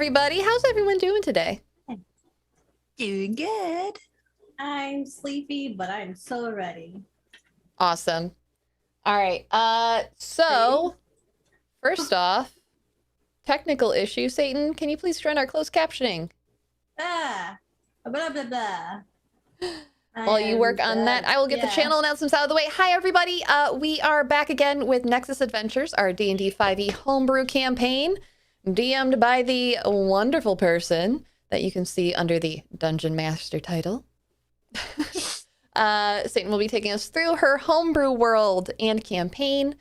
everybody. How's everyone doing today? Doing good. I'm sleepy, but I'm so ready. Awesome. All right. So first off, technical issue. Satan, can you please join our closed captioning? Blah, blah, blah. While you work on that, I will get the channel announcements out of the way. Hi, everybody. We are back again with Nexus Adventures, our D&D 5e homebrew campaign, DM'd by the wonderful person that you can see under the Dungeon Master title. Satan will be taking us through her homebrew world and campaign.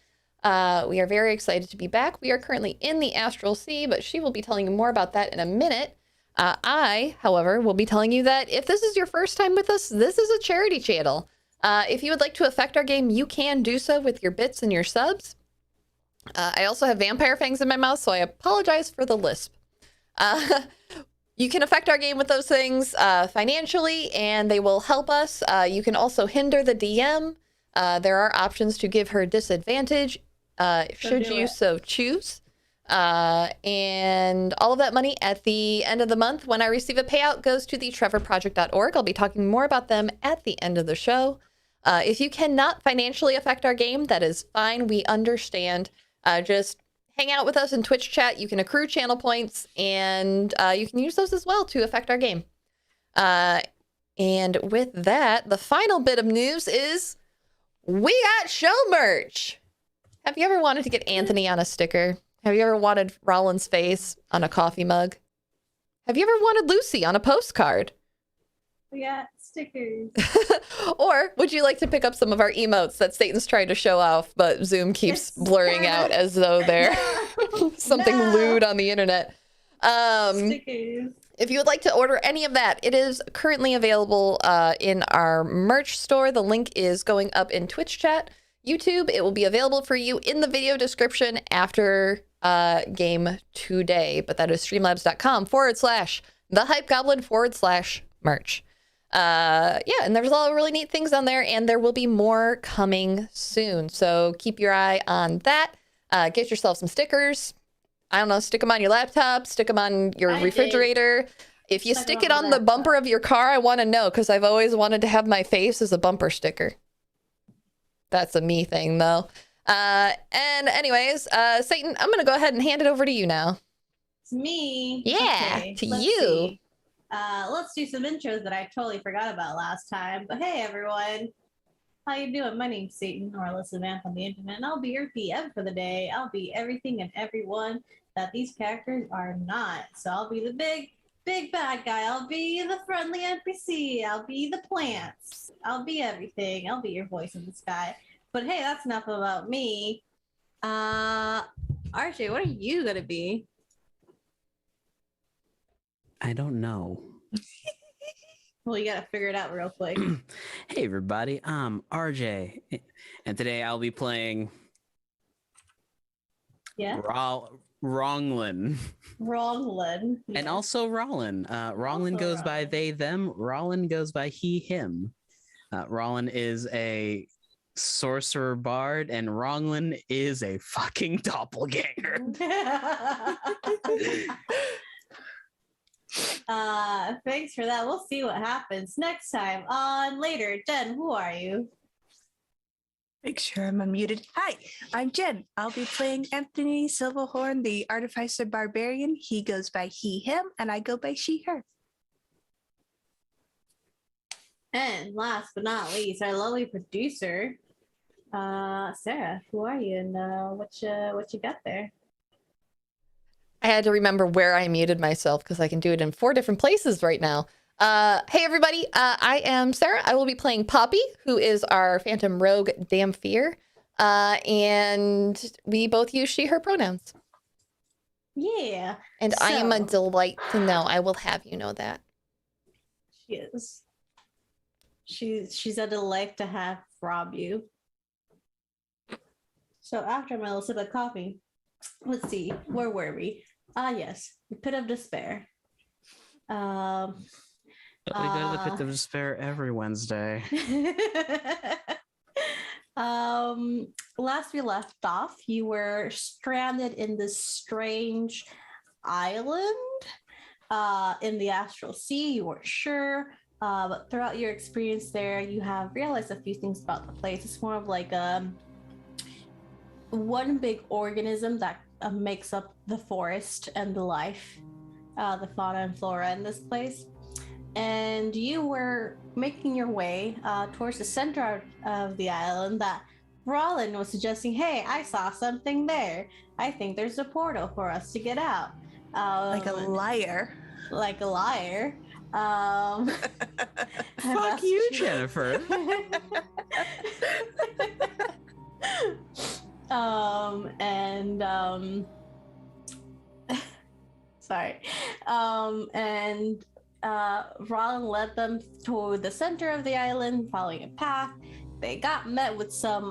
We are very excited to be back. We are currently in the Astral Sea, but she will be telling you more about that in a minute. I, however, will be telling you that if this is your first time with us, this is a charity channel. If you would like to affect our game, you can do so with your bits and your subs. I also have vampire fangs in my mouth, so I apologize for the lisp. You can affect our game with those things financially, and they will help us. You can also hinder the DM. There are options to give her disadvantage, should you so choose. And all of that money at the end of the month, when I receive a payout, goes to the trevorproject.org. I'll be talking more about them at the end of the show. If you cannot financially affect our game, that is fine. We understand. Just hang out with us in Twitch chat. You can accrue channel points, and you can use those as well to affect our game. And with that, the final bit of news is we got show merch. Have you ever wanted to get Anthony on a sticker? Have you ever wanted Rawling's face on a coffee mug? Have you ever wanted Lucy on a postcard? We got stickers. Or would you like to pick up some of our emotes that Satan's trying to show off, but Zoom keeps blurring out as though they're something lewd on the internet? Stickers. If you would like to order any of that, it is currently available in our merch store. The link is going up in Twitch chat. YouTube, it will be available for you in the video description after game today, but that is streamlabs.com/thehypegoblin/merch. Yeah, and there's a lot of really neat things on there, and there will be more coming soon. So keep your eye on that. Get yourself some stickers. I don't know, stick them on your laptop, stick them on your refrigerator. If you stick it on the bumper of your car, I want to know, because I've always wanted to have my face as a bumper sticker. That's a me thing, though. And anyways, Satan, I'm going to go ahead and hand it over to you now. It's me. Yeah, okay, to you. See. Let's do some intros that I totally forgot about last time. But hey, everyone. How you doing? My name's Satan, or Alyssa Vamp on the internet, and I'll be your PM for the day. I'll be everything and everyone that these characters are not. So I'll be the big bad guy. I'll be the friendly NPC. I'll be the plants. I'll be everything. I'll be your voice in the sky. But hey, that's enough about me. RJ, what are you gonna be? I don't know. Well, you gotta figure it out real quick. Hey everybody, I'm RJ, and today I'll be playing Rawling. Rawling. Yes. And also Rawlin. Rawlin goes by they, them. Rawlin goes by he, him. Rawlin is a sorcerer bard, and Rawlin is a fucking doppelganger. Thanks for that. We'll see what happens next time on later. Jen, who are you? Make sure I'm unmuted. Hi, I'm Jen. I'll be playing Anthony Silverhorn, the Artificer Barbarian. He goes by he, him, and I go by she, her. And last but not least, our lovely producer, Sarah. Who are you, and what you got there? I had to remember where I muted myself because I can do it in 4 different places right now. Hey everybody, I am Sarah. I will be playing Poppy, who is our Phantom Rogue Damphir, and we both use she, her pronouns. Yeah. And I am a delight to know. I will have you know that. She is. She's a delight to have rob you. So after my little sip of coffee, let's see, where were we? Yes, the Pit of Despair. We go to the Pit of Despair every Wednesday. Last we left off, you were stranded in this strange island in the Astral Sea. You weren't sure, but throughout your experience there, you have realized a few things about the place. It's more of like one big organism that makes up the forest and the life, the fauna and flora in this place. And you were making your way towards the center of the island that Rawling was suggesting, hey, I saw something there. I think there's a portal for us to get out. Like a liar. Like a liar. Fuck you, Jennifer. Sorry. Rawling led them to the center of the island, following a path. They got met with some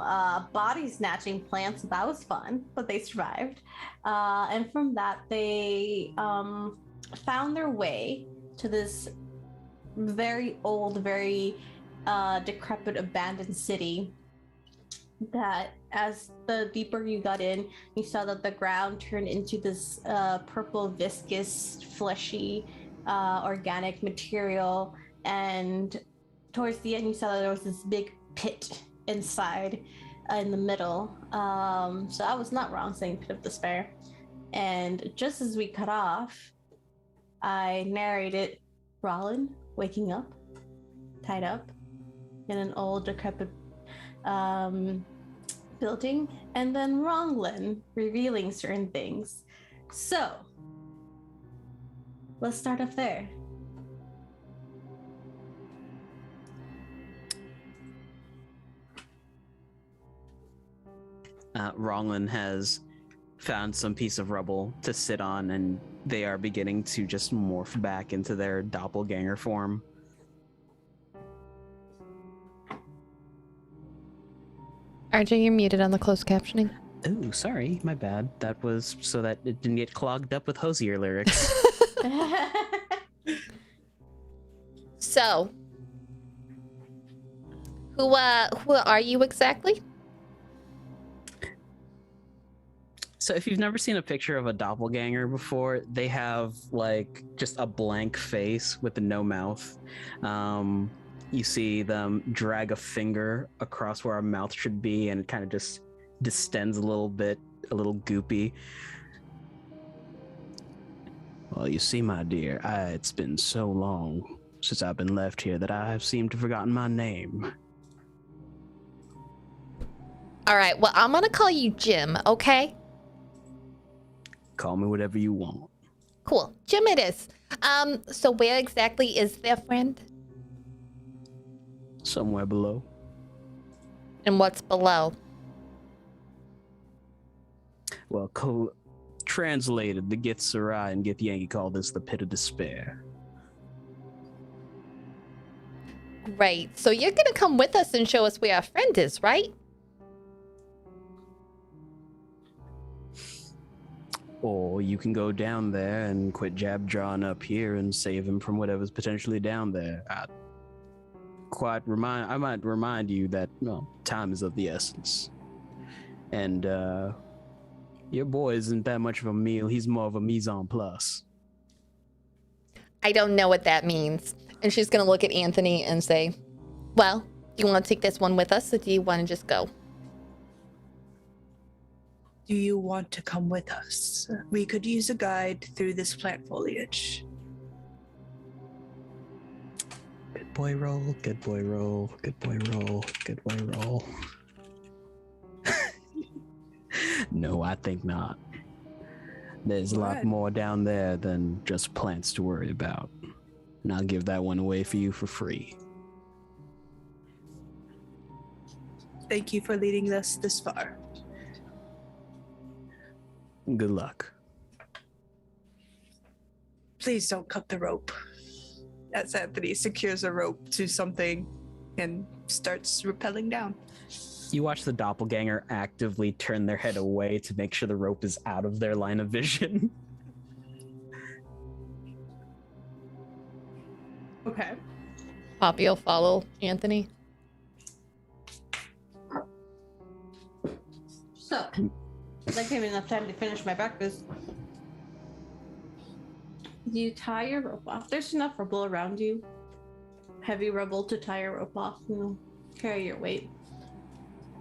body snatching plants. That was fun, but they survived. And from that, they found their way to this very old, very decrepit, abandoned city. That as the deeper you got in, you saw that the ground turned into this purple, viscous, fleshy, organic material. And towards the end, you saw that there was this big pit inside in the middle. So I was not wrong saying Pit of Despair. And just as we cut off, I narrated Rawling waking up, tied up in an old decrepit building, and then Rawling revealing certain things. So let's start off there. Rawling has found some piece of rubble to sit on, and they are beginning to just morph back into their doppelganger form. RJ, you're muted on the closed captioning. Ooh, sorry, my bad. That was so that it didn't get clogged up with Hosier lyrics. So, who are you exactly? So if you've never seen a picture of a doppelganger before, they have like just a blank face with no mouth. You see them drag a finger across where our mouth should be, and it kind of just distends a little bit, a little goopy. Well, you see, my dear, it's been so long since I've been left here that I have seemed to have forgotten my name. All right, well, I'm gonna call you Jim, okay? Call me whatever you want. Cool, Jim it is. So where exactly is their friend? Somewhere below. And what's below? Well, translated, the Gith Sarai and Gith Yankee call this the Pit of Despair. Great, so you're gonna come with us and show us where our friend is, right? Or you can go down there and quit jab drawing up here and save him from whatever's potentially down there. I might remind you that, well, time is of the essence. And your boy isn't that much of a meal. He's more of a mise en place. I don't know what that means. And she's gonna look at Anthony and say, well, do you want to take this one with us, or do you want to just go? Do you want to come with us? We could use a guide through this plant foliage. Good boy roll, good boy roll, good boy roll, good boy roll. No, I think not. There's a lot more down there than just plants to worry about. And I'll give that one away for you for free. Thank you for leading us this far. Good luck. Please don't cut the rope. As Anthony secures a rope to something and starts rappelling down. You watch the doppelganger actively turn their head away to make sure the rope is out of their line of vision. Okay. Poppy will follow Anthony. So, that gave me enough time to finish my breakfast. You tie your rope off. There's enough rubble around you. Heavy rubble to tie your rope off. Carry your weight.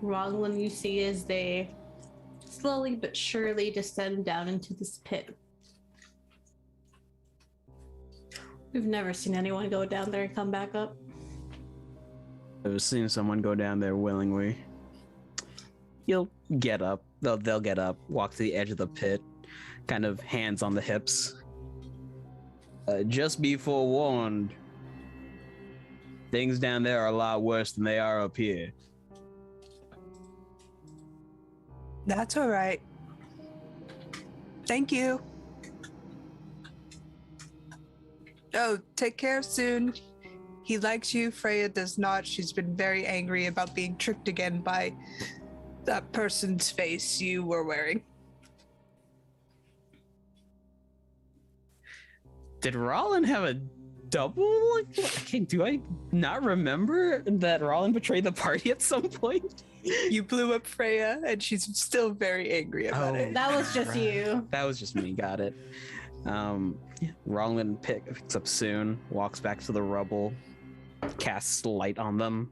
Rawling, you see as they slowly but surely descend down into this pit. We've never seen anyone go down there and come back up. I've seen someone go down there willingly. You'll get up. They'll get up, walk to the edge of the pit, kind of hands on the hips. Just be forewarned. Things down there are a lot worse than they are up here. That's all right. Thank you. Oh, take care soon. He likes you. Freya does not. She's been very angry about being tricked again by that person's face you were wearing. Did Rawling have a double? Okay, do I not remember that Rawling betrayed the party at some point? You blew up Freya, and she's still very angry about it. That was just you. That was just me. Got it. Rawling picks up soon, walks back to the rubble, casts light on them.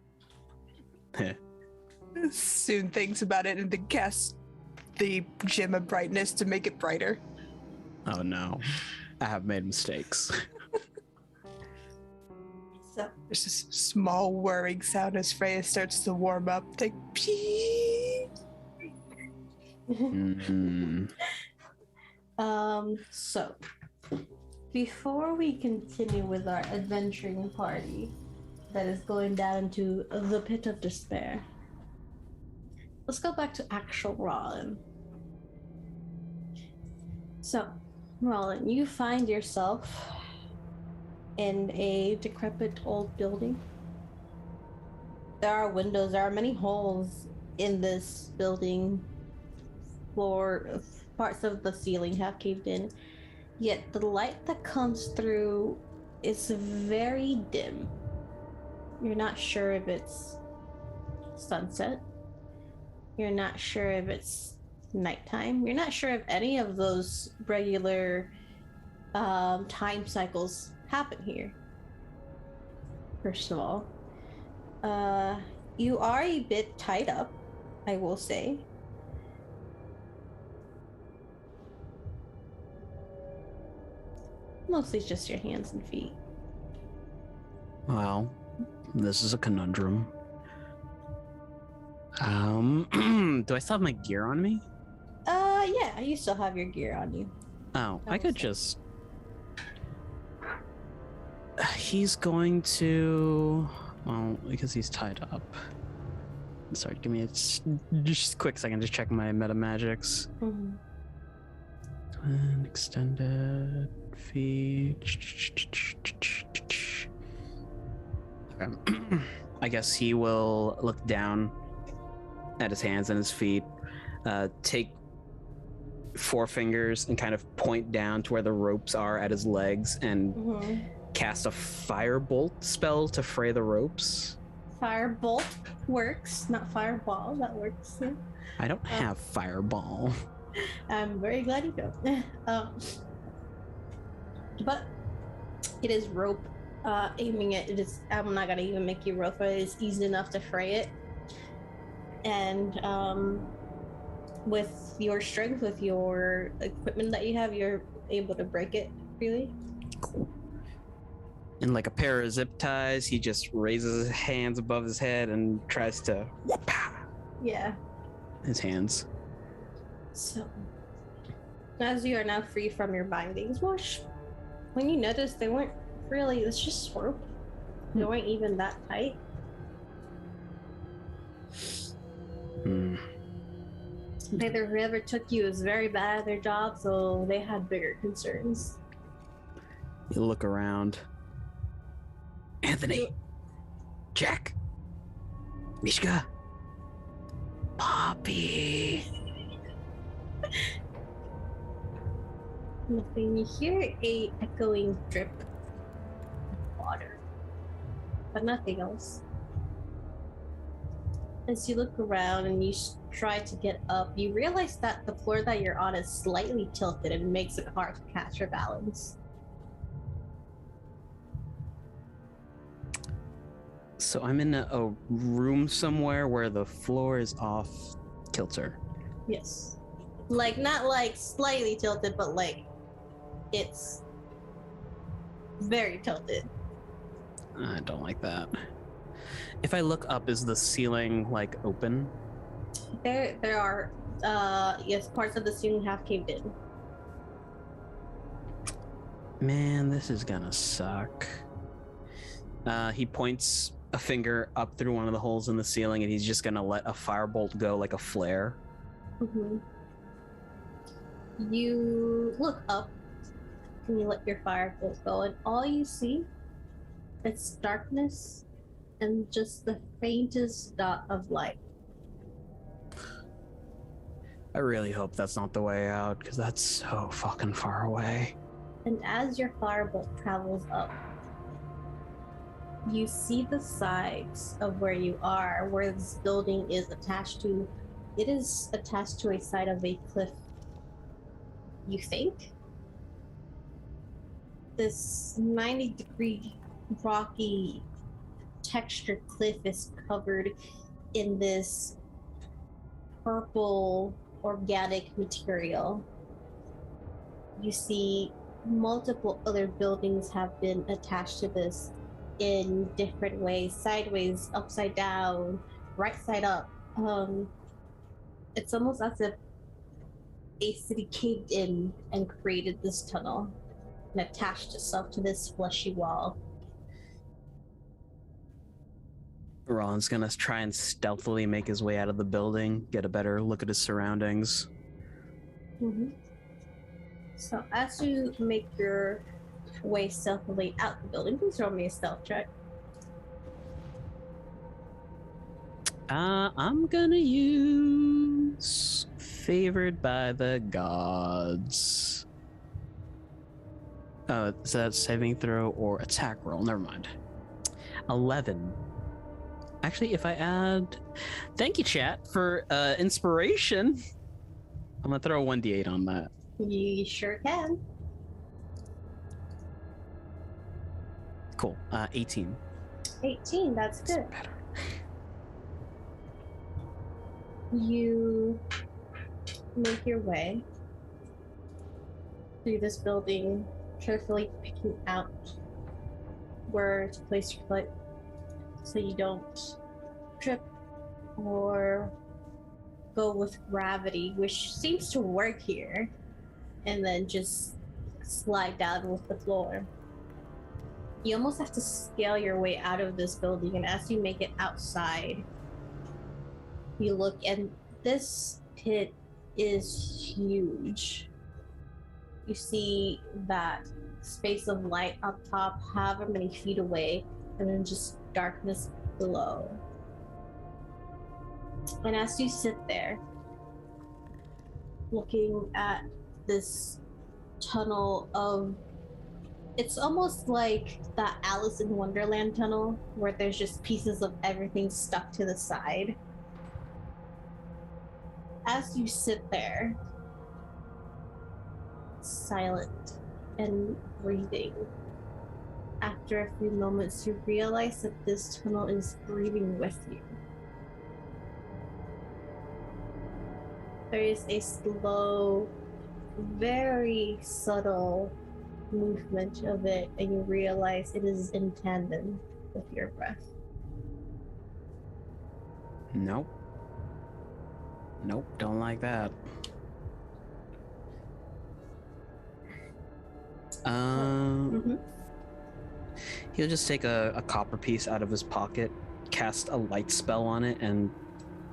Soon thinks about it and then casts the gem of brightness to make it brighter. Oh no, I have made mistakes. So there's this small whirring sound as Freya starts to warm up. Like, pee. Mm-hmm. So before we continue with our adventuring party that is going down into the pit of despair, let's go back to actual Rawling. So, Rawling, you find yourself in a decrepit old building. There are windows, there are many holes in this building. Parts of the ceiling have caved in, yet the light that comes through is very dim. You're not sure if it's sunset. You're not sure if it's nighttime. You're not sure if any of those regular time cycles happen here. First of all, you are a bit tied up, I will say. Mostly just your hands and feet. Well, this is a conundrum. Do I still have my gear on me? Yeah, you still have your gear on you. Oh, I could just... He's going to... Well, because he's tied up. Sorry, give me just a quick second, just check my meta magics. Mm-hmm. Twin, extended, feet. Okay. I guess he will look down at his hands and his feet, take forefingers and kind of point down to where the ropes are at his legs and cast a firebolt spell to fray the ropes. Firebolt works, not fireball. That works. I don't have fireball. I'm very glad you don't. But it is rope. Aiming it is. I'm not gonna even make you roll for it. It's easy enough to fray it. And with your strength, with your equipment that you have, you're able to break it freely. Cool. And like a pair of zip ties, he just raises his hands above his head and tries to Yeah. his hands. So, as you are now free from your bindings, Wash, when you noticed they weren't really, it's just rope. They weren't even that tight. Either whoever took you was very bad at their job, so they had bigger concerns. You look around. Anthony, Jack, Mishka, Poppy. Nothing. You hear a echoing drip of water, but nothing else. As you look around and you try to get up, you realize that the floor that you're on is slightly tilted and makes it hard to catch your balance. So I'm in a room somewhere where the floor is off kilter. Yes. Like, not like slightly tilted, but like it's very tilted. I don't like that. If I look up, is the ceiling like open? There are yes, parts of the ceiling have caved in. Man, this is gonna suck. He points a finger up through one of the holes in the ceiling, and he's just gonna let a firebolt go like a flare. Mm-hmm. You look up and you let your firebolt go, and all you see is darkness and just the faintest dot of light. I really hope that's not the way out, because that's so fucking far away. And as your firebolt travels up, you see the sides of where you are, where this building is attached to. It is attached to a side of a cliff. You think? This 90-degree rocky textured cliff is covered in this purple organic material. You see multiple other buildings have been attached to this in different ways, sideways, upside down, right side up. It's almost as if a city caved in and created this tunnel and attached itself to this fleshy wall. Ron's gonna try and stealthily make his way out of the building, get a better look at his surroundings. Mm-hmm. So as you make your way stealthily out the building, please roll me a stealth check. I'm gonna use Favored by the Gods. Is that saving throw or attack roll? Never mind. 11. Actually, if I add... Thank you, chat, for inspiration. I'm gonna throw a 1d8 on that. You sure can. Cool. 18. 18, that's good. Better. You make your way through this building, carefully picking out where to place your foot so you don't trip or go with gravity, which seems to work here, and then just slide down with the floor. You almost have to scale your way out of this building, and as you make it outside, you look, and this pit is huge. You see that space of light up top, however many feet away, and then just darkness below. And as you sit there, looking at this tunnel of, it's almost like that Alice in Wonderland tunnel where there's just pieces of everything stuck to the side. As you sit there, silent and breathing, after a few moments you realize that this tunnel is breathing with you. There is a slow, very subtle movement of it, and you realize it is in tandem with your breath. Nope. Nope, don't like that. He'll just take a copper piece out of his pocket, cast a light spell on it, and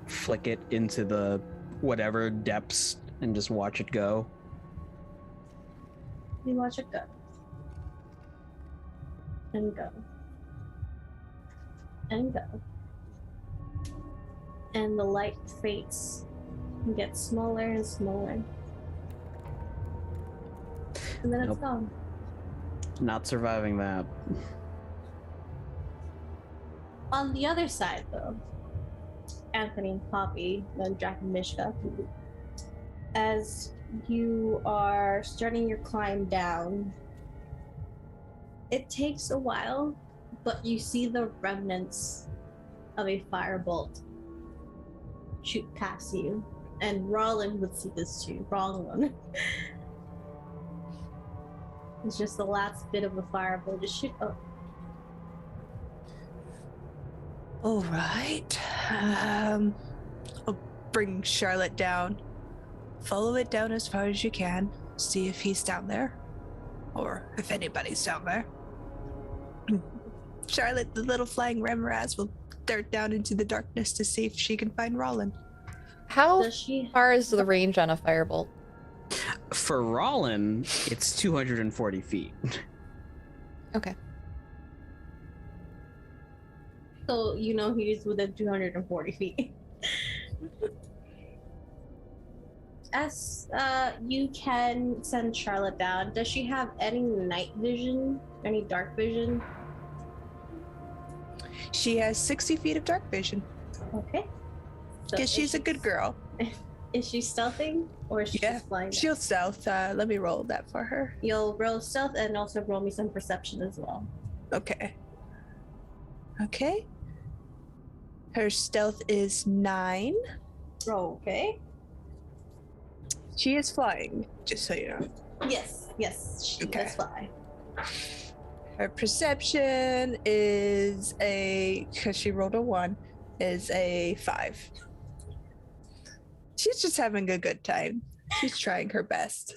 flick it into the whatever depths, and just watch it go. You watch it go. And go. And go. And the light fades and gets smaller and smaller. And then it's Nope. gone. Not surviving that. On the other side, though, Anthony and Poppy, then Jack and Mishka, as you are starting your climb down, it takes a while but you see the remnants of a firebolt shoot past you. And Rawling would see this too. Wrong one. It's just the last bit of a firebolt just shoot up. All right. I'll bring Charlotte down. Follow it down as far as you can. See if he's down there. Or if anybody's down there. Charlotte, the little flying Remoraz, will dart down into the darkness to see if she can find Rawlin. How Does she? far is the range on a firebolt? For Rawlin, it's 240 feet. Okay. So you know he's within 240 feet. As you can send Charlotte down, does she have any night vision? Any dark vision? She has 60 feet of dark vision. Okay. So Because is she's a she- good girl. Is she stealthing? Or is she Yeah, just flying down? She'll stealth. Let me roll that for her. You'll roll stealth and also roll me some perception as well. Okay. Okay. Her stealth is 9. Okay. She is flying, just so you know. Yes, she Okay. does fly. Her perception is because she rolled a 1, is a 5. She's just having a good time. She's trying her best.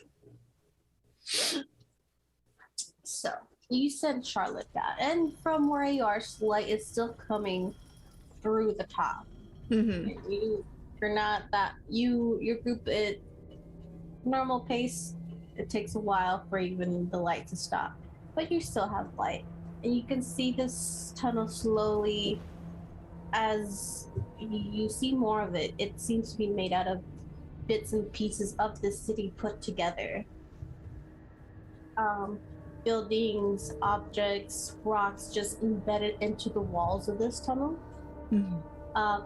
So you send Charlotte down, and from where you are, light is still coming through the top. Mm-hmm. You're not that your group at normal pace. It takes a while for even the light to stop, but you still have light, and you can see this tunnel slowly. As you see more of it, it seems to be made out of bits and pieces of the city put together. Buildings, objects, rocks just embedded into the walls of this tunnel. Mm-hmm.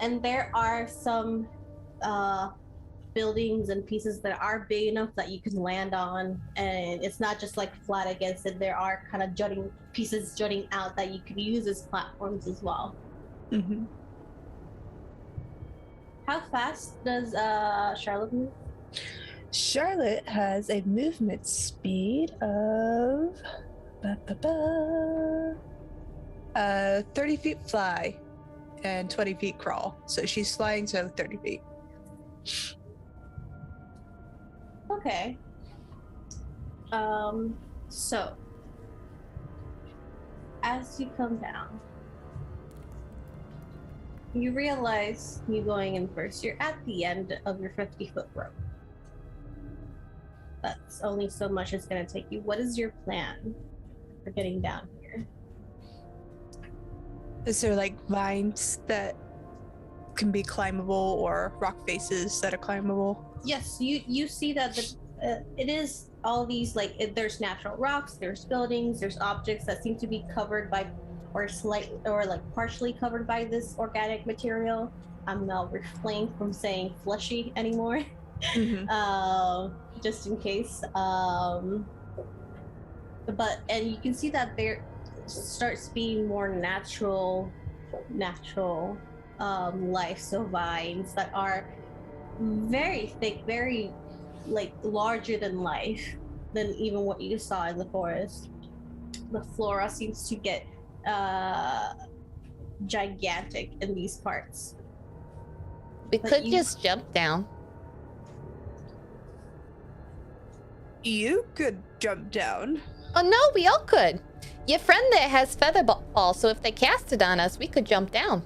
And there are some buildings and pieces that are big enough that you can land on, and it's not just like flat against it. There are kind of pieces jutting out that you can use as platforms as well. Mm-hmm. How fast does Charlotte move? Charlotte has a movement speed of 30 feet fly and 20 feet crawl. So she's flying, so 30 feet. Okay. So as you come down, you realize you going in first. You're at the end of your 50-foot rope. That's only so much it's going to take you. What is your plan for getting down here? Is there like vines that can be climbable or rock faces that are climbable? Yes, you see that it is all these there's natural rocks, there's buildings, there's objects that seem to be covered by partially covered by this organic material. I'm now refraining from saying fleshy anymore. Mm-hmm. Just in case. And you can see that there starts being more natural life. So vines that are very thick, very larger than life than even what you saw in the forest. The flora seems to get gigantic in these parts. We But could you- just jump down. You could jump down. Oh no, we all could. Your friend there has feather ball, so if they cast it on us, we could jump down.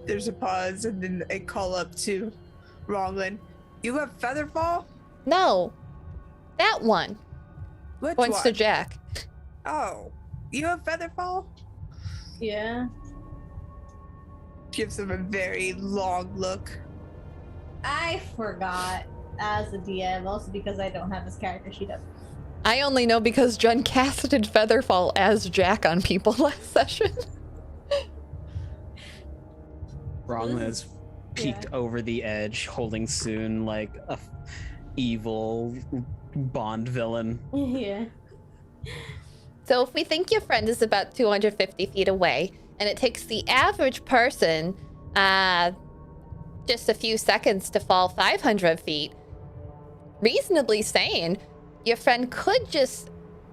There's a pause, and then a call up to Rawlin. You have featherfall? No, that one. Which Points one? to Jack. Oh, you have featherfall? Yeah. Gives him a very long look. I forgot as a DM, also because I don't have this character sheet up. I only know because Jen casted Featherfall as Jack on people last session. Rawlin has peeked over the edge, holding Soon like a evil Bond villain. Yeah. So if we think your friend is about 250 feet away, and it takes the average person just a few seconds to fall 500 feet, reasonably sane, your friend could just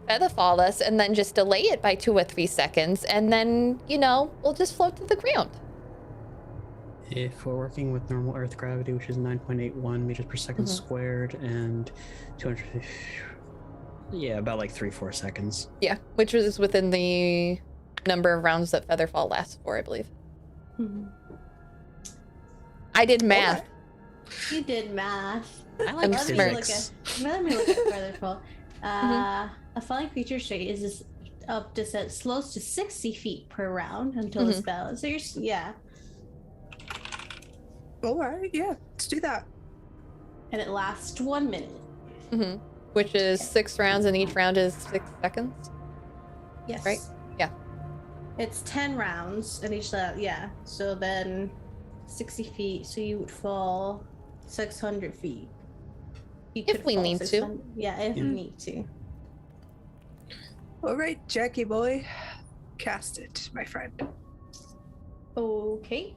feather fall us and then just delay it by 2 or 3 seconds, and then, we'll just float to the ground. If we're working with normal Earth gravity, which is 9.81 meters per second squared, and 200, yeah, about like 3-4 seconds. Yeah, which was within the number of rounds that featherfall lasts for, I believe. Mm-hmm. I did math. Okay. You did math. I like physics. Let me look at featherfall. A falling creature's rate is this up to slows to 60 feet per round until the spell. So yeah. All right, yeah, let's do that. And it lasts 1 minute. Mm-hmm. Which is 6 rounds, and each round is 6 seconds. Yes. Right? Yeah. It's 10 rounds, and each yeah. So then 60 feet, so you would fall 600 feet. If we need to. Yeah, if we need to. All right, Jackie boy, cast it, my friend. Okay.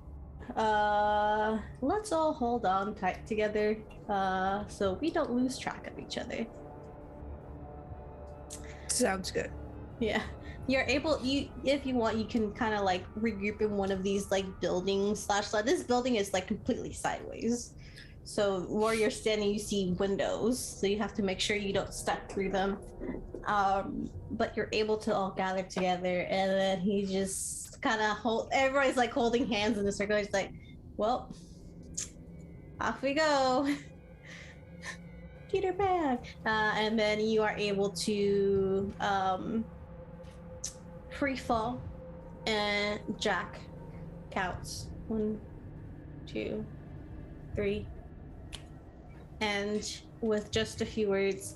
Let's all hold on tight together, so we don't lose track of each other. Sounds good. Yeah. You're able, if you want, you can kind of like regroup in one of these like buildings / this building is like completely sideways. So where you're standing, you see windows, so you have to make sure you don't step through them. But you're able to all gather together, and then he just kind of everybody's like holding hands in a circle. He's like, well, off we go. Peter Pan. And then you are able to free fall, and Jack counts 1, 2, 3, and with just a few words,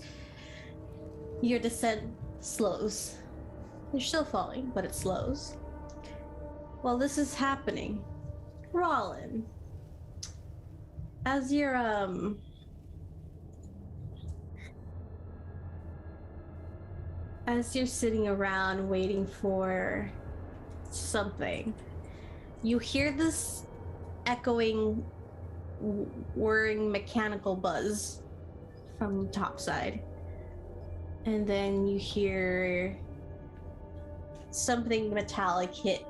your descent slows. You're still falling, but it slows. While this is happening, Rawling, as you're sitting around waiting for something, you hear this echoing, whirring mechanical buzz from topside. And then you hear something metallic hit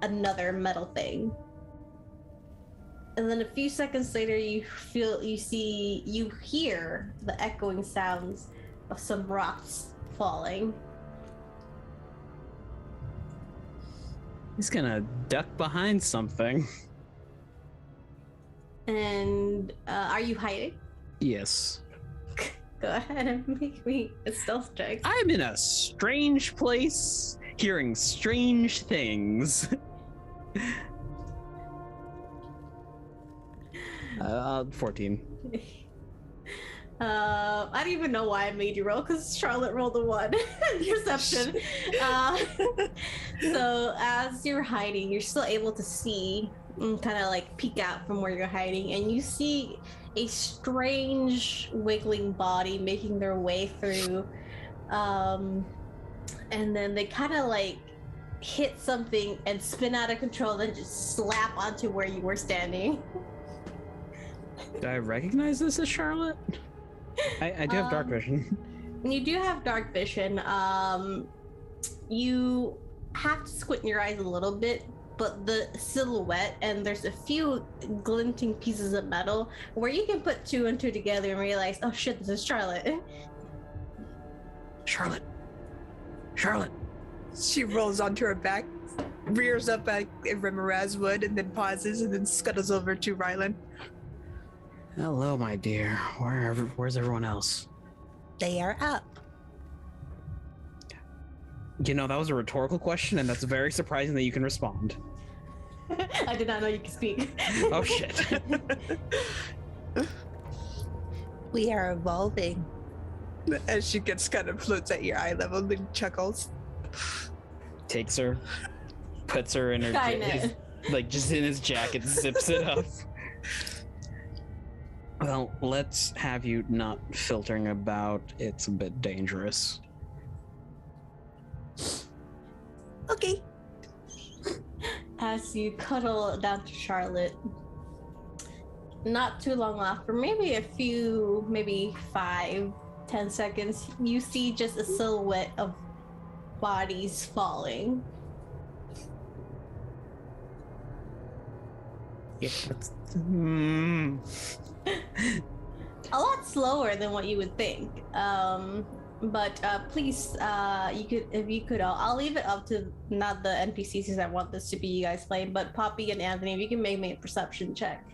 another metal thing. And then a few seconds later, you hear the echoing sounds of some rocks falling. He's gonna duck behind something. And are you hiding? Yes. Go ahead and make me a stealth check. I'm in a strange place, hearing strange things. 14. I don't even know why I made you roll, because Charlotte rolled a 1 perception. So as you're hiding, you're still able to see and kind of like peek out from where you're hiding, and you see a strange wiggling body making their way through, and then they kind of like hit something and spin out of control, then just slap onto where you were standing. Do I recognize this as Charlotte? I do have dark vision. You do have dark vision. You have to squint your eyes a little bit, but the silhouette, and there's a few glinting pieces of metal where you can put 2 and 2 together and realize, oh shit, this is Charlotte. Charlotte. She rolls onto her back, rears up like Rimaraz would, and then pauses, and then scuttles over to Rylan. Hello, my dear. Where's everyone else? They are up. You know, that was a rhetorical question, and that's very surprising that you can respond. I did not know you could speak. Oh, shit. We are evolving. As she gets kind of floats at your eye level and chuckles. Takes her, puts her in her, like just in his jacket, zips it up. Well, let's have you not filtering about. It's a bit dangerous. Okay. As you cuddle down to Charlotte, not too long after, maybe a few, maybe 5-10 seconds, you see just a silhouette of bodies falling. Yeah, A lot slower than what you would think. But please, you could, if you could, I'll leave it up to not the NPCs because I want this to be you guys playing, but Poppy and Anthony, if you can make me a perception check.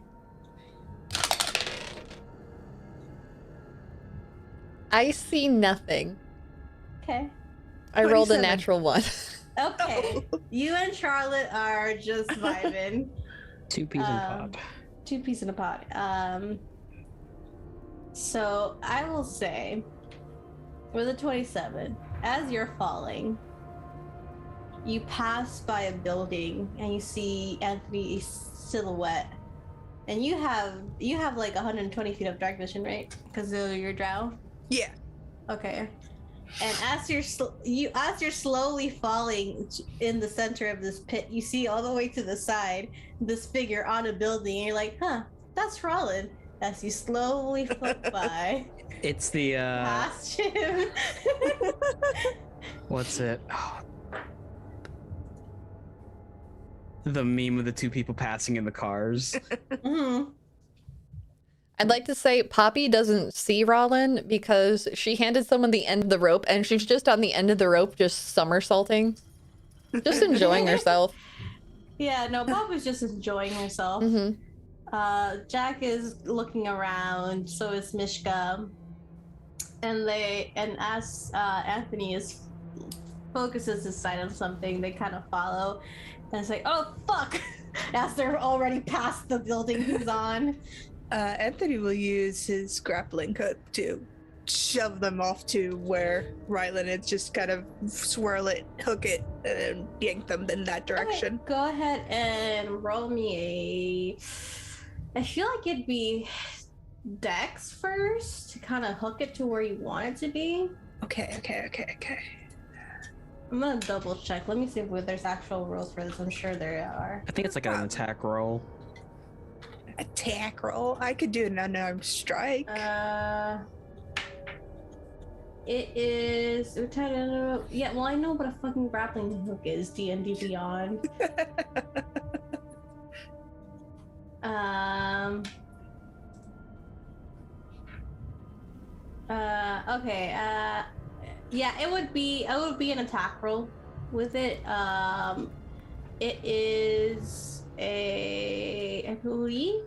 I see nothing. Okay. I rolled a 27. natural 1. Okay. You and Charlotte are just vibing. 2 peas in a pod. 2 peas in a pod. So I will say, with a 27, as you're falling, you pass by a building and you see Anthony's silhouette, and you have like 120 feet of dark vision, right? Because of your drow. Yeah. Okay. And as you're slowly falling in the center of this pit, you see all the way to the side this figure on a building, and you're like, "Huh, that's Rawling." As you slowly float by, It's the past him. what's it? Oh. The meme of the 2 people passing in the cars. Mhm. I'd like to say Poppy doesn't see Rawlin because she handed someone the end of the rope and she's just on the end of the rope just somersaulting. Just enjoying herself. Yeah, no, Poppy's just enjoying herself. Hmm. Jack is looking around, so is Mishka. And as Anthony focuses his sight on something, they kind of follow. And it's like, oh fuck! As they're already past the building he's on. Anthony will use his grappling hook to shove them off to where Rylan is, just kind of swirl it, hook it, and yank them in that direction. Okay, go ahead and roll me I feel like it'd be Dex first to kind of hook it to where you want it to be. Okay. I'm gonna double check. Let me see if there's actual rules for this. I'm sure there are. I think it's like an attack roll. Attack roll. I could do an unarmed strike. It is. Yeah, well, I know what a fucking grappling hook is. D&D Beyond. Okay. Yeah, it would be an attack roll with it. It is I believe,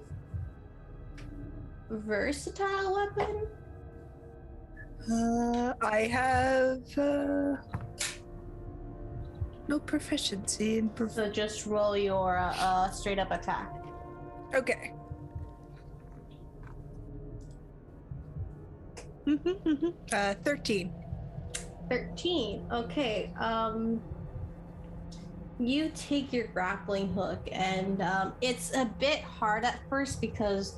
versatile weapon. I have no proficiency in So just roll your straight up attack. Okay. 13. 13. Okay. You take your grappling hook, and it's a bit hard at first because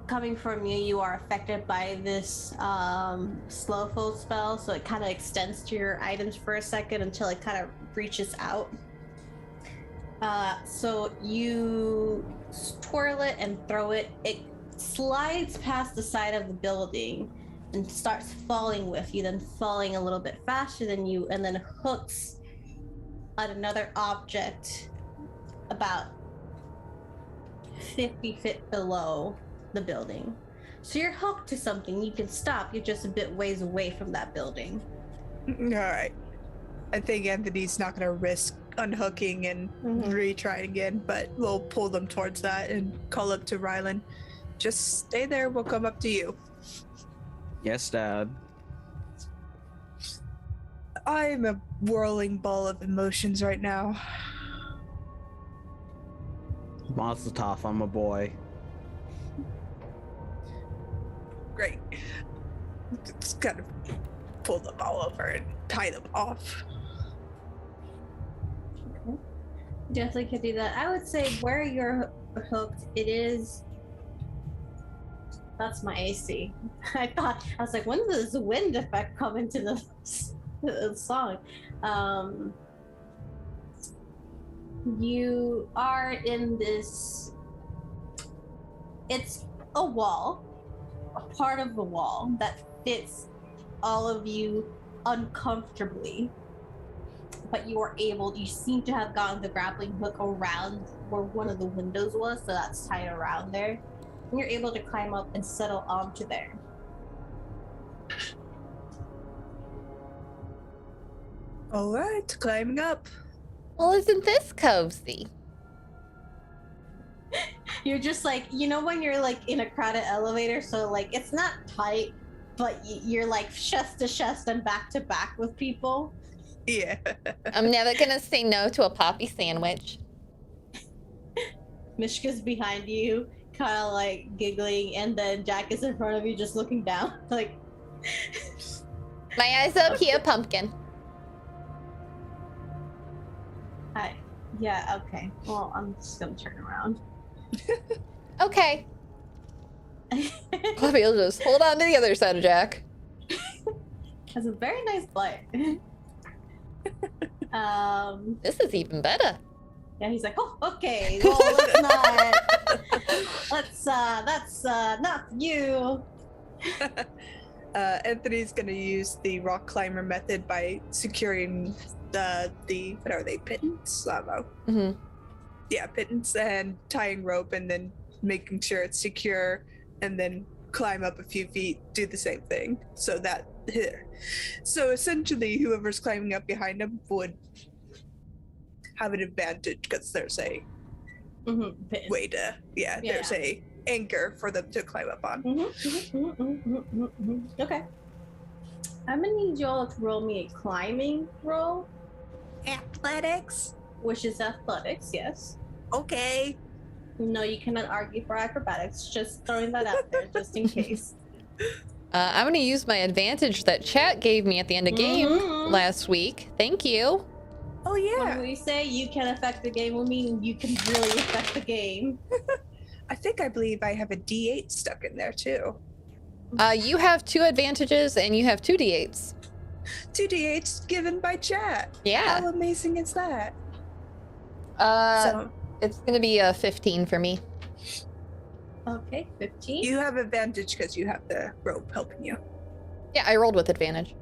coming from you, you are affected by this slow fold spell, so it kind of extends to your items for a second until it kind of reaches out. So you twirl it and throw it. It slides past the side of the building and starts falling with you, then falling a little bit faster than you, and then hooks at another object about 50 feet below the building. So you're hooked to something. You can stop. You're just a bit ways away from that building. All right. I think Anthony's not going to risk unhooking and retrying again, but we'll pull them towards that and call up to Rylan. Just stay there. We'll come up to you. Yes, Dad. I'm a whirling ball of emotions right now. Mazel tov, I'm a boy. Great. Just kind of pull them all over and tie them off. Okay. Definitely could do that. I would say where you're hooked, it is. That's my AC. I was like, when does this wind effect come into this? song. You are in this. It's a wall, a part of the wall that fits all of you uncomfortably. But you seem to have gotten the grappling hook around where one of the windows was, so that's tied around there. And you're able to climb up and settle onto there. All right, climbing up. Well, isn't this cozy? You're just like, when you're like in a crowded elevator, so like it's not tight, but you're like chest to chest and back to back with people. Yeah. I'm never gonna say no to a poppy sandwich. Mishka's behind you, kind of like giggling, and then Jack is in front of you, just looking down, like. My eyes up here, pumpkin. Hi. Yeah. Okay. Well, I'm just gonna turn around. Okay. Poppy will just hold on to the other side of Jack. Has a very nice butt. This is even better. Yeah, he's like, oh, okay. Well, let's not. That's not for you. Anthony's gonna use the rock climber method by securing the what are they, pittance? I don't know. Mm-hmm. Yeah, pittance, and tying rope, and then making sure it's secure, and then climb up a few feet, do the same thing. So essentially whoever's climbing up behind him would have an advantage because there's a way to, there's a anchor for them to climb up on. Okay. I'm gonna need y'all to roll me a climbing roll. Athletics? Which is athletics, yes. Okay. No, you cannot argue for acrobatics. Just throwing that out there, just in case. I'm gonna use my advantage that chat gave me at the end of game last week. Thank you. Oh yeah. When we say you can affect the game, we mean you can really affect the game. I believe I have a D8 stuck in there too. You have 2 advantages and you have 2 D8s. 2 D8s given by chat. Yeah. How amazing is that? It's gonna be a 15 for me. Okay, 15. You have advantage because you have the rope helping you. Yeah, I rolled with advantage.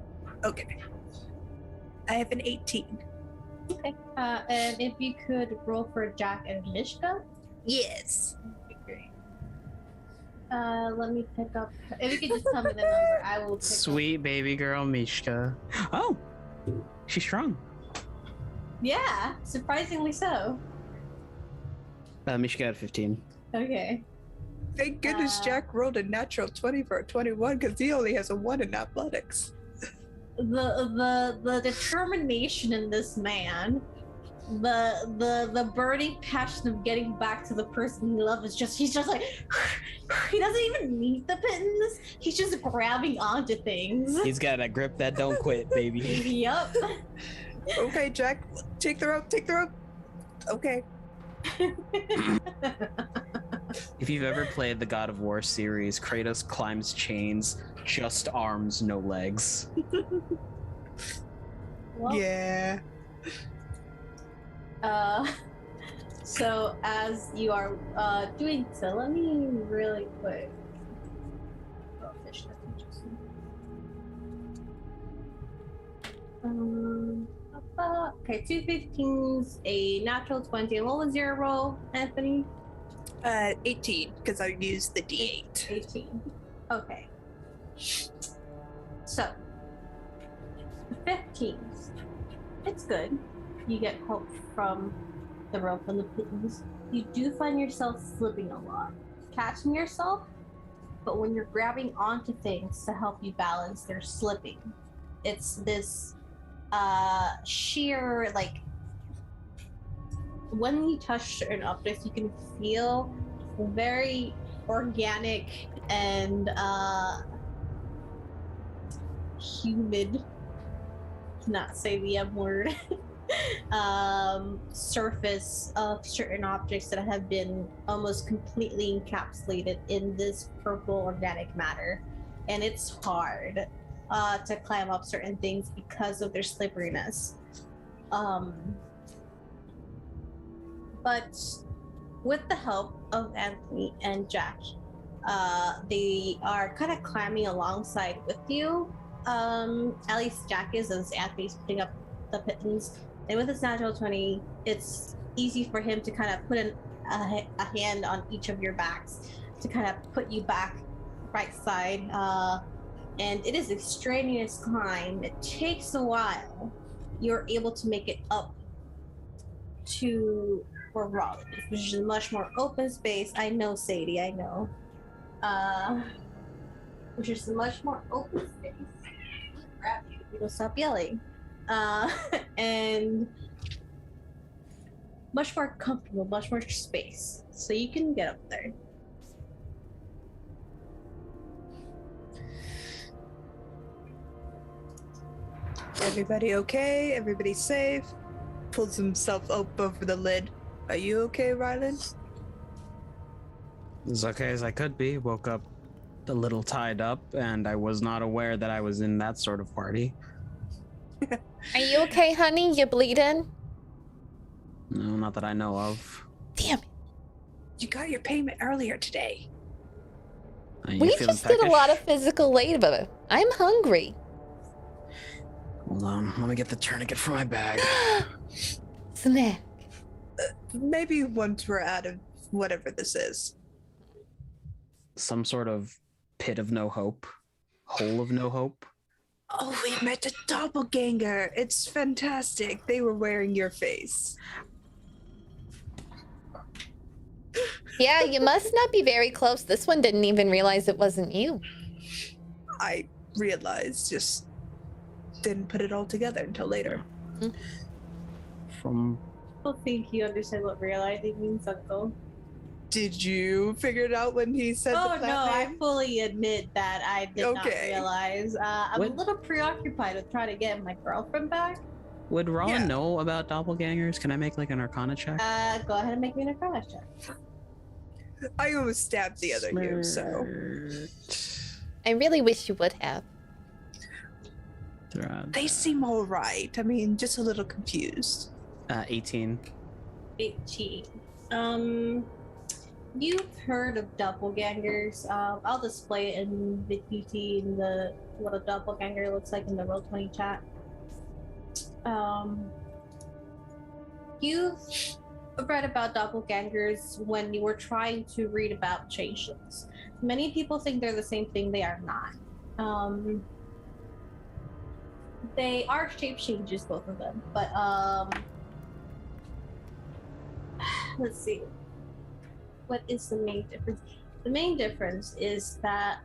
Okay. I have an 18. Okay. And if you could roll for Jack and Mishka. Yes. That'd be great. Let me pick up. If you could just tell me the number, I will pick Sweet baby girl Mishka. Oh, she's strong. Yeah, surprisingly so. Mishka had 15. Okay. Thank goodness Jack rolled a natural 20 for a 21 because he only has a 1 in athletics. The determination in this man, the burning passion of getting back to the person he loves is he's just like he doesn't even need the pittance. He's just grabbing onto things. He's got a grip that don't quit, baby. Yep. Okay, Jack, take the rope. Okay. If you've ever played the God of War series, Kratos climbs chains, just arms, no legs. Well, Yeah. So as you are doing so, let me really quick. Oh, fish, that's interesting. Okay, 2 15s, a natural 20. And what was your roll, Anthony? 18 because I used the D8. 18. Okay. So, 15s. It's good. You get help from the rope and the pittance. You do find yourself slipping a lot, catching yourself, but when you're grabbing onto things to help you balance, they're slipping. It's this sheer, like, when you touch certain objects, you can feel very organic and humid, to not say the M word, surface of certain objects that have been almost completely encapsulated in this purple organic matter. And it's hard. to climb up certain things because of their slipperiness. But with the help of Anthony and Jack, they are kind of climbing alongside with you. At least Jack is, as Anthony's putting up the pittance. And with his natural 20, it's easy for him to kind of put a hand on each of your backs to kind of put you back right side. And it is a strenuous climb. It takes a while. You're able to make it up to where Rawling, which is a much more open space. I know, Sadie, I know. Which is a much more open space. Grab you, you will stop yelling. And much more comfortable, much more space. So you can get up there. Everybody okay? Everybody safe? Pulls himself up over the lid. Are you okay, Ryland? As okay as I could be. Woke up a little tied up, and I was not aware that I was in that sort of party. Are you okay, honey? You bleeding? No, not that I know of. Damn it. You got your payment earlier today. You We feeling just did a peckish? lot of physical labor. I'm hungry. Hold on, let me get the tourniquet from my bag. Snack. Maybe once we're out of whatever this is. Some sort of pit of no hope. Hole of no hope. Oh, we met a doppelganger. It's fantastic. They were wearing your face. Yeah, you must not be very close. This one didn't even realize it wasn't you. I realized, just didn't put it all together until later. From I don't think you understand what realizing means, Uncle. Did you figure it out when he said Oh the no, flat I name? fully admit that I did not Okay. realize. I'm What? a little preoccupied with trying to get my girlfriend back. would Rawlin Yeah. know about doppelgangers? Can I make like an Arcana check? Go ahead and make me an Arcana check. I almost stabbed the other you, so. Smart. I really wish you would have. They seem alright. I mean, just a little confused. 18. 18. You've heard of doppelgangers. I'll display it in the PT in the what a doppelganger looks like in the Roll20 chat. You've read about doppelgangers when you were trying to read about changelings. Many people think they're the same thing. They are not. They are shape changes, both of them. But let's see. What is the main difference? The main difference is that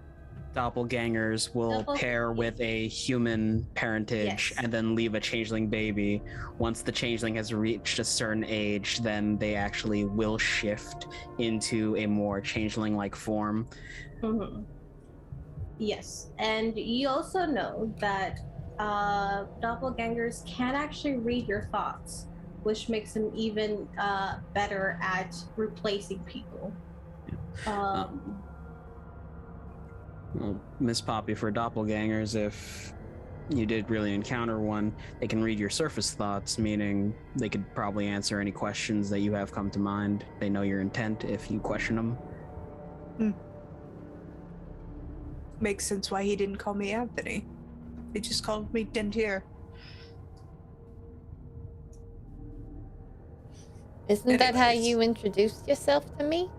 Doppelgangers will pair with a human parentage Yes. and then leave a changeling baby. Once the changeling has reached a certain age, then they actually will shift into a more changeling-like form. Yes, and you also know that doppelgangers can actually read your thoughts, which makes them even better at replacing people. Well, Miss Poppy, for doppelgangers, if you did really encounter one, they can read your surface thoughts, meaning they could probably answer any questions that you have come to mind. They know your intent if you question them. Makes sense why he didn't call me Anthony. He just called me Dentier. Isn't that how Anyways. you introduced yourself to me?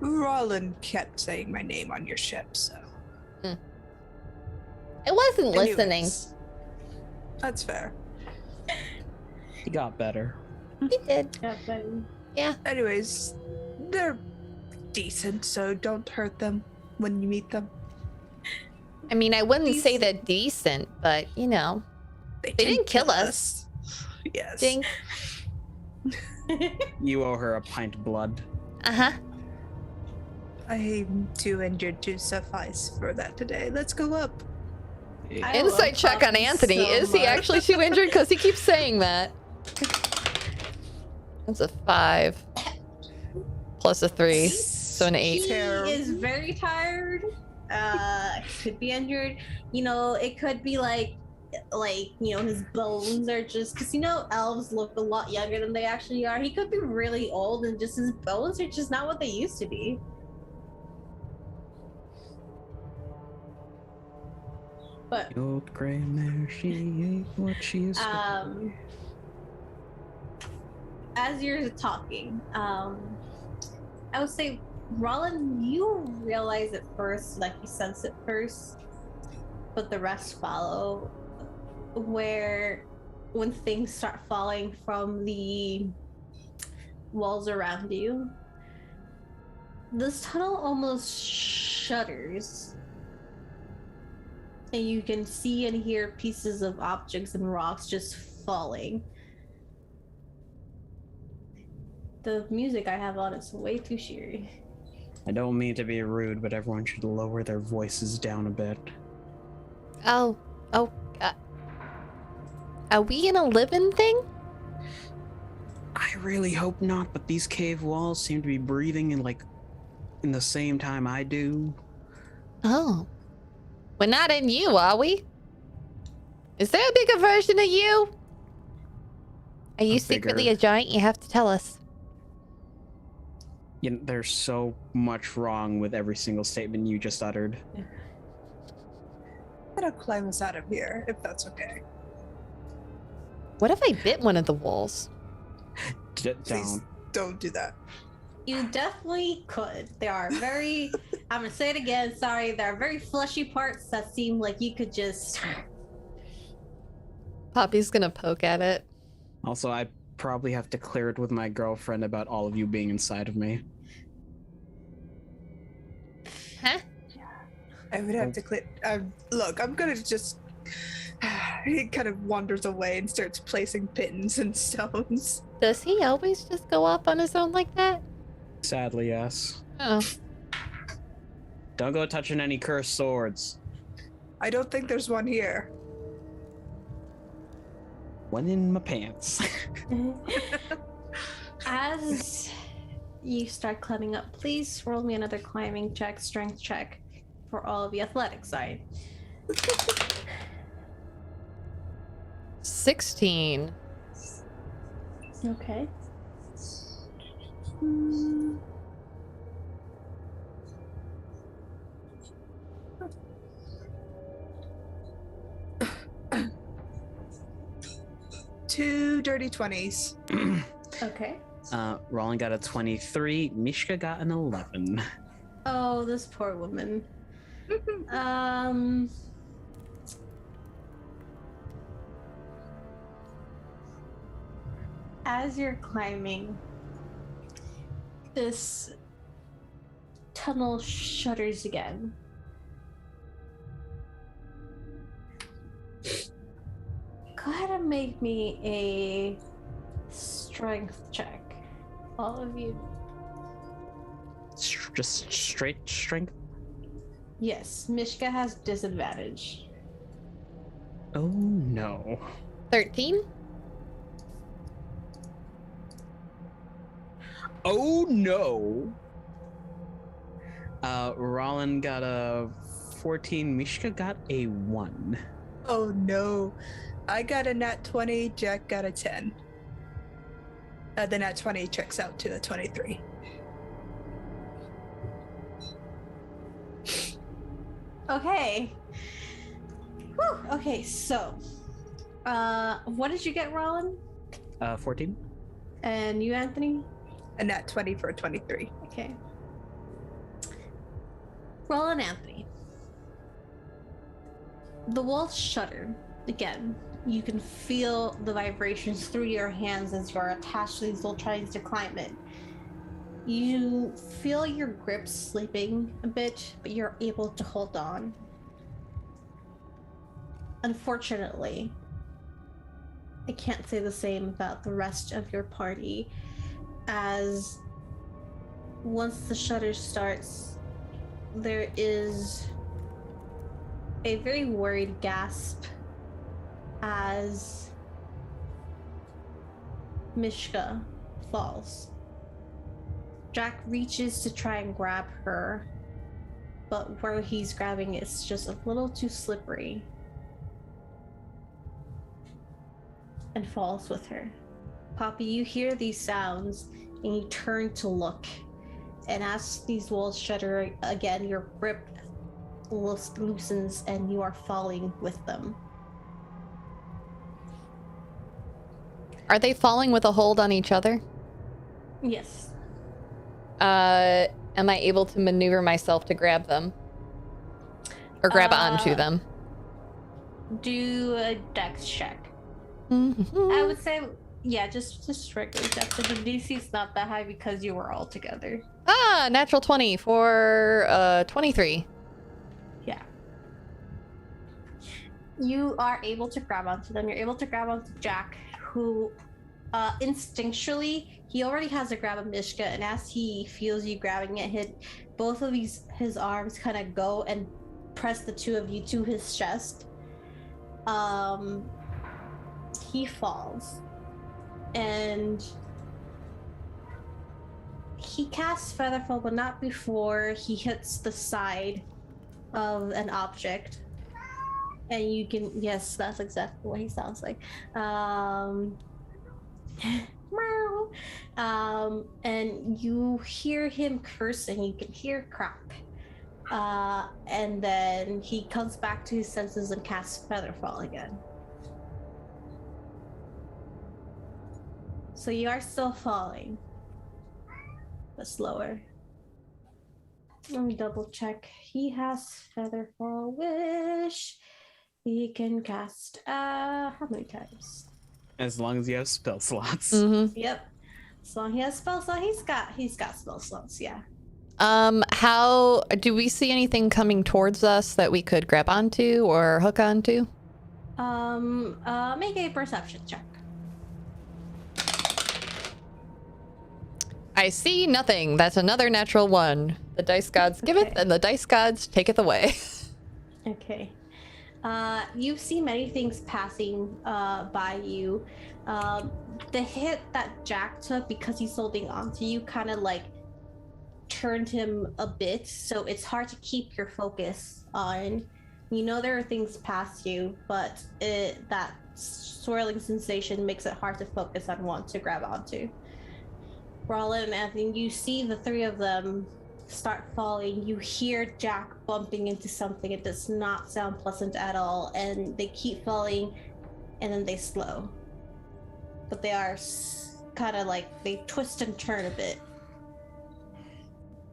Roland kept saying my name on your ship, so. I wasn't listening. Anyways, that's fair. He got better. He did. Anyways, they're decent, so don't hurt them when you meet them. I mean, I wouldn't say Decent. they're decent, but you know, they didn't kill us. Yes. Ding. You owe her a pint of blood. Uh-huh. I'm too injured to suffice for that today. Let's go up. I love Insight check on Poppy Anthony. so Is he much. actually too injured? Because he keeps saying that. That's a 5. Plus a 3. So an 8. He is very tired. legs could be injured. You know, it could be like his bones are just because elves look a lot younger than they actually are. He could be really old and just his bones are just not what they used to be. But The old gray mare, she ate what she is. as you're talking, I would say, Rawling, you realize it first, like you sense it first, but the rest follow. When things start falling from the walls around you, this tunnel almost shudders, and you can see and hear pieces of objects and rocks just falling. The music I have on is way too cheery. I don't mean to be rude, but everyone should lower their voices down a bit. Oh, are we in a living thing? I really hope not, but these cave walls seem to be breathing in the same time I do. Oh. We're not in you, are we? Is there a bigger version of you? Are you secretly a giant? You have to tell us. You know, there's so much wrong with every single statement you just uttered. I'm gonna climb us out of here, if that's okay. What if I bit one of the walls? Please don't do that. You definitely could. There are very, I'm gonna say it again, sorry, there are very fleshy parts that seem like you could just... Poppy's gonna poke at it. Also, I probably have to clear it with my girlfriend about all of you being inside of me. Huh? I would have to clear. Look, I'm gonna just. He kind of wanders away and starts placing pittons and stones. Does he always just go off on his own like that? Sadly, yes. Oh. Don't go touching any cursed swords. I don't think there's one here. One in my pants. As you start climbing up, please roll me another climbing check, strength check, for all of the athletic side. 16. Okay. Two dirty 20s. Okay. Rawling got a 23. Mishka got an 11. Oh, this poor woman. As you're climbing, this tunnel shudders again. Go ahead and make me a strength check, all of you. Just straight strength? Yes, Mishka has disadvantage. Oh no. 13? Oh no! Rawling got a 14. Mishka got a 1. Oh no. I got a nat 20, Jack got a 10. The nat 20 checks out to a 23. Okay. Whew. Okay, so what did you get, Rollin? 14. And you, Anthony? A nat 20 for a 23. Okay. Rollin, Anthony. The walls shudder again. You can feel the vibrations through your hands as you're attached to these little tries to climb it. You feel your grip slipping a bit, but you're able to hold on. Unfortunately, I can't say the same about the rest of your party, as once the shutter starts, there is a very worried gasp as Mishka falls. Jack reaches to try and grab her, but where he's grabbing is just a little too slippery. And falls with her. Poppy, you hear these sounds and you turn to look. And as these walls shudder again, your grip loosens and you are falling with them. Are they falling with a hold on each other? Yes. Am I able to maneuver myself to grab them? Or grab onto them? Do a dex check. Mm-hmm. I would say, yeah, just regular dex. The DC's not that high because you were all together. Ah, natural 20 for 23. Yeah. You are able to grab onto them. You're able to grab onto Jack, who instinctually, he already has a grab of Mishka, and as he feels you grabbing it, both of his arms kind of go and press the two of you to his chest. He falls. And he casts Featherfall, but not before he hits the side of an object. And you can, yes, that's exactly what he sounds like. And you hear him cursing, you can hear crap. And then he comes back to his senses and casts Featherfall again. So you are still falling, but slower. Let me double check. He has Featherfall Wish. He can cast how many times? As long as you have spell slots. Mm-hmm. Yep. As long as he has spell slots, he's got spell slots, yeah. How do we see anything coming towards us that we could grab onto or hook onto? Make a perception check. I see nothing. That's another natural 1. The dice gods giveth and the dice gods taketh away. Okay. You see many things passing by you. The hit that Jack took, because he's holding onto you, kind of like turned him a bit, so it's hard to keep your focus on. You know there are things past you, but that swirling sensation makes it hard to focus on one to grab onto. Rawling and Anthony, you see the three of them start falling. You hear Jack bumping into something. It does not sound pleasant at all, and they keep falling, and then they slow. But they are kind of like, they twist and turn a bit.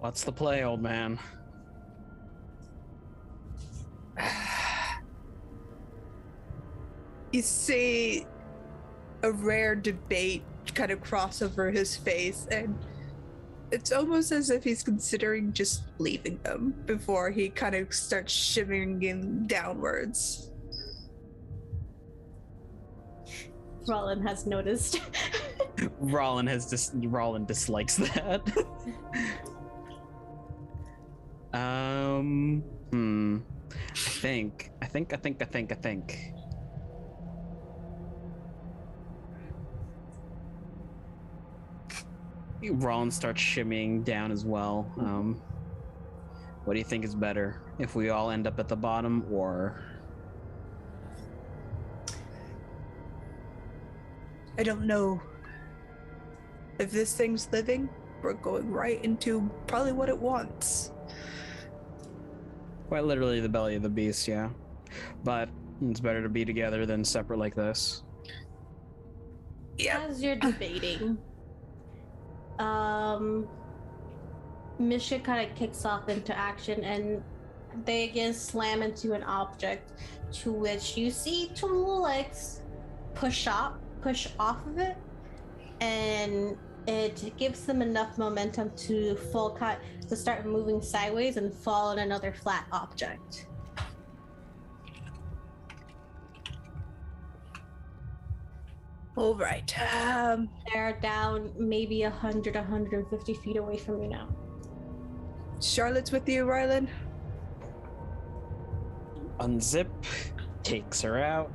What's the play, old man? You see a rare debate kind of cross over his face, and it's almost as if he's considering just leaving them before he kind of starts shimmering downwards. Rawling has noticed. Rawling dislikes that. I think. Rawlin starts shimmying down as well. What do you think is better? If we all end up at the bottom, or... I don't know. If this thing's living, we're going right into probably what it wants. Quite literally the belly of the beast, yeah. But it's better to be together than separate like this. Yeah. As you're debating, Misha kind of kicks off into action, and they again slam into an object, to which you see two little legs push off of it, and it gives them enough momentum to start moving sideways and fall on another flat object. All right. They're down maybe 150 feet away from you now. Charlotte's with you, Rylan? Unzip, takes her out.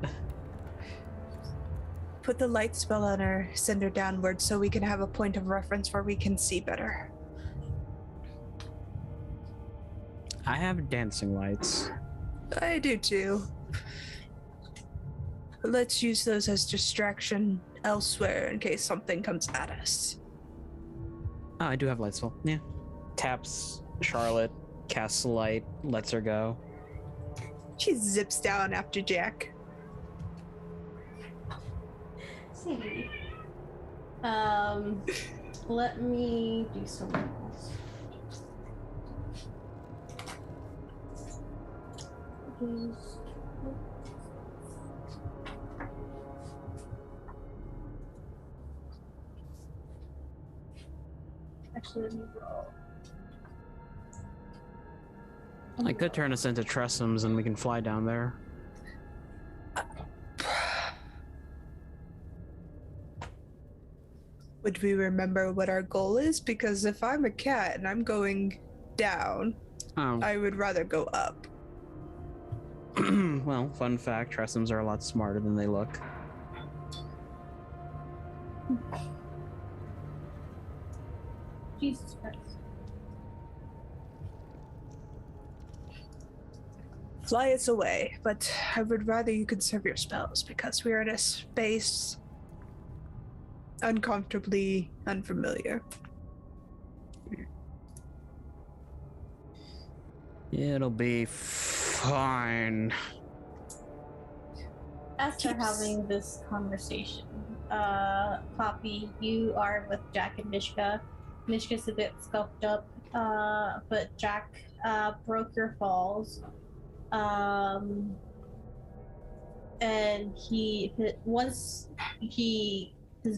Put the light spell on her, send her downward so we can have a point of reference where we can see better. I have dancing lights. I do too. But let's use those as distraction elsewhere in case something comes at us. Oh, I do have lights full. Yeah. Taps Charlotte, casts a light, lets her go. She zips down after Jack. See. Let me do something else. Actually, let me roll. I could turn us into Tressums and we can fly down there. Would we remember what our goal is? Because if I'm a cat and I'm going down, Oh. I would rather go up. Well, fun fact, Tressums are a lot smarter than they look. Jesus Christ. Fly us away, but I would rather you conserve your spells because we're in a space uncomfortably unfamiliar. It'll be fine. After having this conversation, Poppy, you are with Jack and Mishka. Mishka's a bit scuffed up, but Jack broke your falls. And his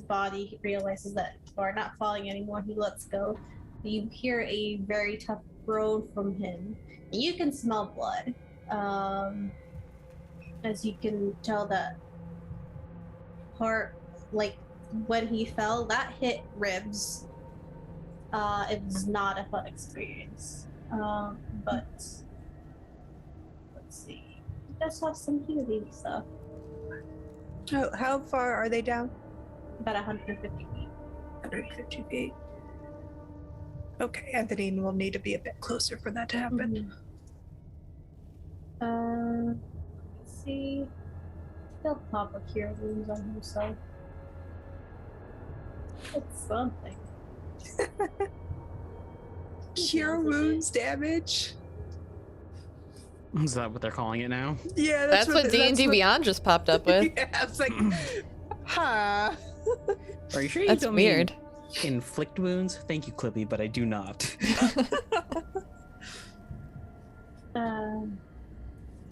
body realizes that you are not falling anymore, he lets go. You hear a very tough groan from him. You can smell blood. As you can tell that part, like when he fell, that hit ribs. It was not a fun experience. But let's see. He does have some healing stuff. Oh, how far are they down? About 150 feet. 150 feet. Okay, Anthony will need to be a bit closer for that to happen. Let's see. He'll pop a cure wounds on himself. It's something. Cure wounds damage? Is that what they're calling it now? Yeah, That's what D&D Beyond just popped up with. Yeah, it's like, huh? Are you sure you That's don't weird. mean inflict wounds? Thank you, Clippy, but I do not.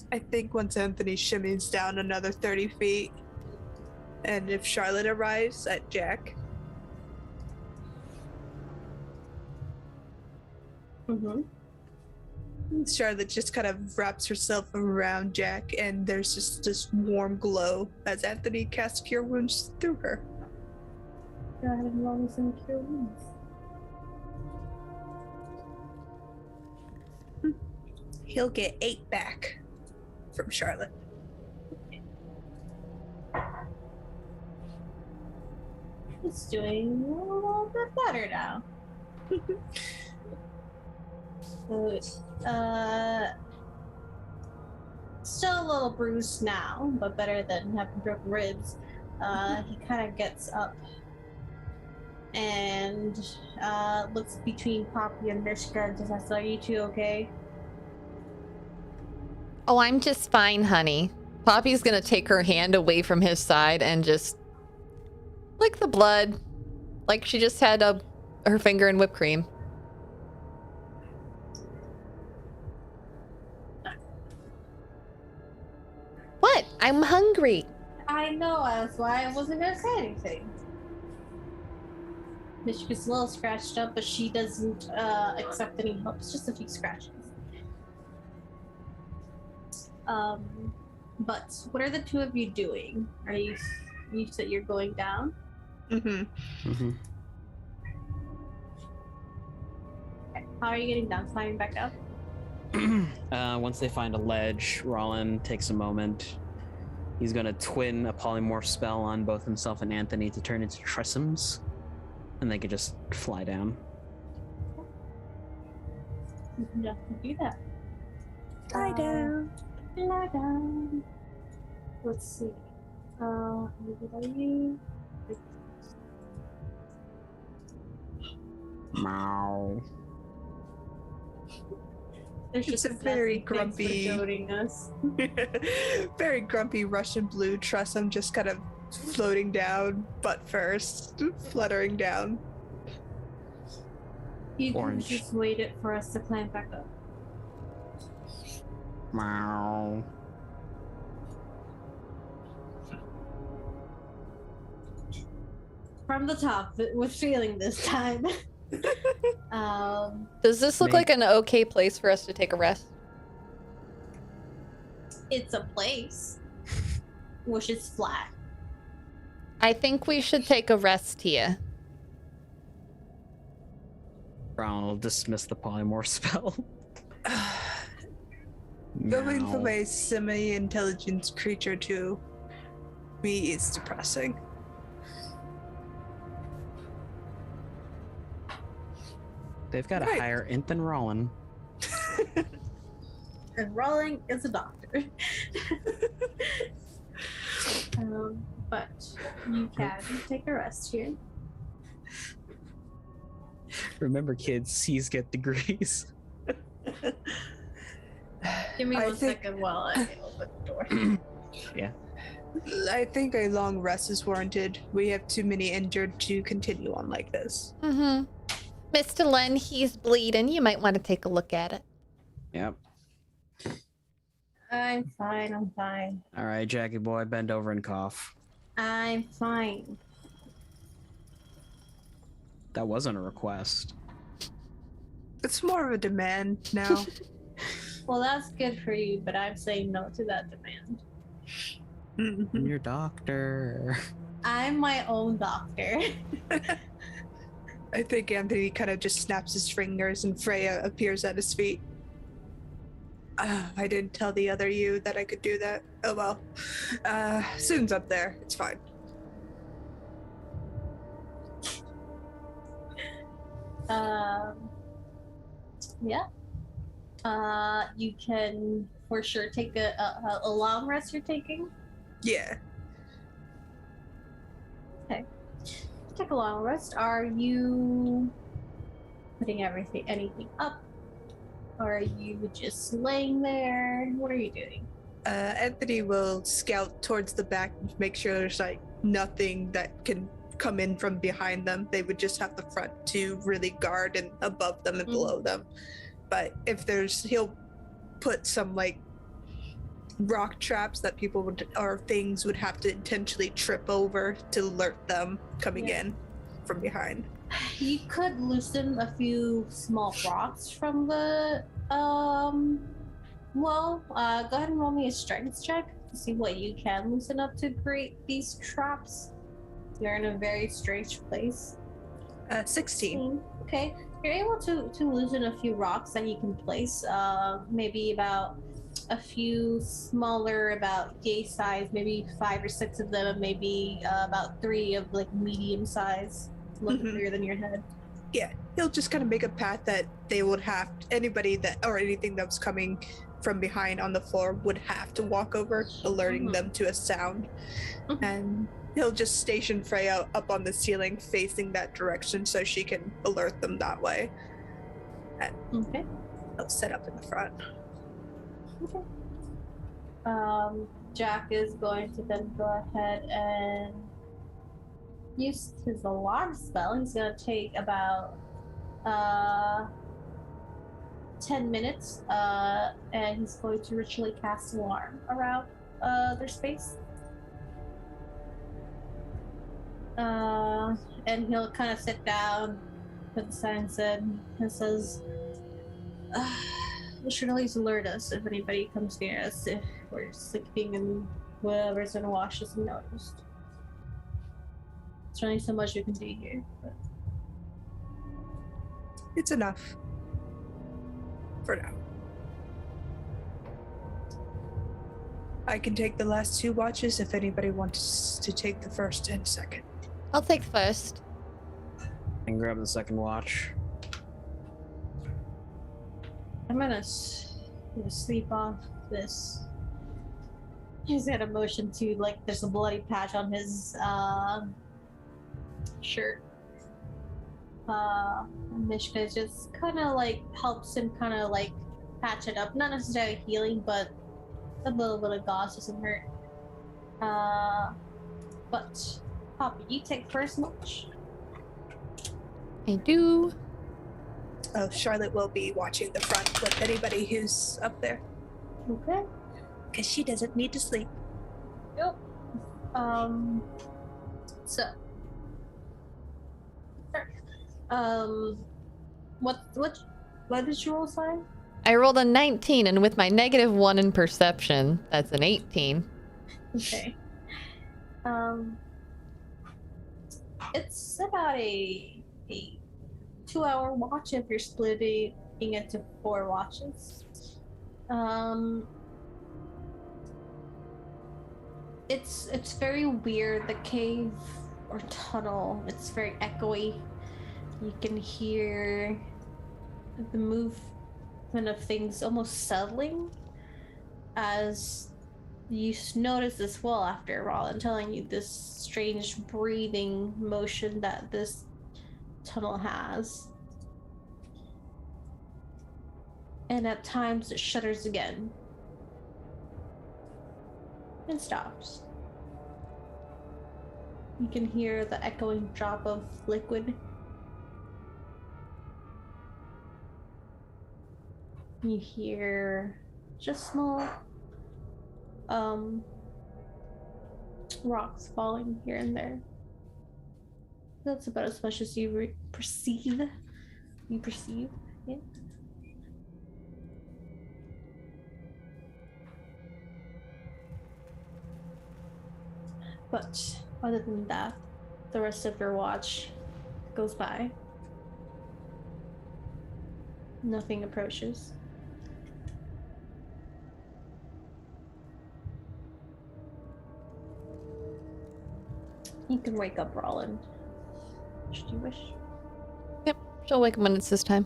I think once Anthony shimmies down another 30 feet, and if Charlotte arrives at Jack, Charlotte just kind of wraps herself around Jack, and there's just this warm glow as Anthony casts Cure Wounds through her. Go ahead and roll me some cure wounds. He'll get 8 back from Charlotte. It's doing a little bit better now. So, still a little bruised now, but better than having broken ribs. He kind of gets up and looks between Poppy and Mishka and just asks, "Are you two okay?" Oh, I'm just fine, honey. Poppy's gonna take her hand away from his side and just lick the blood, like she just had her finger in whipped cream. What? I'm hungry. I know, that's why I wasn't gonna say anything. Mishka's a little scratched up, but she doesn't accept any help. It's just a few scratches. But what are the two of you doing? Are you said you're going down? Mm-hmm. Okay. How are you getting down? Climbing back up? Once they find a ledge, Rawling takes a moment. He's gonna twin a polymorph spell on both himself and Anthony to turn into Tressums, and they could just fly down. You can definitely do that. Lie down. Lie down. Let's see. Meow. There's It's just a very sassy pigs grumpy- goading us. Very grumpy Russian blue Tressum just kind of floating down, butt first, fluttering down. You can Orange. just wait it for us to climb back up. Meow. From the top, with feeling this time. Does this look Maybe. like an okay place for us to take a rest? It's a place, which is flat. I think we should take a rest here. Brown will dismiss the polymorph spell. Going Meow. from a semi-intelligent creature to me is depressing. They've got a Right. higher int than Rowan. And Rawling is a doctor. But you can take a rest here. Remember, kids, C's get degrees. Give me I one think- second while I open the door. I think a long rest is warranted. We have too many injured to continue on like this. Mm-hmm. Mr. Len, he's bleeding. You might want to take a look at it. Yep. I'm fine, I'm fine. All right, Jackie boy, bend over and cough. I'm fine. That wasn't a request. It's more of a demand now. Well, that's good for you, but I'm saying no to that demand. I'm Mhm. your doctor. I'm my own doctor. I think Anthony kind of just snaps his fingers and Freya appears at his feet. I didn't tell the other you that I could do that. Oh well. Soon's up there. It's fine. Yeah. You can for sure take a long rest you're taking. Yeah. Take a long rest. Are you putting anything up? Or are you just laying there? What are you doing? Anthony will scout towards the back and make sure there's like nothing that can come in from behind them. They would just have the front to really guard and above them and below them. But if he'll put some like rock traps that people would or things would have to intentionally trip over to alert them coming Yeah. in from behind. You could loosen a few small rocks from the go ahead and roll me a strength check to see what you can loosen up to create these traps. You're in a very strange place. 16. Okay. You're able to loosen a few rocks that you can place, maybe about a few smaller, about yay size, maybe 5 or 6 of them, and maybe about 3 of like medium size, a little Mhm. bigger than your head. Yeah, he'll just kind of make a path that they would have anybody that or anything that was coming from behind on the floor would have to walk over, alerting Mhm. them to a sound. Mhm. And he'll just station Freya up on the ceiling facing that direction so she can alert them that way. Okay. He'll set up in the front. Okay. Jack is going to then go ahead and use his alarm spell. He's going to take about 10 minutes, and he's going to ritually cast an alarm around their space. And he'll kind of sit down, put the signs in, and says, "You should always alert us if anybody comes near us, if we're sleeping and whoever's gonna watch us unnoticed. There's only so much we can do here, but It's enough. For now. I can take the last 2 watches if anybody wants to take the first and second. I'll take first. And grab the second watch. I'm gonna Just sleep off this. He's got a motion to, like, there's a bloody patch on his shirt. Mishka just kind of like helps him kind of like patch it up. Not necessarily healing, but a little bit of gauze doesn't hurt. But Poppy, you take first watch. I do. Oh, Charlotte will be watching the front with anybody who's up there. Okay. Because she doesn't need to sleep. Yep. So. What did you roll, sorry? I rolled a 19, and with my -1 in perception, that's an 18. Okay. It's about a 2-hour watch if you're splitting it into 4 watches. It's very weird. The cave or tunnel, it's very echoey. You can hear the movement of things almost settling as you notice this well after Rawling telling you this strange breathing motion that this tunnel has. And at times it shudders again and stops. You can hear the echoing drop of liquid. You hear just small rocks falling here and there. That's about as much as you perceive. You perceive, yeah. But other than that, the rest of your watch goes by. Nothing approaches. You can wake up Rawling, should you wish. Yep, she'll wake him when it's his time.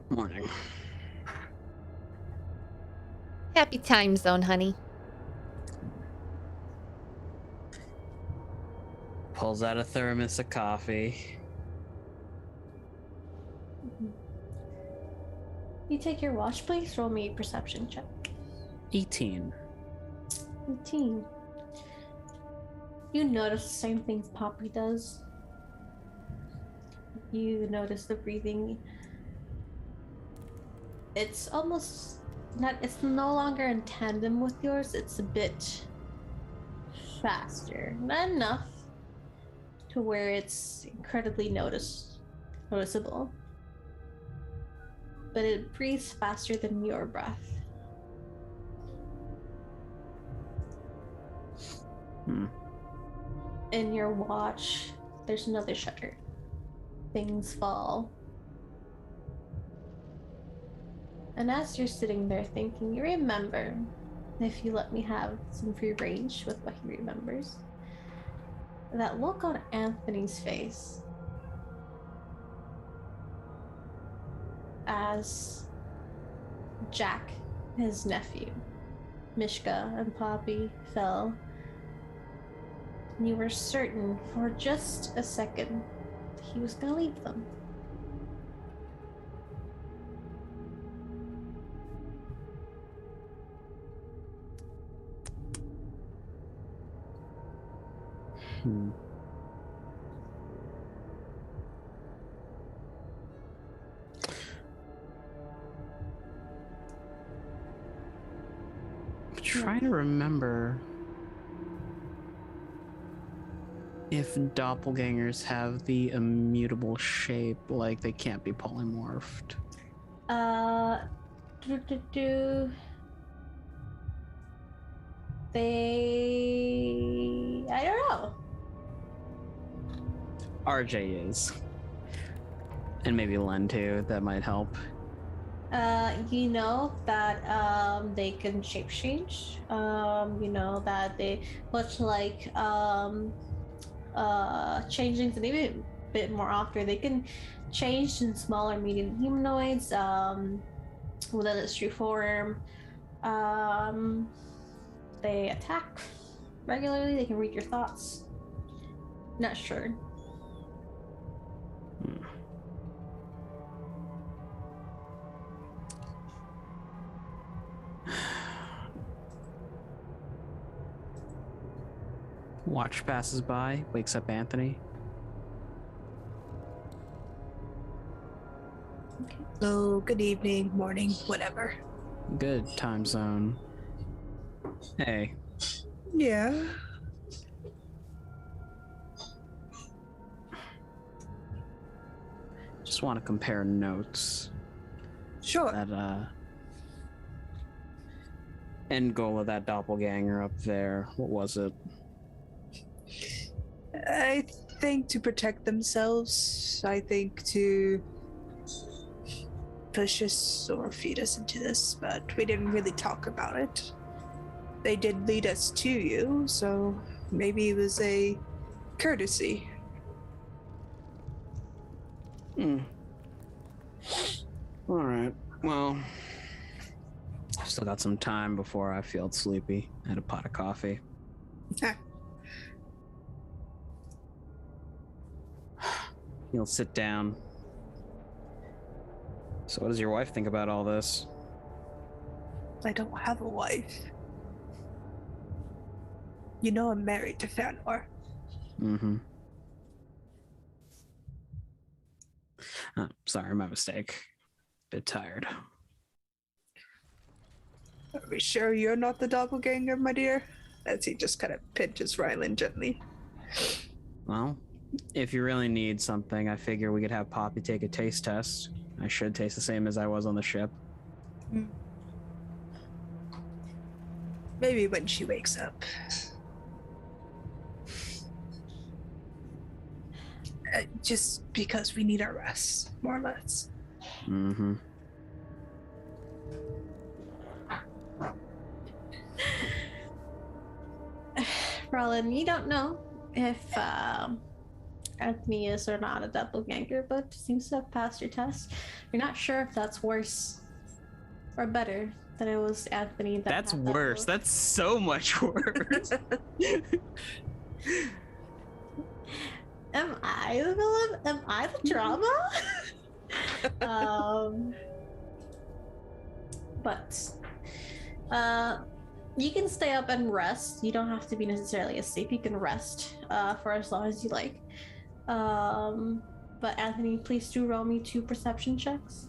Morning. Happy time zone, honey. Pulls out a thermos of coffee. You take your watch, please. Roll me a perception check. 18. 18. You notice the same things Poppy does. You notice the breathing. It's almost not, it's no longer in tandem with yours. It's a bit faster. Not enough to where it's incredibly noticeable. But it breathes faster than your breath. In your watch, there's another shutter. Things fall. And as you're sitting there thinking, you remember, if you let me have some free range with what he remembers, that look on Anthony's face as Jack, his nephew, Mishka, and Poppy fell. And you were certain for just a second that he was going to leave them. I'm trying to remember if doppelgangers have the immutable shape, like they can't be polymorphed. I don't know. RJ is. And maybe Len too, that might help. You know that they can shape change. You know that they much like changelings and even bit more often. They can change in smaller, medium humanoids, within its true form. They attack regularly. They can read your thoughts. Not sure. Watch passes by, wakes up Anthony. Oh, good evening, morning, whatever. Good time zone. Hey, Yeah. just want to compare notes. Sure. That end goal of that doppelganger up there. What was it? I think to protect themselves. I think to push us or feed us into this, but we didn't really talk about it. They did lead us to you, so maybe it was a courtesy. All right. Well, I've still got some time before I feel sleepy. I had a pot of coffee. He'll sit down. So what does your wife think about all this? I don't have a wife. You know I'm married to Fanor. Mm-hmm. Oh, sorry, my mistake. Bit tired. Are we sure you're not the doppelganger, my dear? As he just kind of pinches Rylan gently. Well, if you really need something, I figure we could have Poppy take a taste test. I should taste the same as I was on the ship. Maybe when she wakes up. Just because we need our rest, more or less. Mm-hmm. Roland, you don't know if Anthony is or not a doppelganger, but seems to have passed your test. You're not sure if that's worse or better than it was Anthony. That's worse. That's so much worse. Am I the villain? Am I the drama? But you can stay up and rest. You don't have to be necessarily asleep. You can rest for as long as you like. But Anthony, please do roll me 2 perception checks.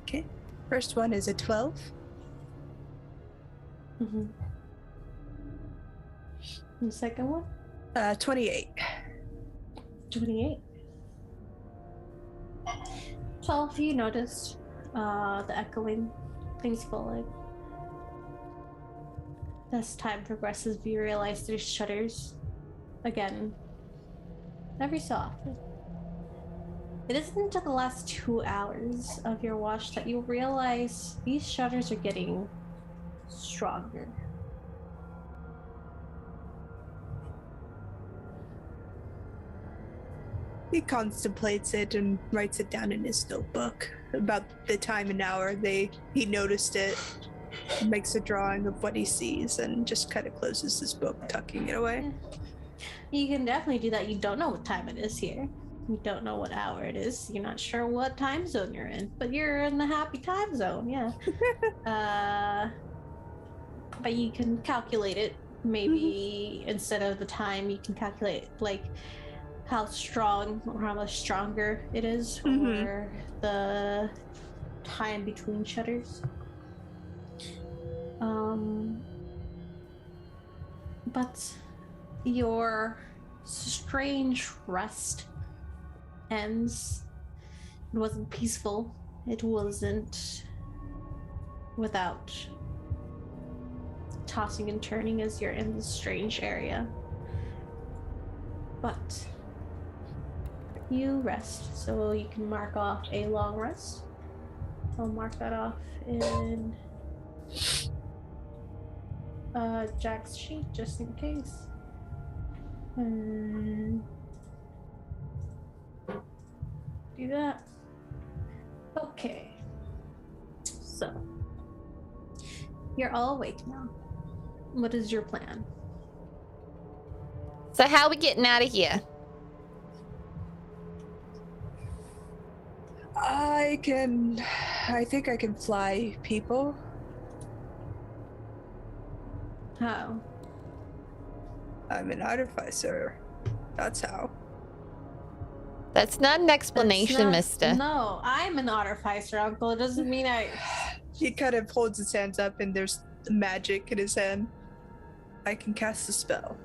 Okay. First one is a 12. And the second one? 28. 28. 12, you noticed the echoing, things falling. As time progresses, you realize there's shudders again, every so often. It isn't until the last 2 hours of your watch that you realize these shudders are getting stronger. He contemplates it and writes it down in his notebook. About the time and hour he noticed it, makes a drawing of what he sees, and just kind of closes his book, tucking it away. You can definitely do that. You don't know what time it is here. You don't know what hour it is. You're not sure what time zone you're in, but you're in the happy time zone, yeah. But you can calculate it. Maybe instead of the time, you can calculate like how strong or how much stronger it is, or the time between shudders. But your strange rest ends. It wasn't peaceful. It wasn't without tossing and turning as you're in this strange area. But you rest, so you can mark off a long rest. I'll mark that off in Jack's sheet just in case. Do that. Okay. So, you're all awake now. What is your plan? So how we getting out of here? I think I can fly people. How? I'm an artificer. That's how. That's not an explanation, That's not- mister. No, I'm an artificer, Uncle. It doesn't mean I... He kind of holds his hands up and there's magic in his hand. I can cast a spell.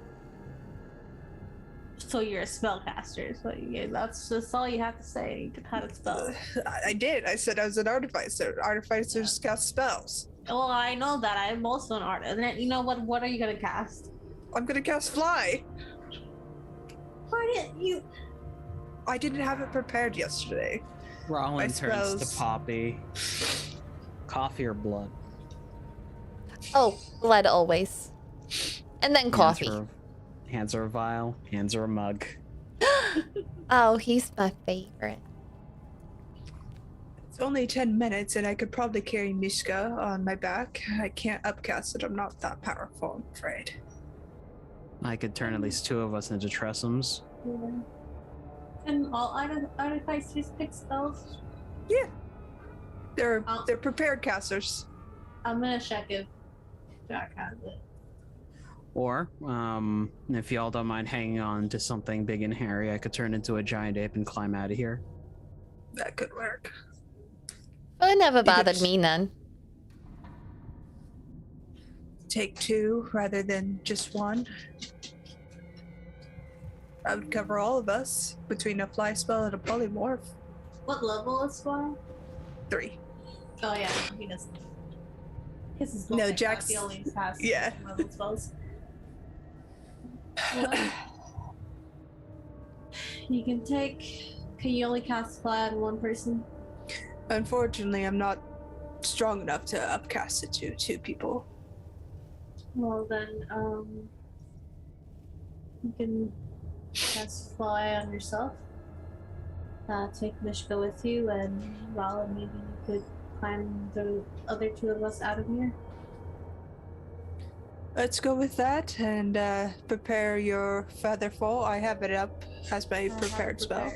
So you're a spellcaster. So that's all you have to say. You can have a spell. I did. I said I was an artificer. Artificers cast spells. Well, I know that. I'm also an artist. And then, you know what? What are you gonna cast? I'm gonna cast fly. Why didn't you? I didn't have it prepared yesterday. Rawling turns suppose. to Poppy. Coffee or blood? Oh, blood always. And then coffee. Hands are a vial. Hands are a mug. Oh, he's my favorite. It's only 10 minutes and I could probably carry Mishka on my back. I can't upcast it. I'm not that powerful, I'm afraid. I could turn at least 2 of us into Tressums. Yeah. And all artificers pick spells. Yeah. They're Oh. prepared casters. I'm gonna check if Jack has it. Or, if y'all don't mind hanging on to something big and hairy, I could turn into a giant ape and climb out of here. That could work. Well, it never could bothered just- me none. Take 2 rather than just 1. That would cover all of us between a fly spell and a polymorph. What level is fly? 3. Oh yeah, he doesn't. His is No, multi-class. Jack's- He only has yeah. level spells. Well, you can take. Can you only cast fly on one person? Unfortunately, I'm not strong enough to upcast it to 2 people. Well then, you can cast fly on yourself. Take Mishka with you, and Rawling, maybe you could climb the other 2 of us out of here. Let's go with that and prepare your featherfall. I have it up as my prepared spell.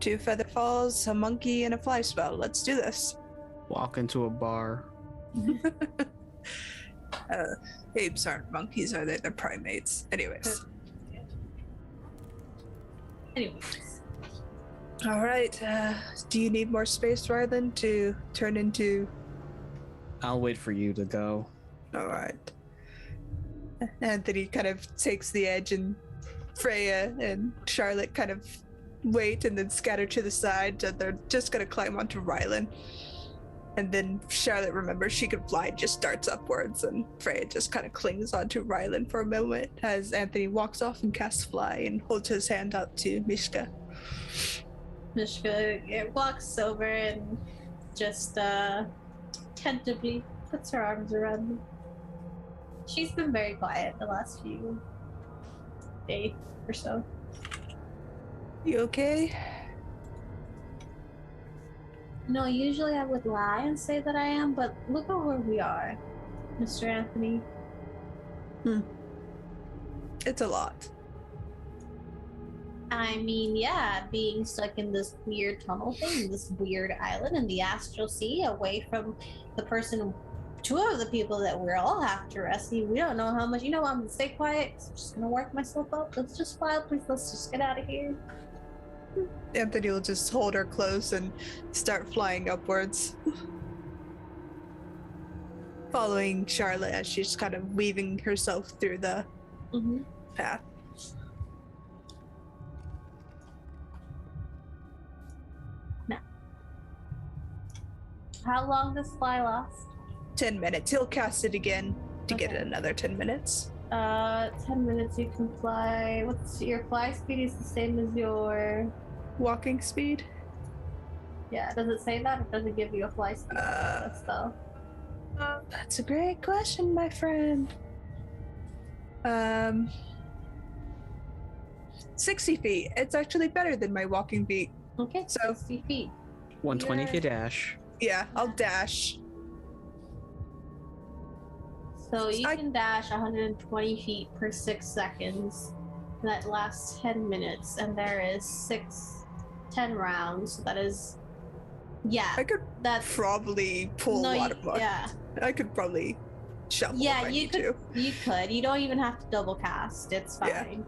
2 featherfalls, a monkey, and a fly spell. Let's do this. Walk into a bar. Apes aren't monkeys, are they? They're primates. Anyways. Anyways, All right. Do you need more space, Rylan, to turn into? I'll wait for you to go. All right. Anthony kind of takes the edge, and Freya and Charlotte kind of wait and then scatter to the side. And they're just gonna climb onto Rylan. And then Charlotte remembers she can fly, just starts upwards, and Freya just kind of clings onto Rylan for a moment as Anthony walks off and casts fly and holds his hand out to Mishka. Mishka walks over and just tentatively puts her arms around me. She's been very quiet the last few days or so. You okay? No, usually I would lie and say that I am, but look at where we are, Mr. Anthony. It's a lot. I mean, yeah, being stuck in this weird tunnel thing, this weird island in the astral sea, away from the person, 2 of the people that we all have to rescue. We don't know how much. You know what? I'm gonna stay quiet. I'm just gonna work myself up. Let's just fly, please. Let's just get out of here. Anthony will just hold her close and start flying upwards. Following Charlotte as she's kind of weaving herself through the path. How long does fly last? 10 minutes. He'll cast it again to get Okay. another 10 minutes. 10 minutes you can fly. What's your fly speed is the same as your... Walking speed? Yeah, does it say that? It doesn't give you a fly speed spell. That's a great question, my friend. 60 feet. It's actually better than my walking feet. Okay, So- 60 feet. 120 if you You're- dash. Yeah, I'll dash. So you I- can dash 120 feet per 6 seconds. That lasts 10 minutes, and there is 10 rounds. So that is, yeah, I could that's probably pull a lot of luck. Yeah, I could probably shuffle yeah, if I you need could. to. You could. You don't even have to double cast. It's Yeah. fine.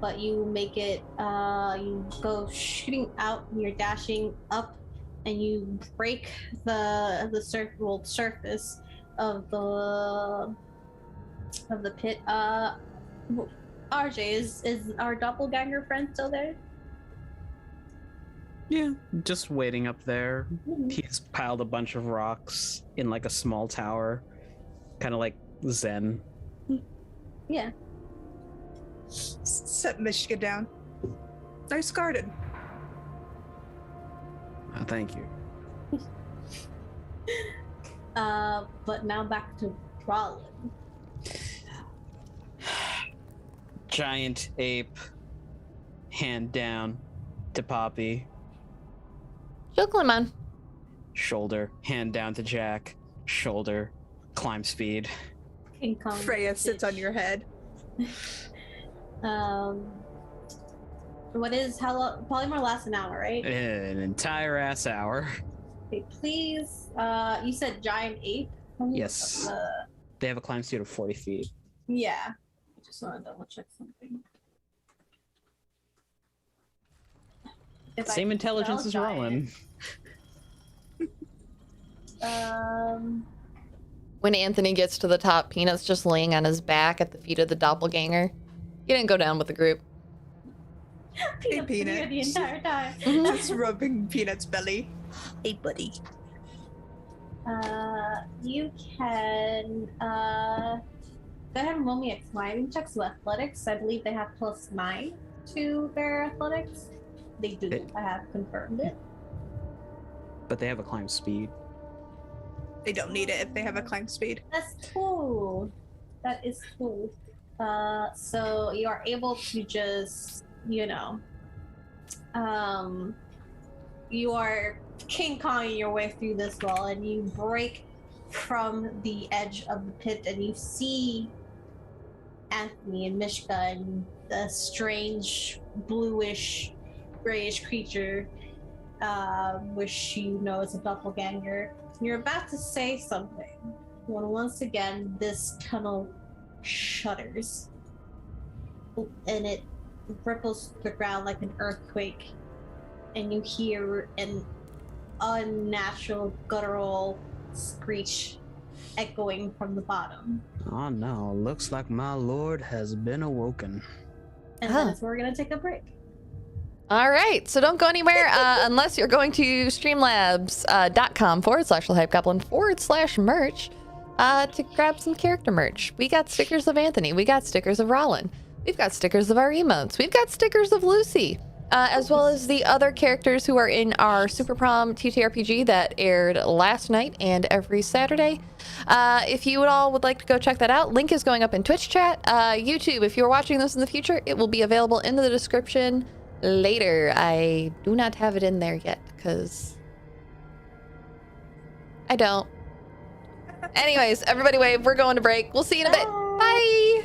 But you make it. You go shooting out, and you're dashing up, and you break the surface of the pit. RJ, is our doppelganger friend still there? Yeah, just waiting up there. He's piled a bunch of rocks in like a small tower, kind of like Zen. Yeah. Set Mishka down. Nice garden. Oh, thank you. But now back to Rawling. Giant ape, hand down to Poppy, She'll climb on. shoulder, hand down to Jack, shoulder, climb speed. King Kong. Freya sits on your head. What is how long? Polymorph lasts an hour, right? An entire ass hour. Okay, please. You said giant ape. Yes. They have a climb speed of 40 feet. Yeah. I just want to double check something. If I Same can intelligence spell as giant. Rowan. When Anthony gets to the top, Peanut's just laying on his back at the feet of the doppelganger. He didn't go down with the group. Peanut's been here Peanut. the entire time. Just rubbing Peanut's belly. Hey, buddy. You can go ahead and roll me a climbing check. So athletics, I believe they have +9 to their athletics. They do. It- I have confirmed it. But they have a climb speed. They don't need it if they have a climb speed. That's cool. That is cool. So you are able to just, you are King Konging your way through this wall, and you break from the edge of the pit, and you see Anthony and Mishka and the strange bluish, grayish creature, which you know is a doppelganger. You're about to say something when once again this tunnel shudders and it ripples the ground like an earthquake, and you hear an unnatural guttural screech echoing from the bottom. Oh no, looks like my lord has been awoken. And Huh. that's where we're gonna take a break. All right, so don't go anywhere unless you're going to streamlabs.com/hypegoblin/merch to grab some character merch. We got stickers of Anthony. We got stickers of Rawlin. We've got stickers of our emotes. We've got stickers of Lucy, as well as the other characters who are in our Super Prom TTRPG that aired last night and every Saturday. If you all would like to go check that out, link is going up in Twitch chat. YouTube, if you're watching this in the future, it will be available in the description later. I do not have it in there yet because I don't. Anyways, everybody wave. We're going to break. We'll see you in a bit. Bye.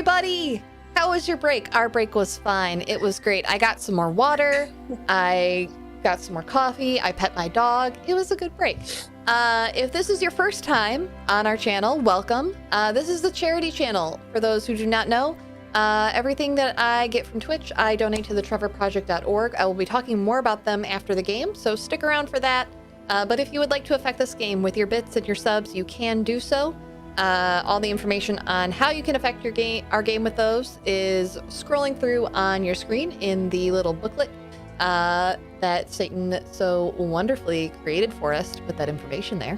everybody! How was your break? Our break was fine. It was great. I got some more water. I got some more coffee. I pet my dog. It was a good break. If this is your first time on our channel, welcome. This is the charity channel. For those who do not know, everything that I get from Twitch, I donate to the trevorproject.org. I will be talking more about them after the game, so stick around for that. But if you would like to affect this game with your bits and your subs, you can do so. All the information on how you can affect our game with those is scrolling through on your screen in the little booklet that Satan so wonderfully created for us to put that information there.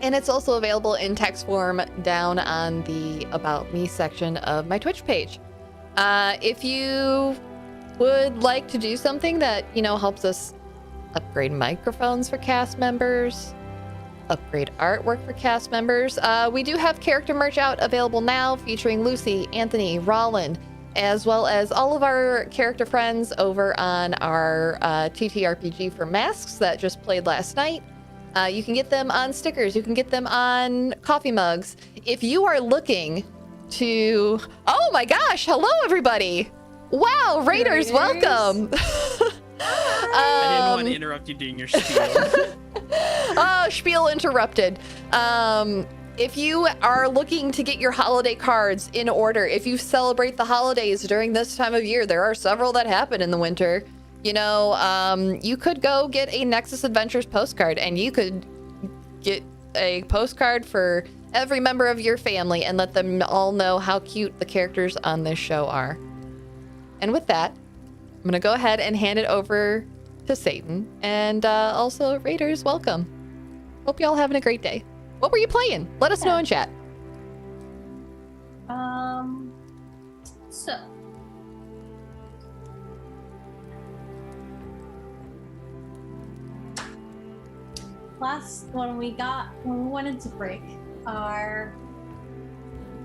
And it's also available in text form down on the About Me section of my Twitch page. If you would like to do something that, helps us upgrade microphones for cast members, upgrade artwork for cast members, we do have character merch out available now featuring Lucy, Anthony, Rawling, as well as all of our character friends over on our TTRPG for Masks that just played last night. You can get them on stickers. You can get them on coffee mugs. If you are looking to... Oh my gosh! Hello, everybody! Wow, Raiders, welcome! I didn't want to interrupt you doing your spiel. Oh, spiel interrupted. If you are looking to get your holiday cards in order, if you celebrate the holidays during this time of year, there are several that happen in the winter. You could go get a Nexus Adventures postcard, and you could get a postcard for every member of your family and let them all know how cute the characters on this show are. And with that, I'm going to go ahead and hand it over to Satan. And also, Raiders, welcome. Hope y'all having a great day. What were you playing? Let us know in chat. So when we went into break, our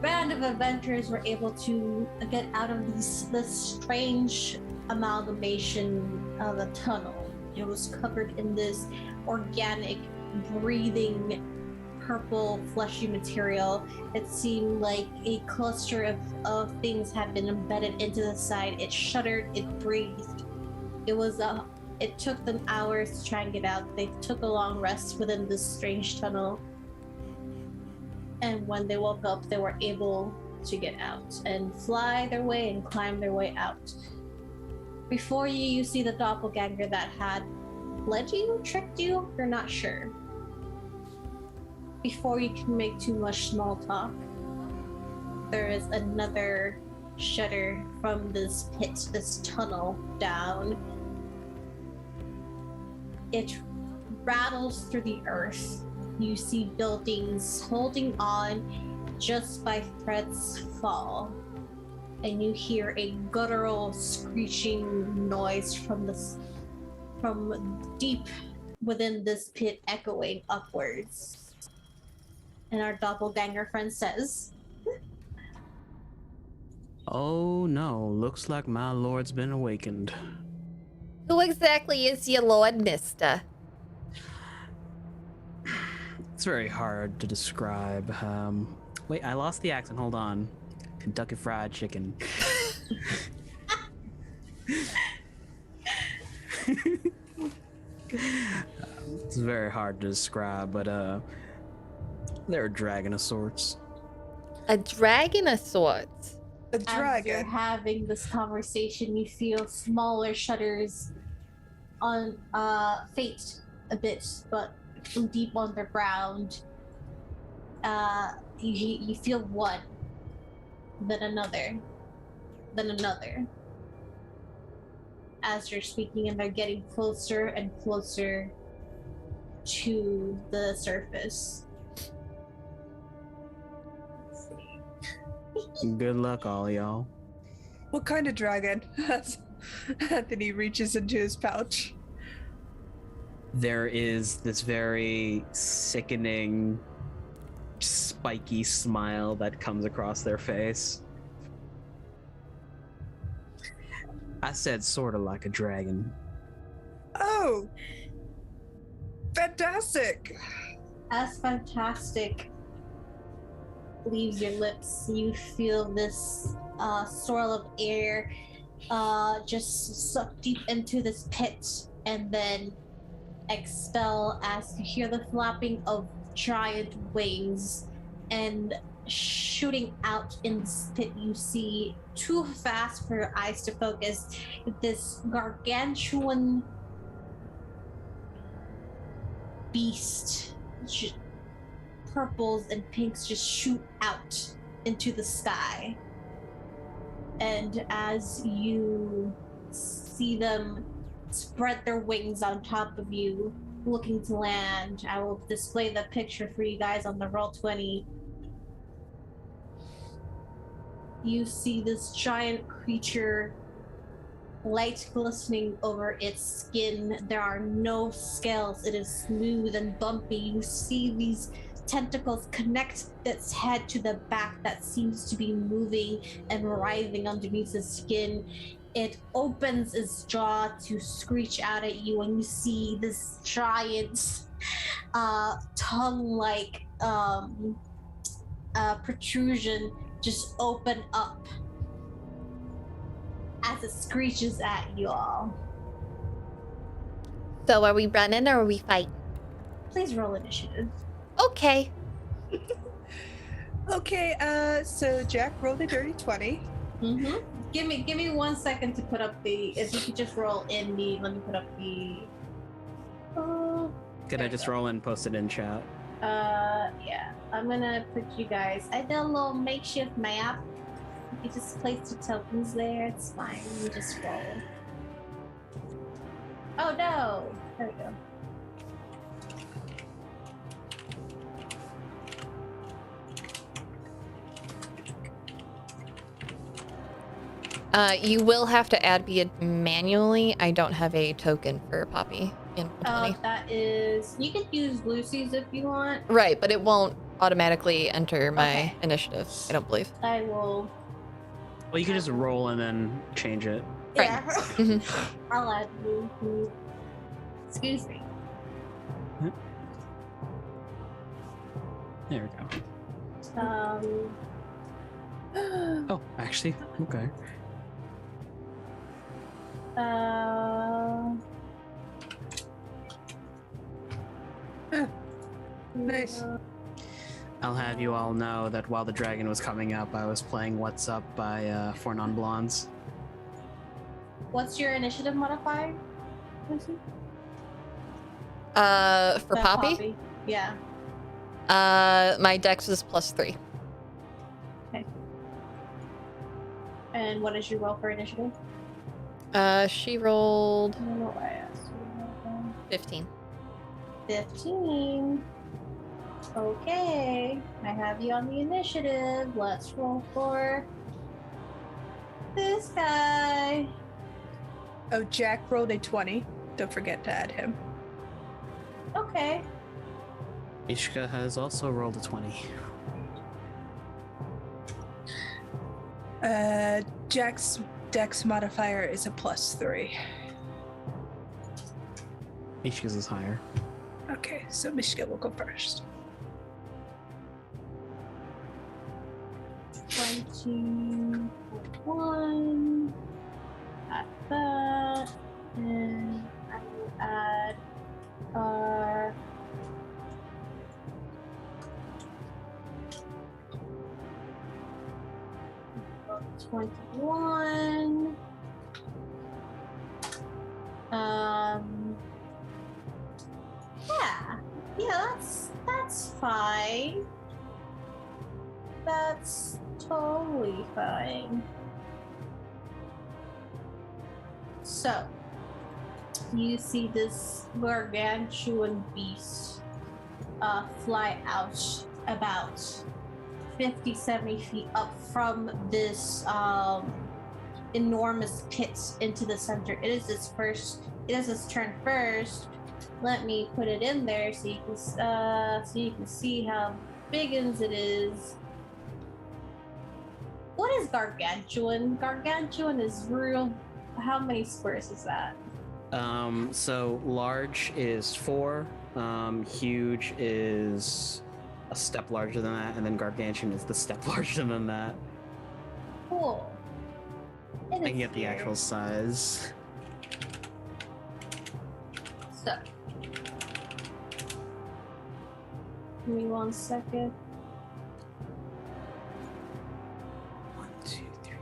band of adventurers were able to get out of this strange amalgamation of a tunnel. It was covered in this organic, breathing, purple, fleshy material. It seemed like a cluster of things had been embedded into the side. It shuddered, it breathed. It took them hours to try and get out. They took a long rest within this strange tunnel. And when they woke up, they were able to get out and fly their way and climb their way out. Before you see the doppelganger that had led you, tricked you, you're not sure. Before you can make too much small talk, there is another shudder from this pit, this tunnel down. It rattles through the earth. You see buildings holding on just by threads fall. And you hear a guttural screeching noise from deep within this pit echoing upwards. And our doppelganger friend says, Oh no, looks like my lord's been awakened. Who exactly is your lord, mister? It's very hard to describe. Wait, I lost the accent, hold on. Kentucky Fried Chicken. It's very hard to describe, but they're a dragon of sorts. A dragon of sorts? A as you're dragon. having this conversation, you feel smaller shudders on fate a bit, but from deep underground, you feel one, then another, as you're speaking, and they're getting closer and closer to the surface. Good luck, all y'all. What kind of dragon? Anthony reaches into his pouch. There is this very sickening, spiky smile that comes across their face. I said sort of like a dragon. Oh! Fantastic! As fantastic leaves your lips, you feel this swirl of air just suck deep into this pit and then expel as you hear the flapping of giant wings, and shooting out in this pit you see, too fast for your eyes to focus, this gargantuan beast. Purples and pinks just shoot out into the sky. And as you see them spread their wings on top of you, looking to land, I will display the picture for you guys on the Roll20. You see this giant creature, light glistening over its skin. There are no scales. It is smooth and bumpy. You see these tentacles connect its head to the back that seems to be moving and writhing underneath the skin. It opens its jaw to screech out at you, and you see this giant tongue-like protrusion just open up as it screeches at you all. So are we running or are we fighting? Please roll initiative. Okay. Okay, so Jack rolled a dirty 20. Mm-hmm. Give me 1 second to put up the. If you could just roll in the. Let me put up the. Could I just roll and post it in chat? Yeah. I'm gonna put you guys. I did a little makeshift map. You just place the tokens there. It's fine. You just roll. Oh no! There we go. You will have to add me manually. I don't have a token for Poppy in 20. That is. You could use Lucy's if you want. Right, but it won't automatically enter my Okay. initiative, I don't believe. I will. Well, you can just roll and then change it. Right. Yeah. Mhm. I'll add you. Excuse me. There we go. Oh, actually, okay. Nice. I'll have you all know that while the dragon was coming up, I was playing What's Up by Four Non Blondes. What's your initiative modifier? Lucy? For Poppy? Yeah. My dex is +3. And what is your roll for initiative? She rolled I don't know why I asked you. 15. 15. Okay. I have you on the initiative. Let's roll for this guy. Oh, Jack rolled a 20. Don't forget to add him. Okay. Ishka has also rolled a 20. Jack's dex modifier is a +3. Ishka's is higher. Okay, so Mishka will go first. 21. Add that. And I will add our. $21. Yeah, that's fine. That's totally fine. So, you see this gargantuan beast fly out about 50, 70 feet up from this enormous pit into the center. It is its turn first. Let me put it in there so you can see how big it is. What is gargantuan? Gargantuan is real. How many squares is that? So large is 4, huge is a step larger than that, and then Gargantuan is the step larger than that. Cool. I can get the actual size. So, give me 1 second. 1, 2, 3,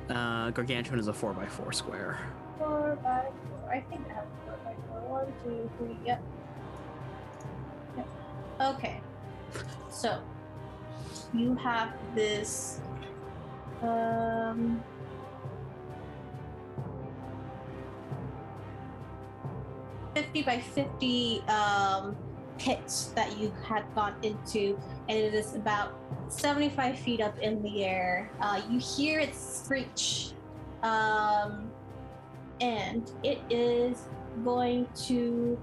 4. Gargantuan is a 4x4 square. 4 by 4. I think I have 4 by 4. 1, 2, 3. Yep. Okay. So you have this 50 by 50 pit that you had gone into, and it is about 75 feet up in the air. You hear it screech, and it is going to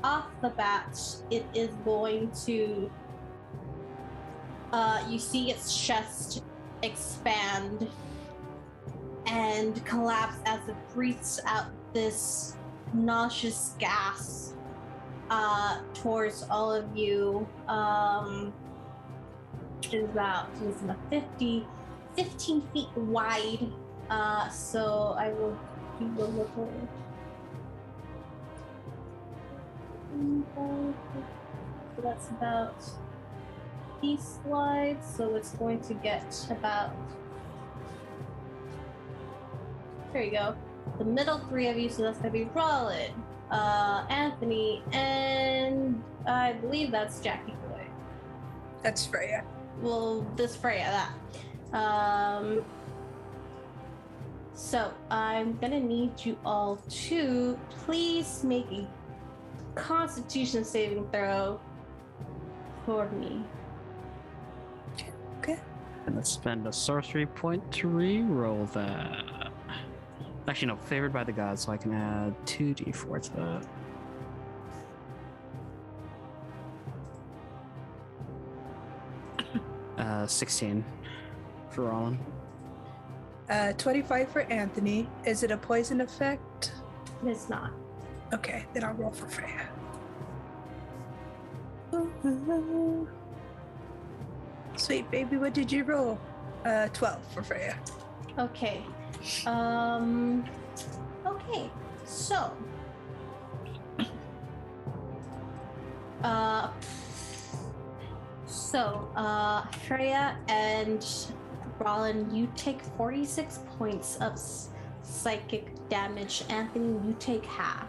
off the bat, it is going to you see its chest expand and collapse as it breathes out this nauseous gas towards all of you. It's about 15 feet wide, so I will do a little. So that's about these slides, so it's going to get about, there you go, the middle three of you, so that's going to be Rawling, Anthony, and I believe that's Jackie Boy. That's Freya. Well, this Freya, that. So I'm gonna need you all to please make a Constitution saving throw for me. Okay. And let's spend a sorcery point to re-roll that. Actually, no, favored by the gods, so I can add 2d4 to that. 16 for Rawling. 25 for Anthony. Is it a poison effect? It is not. Okay, then I'll roll for Freya. Sweet baby, what did you roll? 12 for Freya. Okay. Okay. So. Freya and Rawling, you take 46 points of psychic damage. Anthony, you take half.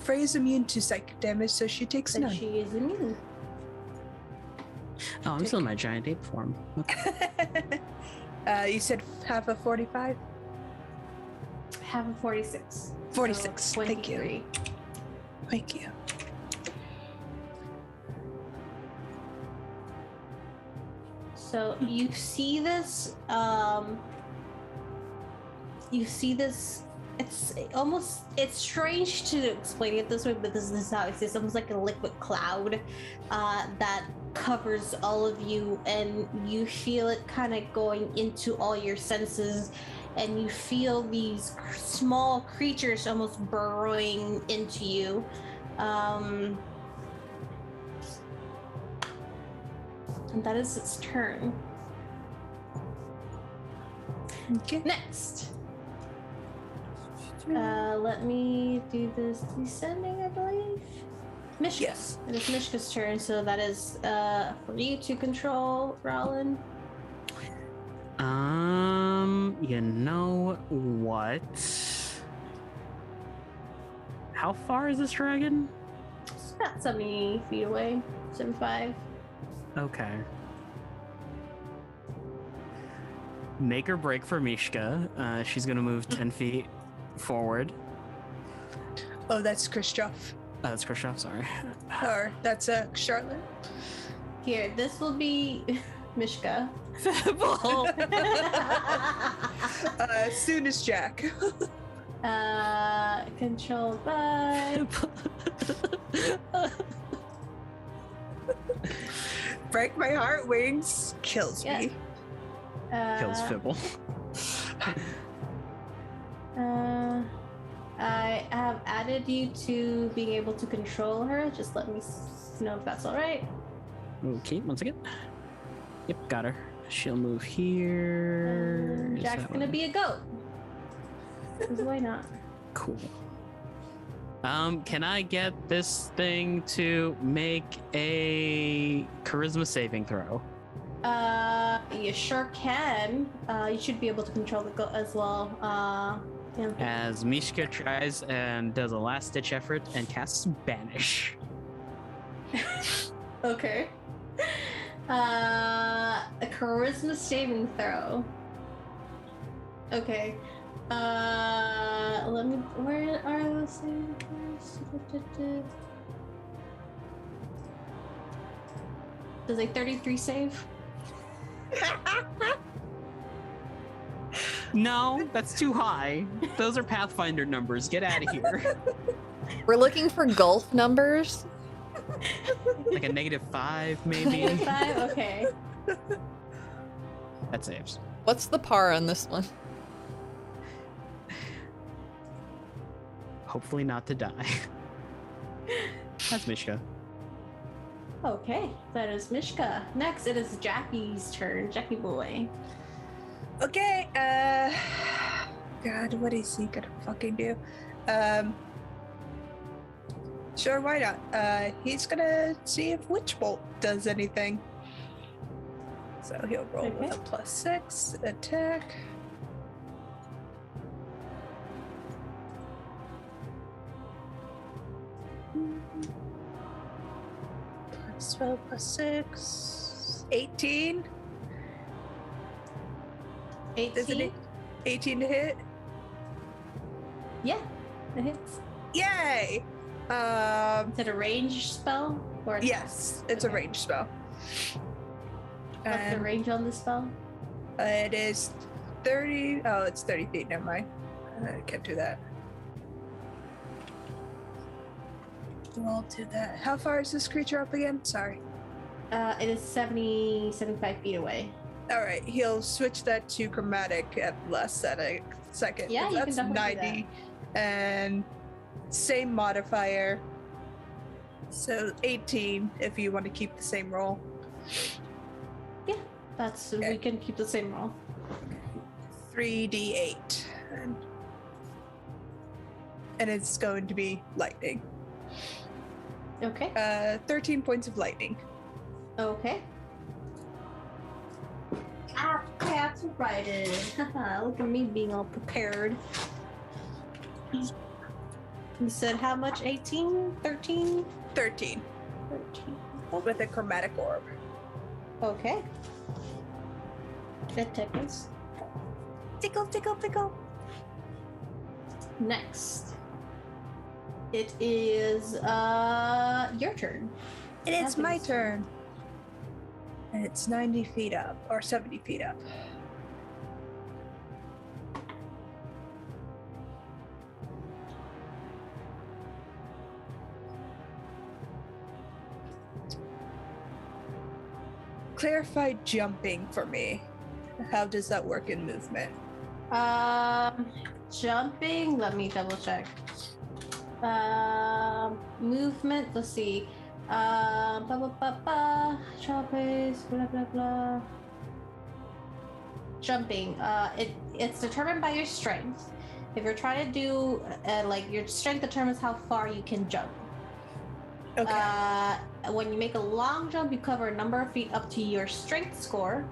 Freya's immune to psychic damage, so she takes And none. she is immune. Oh, I'm still in my giant ape form. Okay. You said half of 45? Half of 46. 46. So Thank you. 23. Thank you. So you see this, it's strange to explain it this way, but this is how it's almost like a liquid cloud that covers all of you, and you feel it kind of going into all your senses, and you feel these small creatures almost burrowing into you. And that is its turn. Okay. Next. Let me do this descending, I believe. Mishka. Yes. It is Mishka's turn, so that is for you to control, Rawling. You know what? How far is this dragon? It's about 70 feet away. 75. Okay. Make or break for Mishka. She's gonna move 10 feet forward. Oh, that's Christoph. That's Khrushchev, sorry. Or that's Charlotte. Here, this will be Mishka. Soon as Jack. Controlled by... Break my heart, wings kills Yeah. me. Kills I Fibble. have added added you to being able to control her. Just let me know if that's all right. Okay, 1 second. Yep, got her. She'll move here. Is Jack's that gonna one? be a goat. 'Cause why not? Cool. Can I get this thing to make a charisma saving throw? You sure can. You should be able to control the goat as well. As Mishka tries and does a last ditch effort and casts Banish. Okay. A charisma saving throw. Okay. Let me. Where are those saving throws? Does a 33 save? No, that's too high. Those are Pathfinder numbers. Get out of here. We're looking for gulf numbers. Like a -5, maybe. -5? Okay. That saves. What's the par on this one? Hopefully not to die. That's Mishka. Okay, that is Mishka. Next, it is Jackie's turn. Jackie boy. Okay, God, what is he gonna fucking do? Sure, why not? He's gonna see if Witch Bolt does anything. So he'll roll with a +6 attack. +12 +6, 18. 18? 18 to hit. Yeah, it hits. Yay! Is it a ranged spell? Or Yes, it's a Okay. ranged spell. What's the And range on this spell? it is 30. Oh, it's 30 feet. Never mind. I can't do that. We'll do that. How far is this creature up again? Sorry. It is 75 feet away. All right, he'll switch that to chromatic at less than a second. Yeah, you can That's definitely do 90, and same modifier. So 18 if you want to keep the same roll. That's Okay. we can keep the same roll. 3d8, and it's going to be lightning. Okay. 13 points of lightning. Okay. Ah, that's righted. Look at me being all prepared. You said how much? 18? 13? 13 13. with a chromatic orb. Okay. It tickles. Tickle, tickle, tickle. Next. It is your turn. And it's my Happens. turn. And it's 90 feet up, or 70 feet up. Clarify jumping for me. How does that work in movement? Jumping. Let me double check. Movement. Let's see. Blah blah blah blah. Chop pace. Blah blah blah. Jumping. It's determined by your strength. If you're trying to do like your strength determines how far you can jump. Okay. When you make a long jump, you cover a number of feet up to your strength score.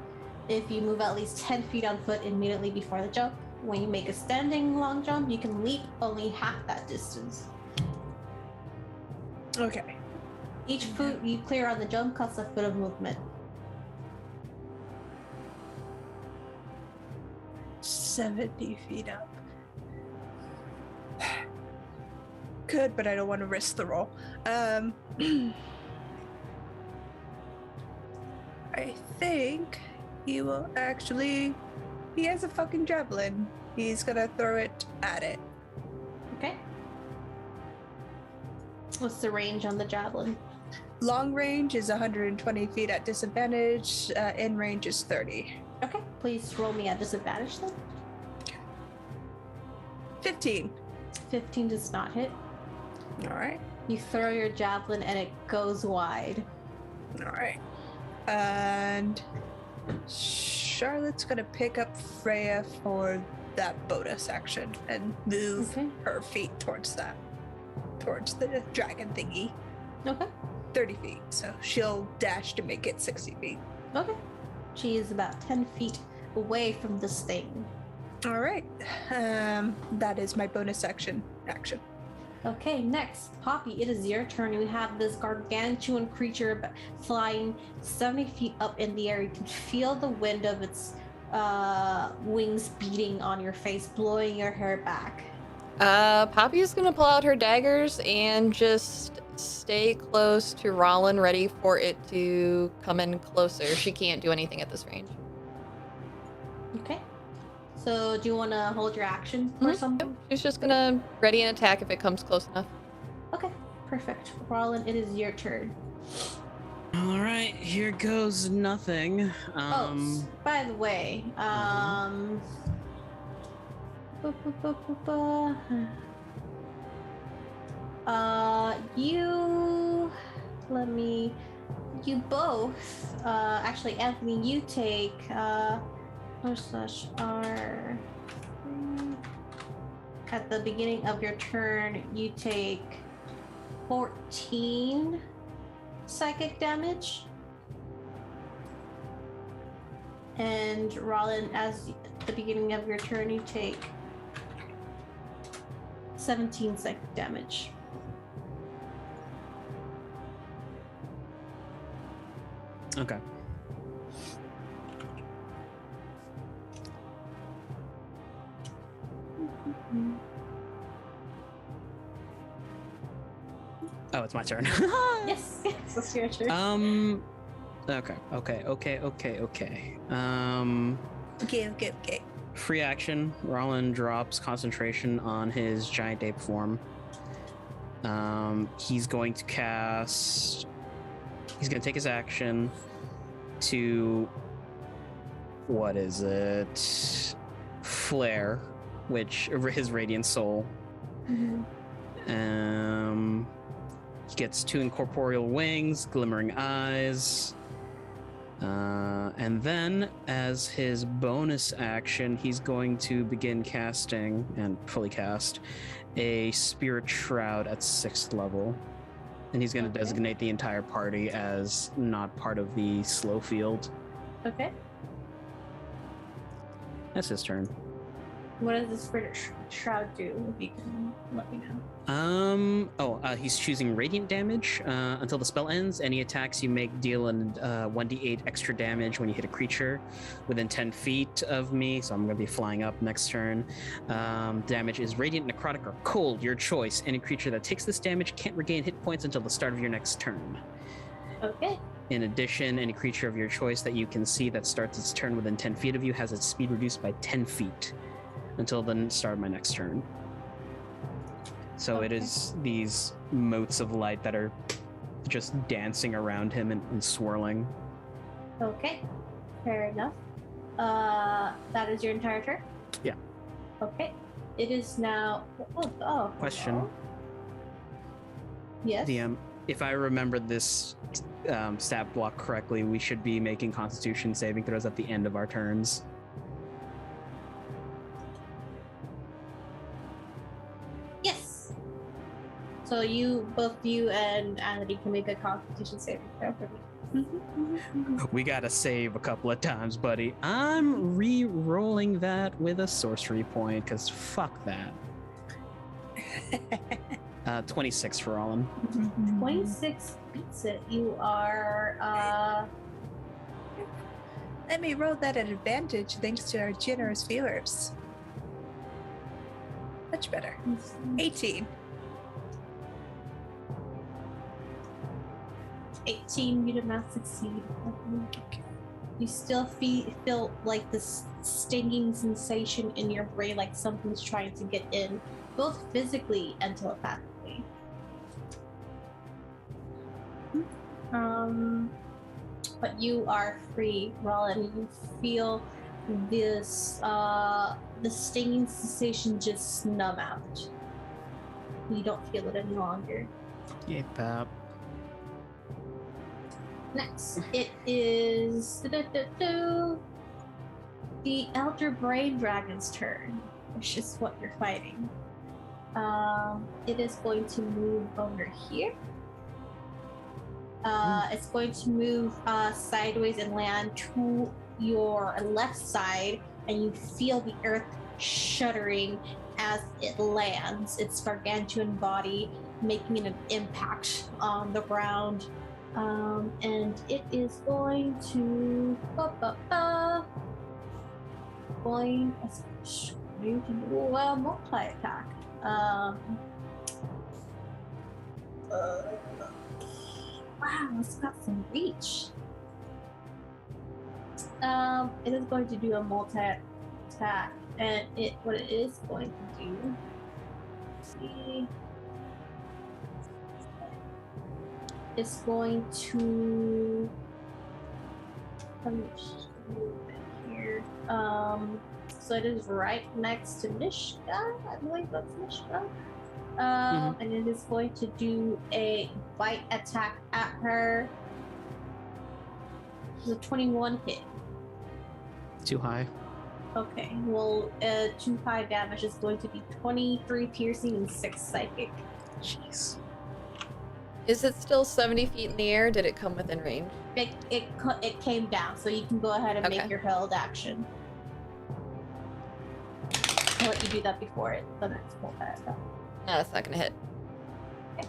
If you move at least 10 feet on foot immediately before the jump. When you make a standing long jump, you can leap only half that distance. Okay. Each foot you clear on the jump costs a foot of movement. 70 feet up. Could, but I don't want to risk the roll. I think he will actually. He has a fucking javelin. He's gonna throw it at it. Okay. What's the range on the javelin? Long range is 120 feet at disadvantage. In range is 30. Okay. Please roll me at disadvantage then. 15. 15 does not hit. All right. You throw your javelin and it goes wide. All right. And Charlotte's gonna pick up Freya for that bonus action and move Okay. her feet towards the dragon thingy. Okay. 30 feet. So she'll dash to make it 60 feet. Okay. She is about 10 feet away from this thing. All right. That is my bonus action. Okay, next, Poppy, it is your turn. We have this gargantuan creature flying 70 feet up in the air. You can feel the wind of its wings beating on your face, blowing your hair back. Poppy's gonna pull out her daggers and just stay close to Rawlin, ready for it to come in closer. She can't do anything at this range. Okay. So, do you want to hold your action or something? She's just gonna ready an attack if it comes close enough. Okay, perfect. Rawlin, it is your turn. All right, here goes nothing. By the way, you both, actually, Anthony, you take, /R. At the beginning of your turn, you take 14 psychic damage. And Rawlin, as at the beginning of your turn, you take 17 psychic damage. Okay. Oh, it's my turn. Yes, it's your turn. Okay. Okay. Free action. Rawlin drops concentration on his giant ape form. He's going to cast. He's going to take his action to. What is it? Flare, which his radiant soul. Mm-hmm. He gets 2 incorporeal wings, glimmering eyes. And then, as his bonus action, he's going to begin casting, and fully cast, a Spirit Shroud at 6th level. And he's going to designate the entire party as not part of the slow field. Okay. That's his turn. What does the Spirit Shroud do? If you can let me know. He's choosing radiant damage. Until the spell ends, any attacks you make deal an 1d8 extra damage when you hit a creature within 10 feet of me. So I'm going to be flying up next turn. Damage is radiant, necrotic, or cold, your choice. Any creature that takes this damage can't regain hit points until the start of your next turn. Okay. In addition, any creature of your choice that you can see that starts its turn within 10 feet of you has its speed reduced by 10 feet until the start of my next turn. So it is these motes of light that are just dancing around him and swirling. Okay. Fair enough. That is your entire turn? Yeah. Okay. It is now... Oh. Question. Hello? Yes? DM, if I remember this stat block correctly, we should be making Constitution saving throws at the end of our turns. Yes. So both you and Anthony can make a Constitution saving throw for me. We gotta save a couple of times, buddy. I'm re-rolling that with a sorcery point, because fuck that. 26 for Rawlin. 26 beats it. You are... Let me roll that at advantage thanks to our generous viewers. Much better. 18. 18, you did not succeed. You still feel like this stinging sensation in your brain, like something's trying to get in, both physically and telepathically. But you are free, Rawlin. You feel this the stinging sensation just numb out. You don't feel it any longer. Yeah, pap. Next, it is the Elder Brain Dragon's turn, which is what you're fighting. It is going to move over here. It's going to move sideways and land to your left side, and you feel the earth shuddering as it lands its gargantuan body, making an impact on the ground. And it is going to do a multi-attack. Wow, it's got some reach. It is going to do a multi-attack, and what it is going to do. Let's see. It's going to. Let me just move it here. So it is right next to Mishka. I believe that's Mishka. And it is going to do a bite attack at her. It's a 21 hit. Too high. Okay, well, 2 high damage is going to be 23 piercing and 6 psychic. Jeez. Is it still 70 feet in the air? Did it come within range? It came down, so you can go ahead and make your held action. I'll let you do that before the next multi-attack. No, that's not gonna hit. Okay.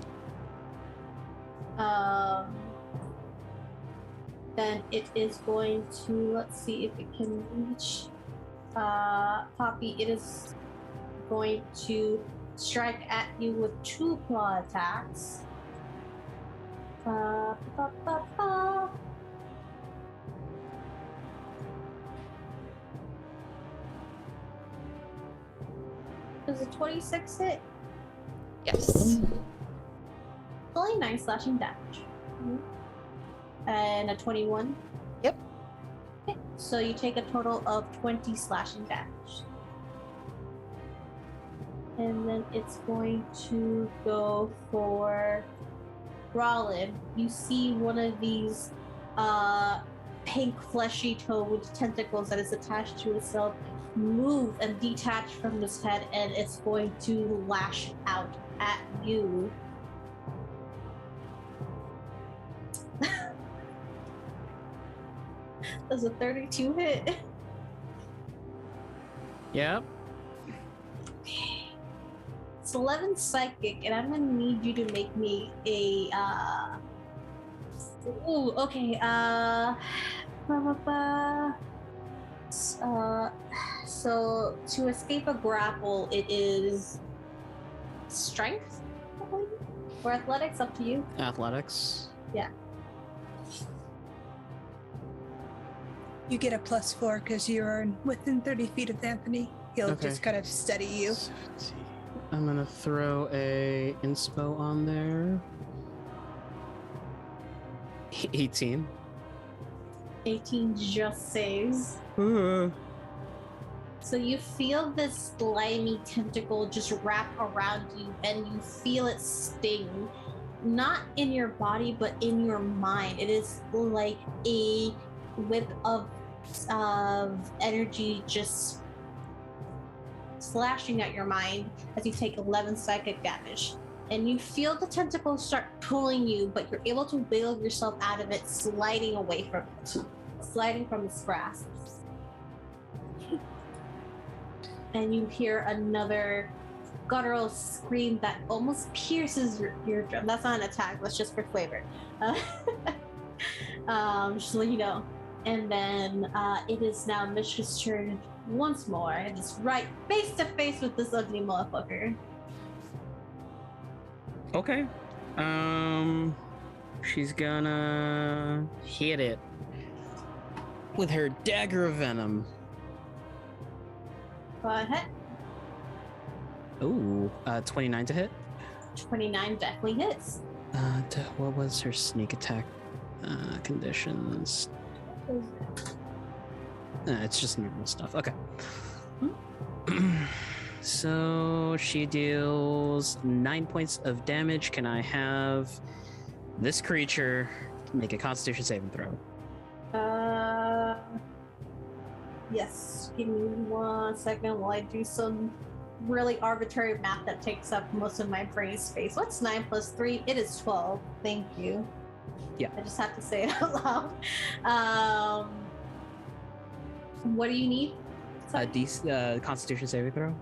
Then it is going to, let's see if it can reach Poppy. It is going to strike at you with 2 claw attacks. Does a 26 hit? Yes. Only 9 slashing damage. And a 21? Yep. Okay, so you take a total of 20 slashing damage. And then it's going to go for Rawling. You see one of these pink fleshy toed tentacles that is attached to itself move and detach from this head, and it's going to lash out at you. Does a 32 hit? Yep. It's 11 psychic, and I'm gonna need you to make me a ooh, okay, so to escape a grapple, it is strength, I believe? Or athletics, up to you. Athletics. Yeah. You get a +4 because you're within 30 feet of Anthony. He'll just kind of steady you. 17. I'm gonna throw a inspo on there. 18. 18 just saves. So you feel this slimy tentacle just wrap around you, and you feel it sting. Not in your body, but in your mind. It is like a whip of energy just slashing at your mind as you take 11 psychic damage. And you feel the tentacles start pulling you, but you're able to wiggle yourself out of it, sliding away from it. Sliding from its grasp. And you hear another guttural scream that almost pierces your eardrum. That's not an attack, that's just for flavor. Just to let you know. And then it is now Mishka's turn once more, and it's right face to face with this ugly motherfucker. Okay. She's gonna hit it with her dagger of venom. Go ahead. Ooh, 29 to hit. 29 definitely hits. What was her sneak attack conditions? It's just normal stuff. Okay. So she deals 9 points of damage. Can I have this creature make a Constitution saving throw? Yes. Give me 1 second while I do some really arbitrary math that takes up most of my brain space. What's 9 plus 3? It is 12. Thank you. Yeah. I just have to say it out loud. What do you need? Constitution saving throw.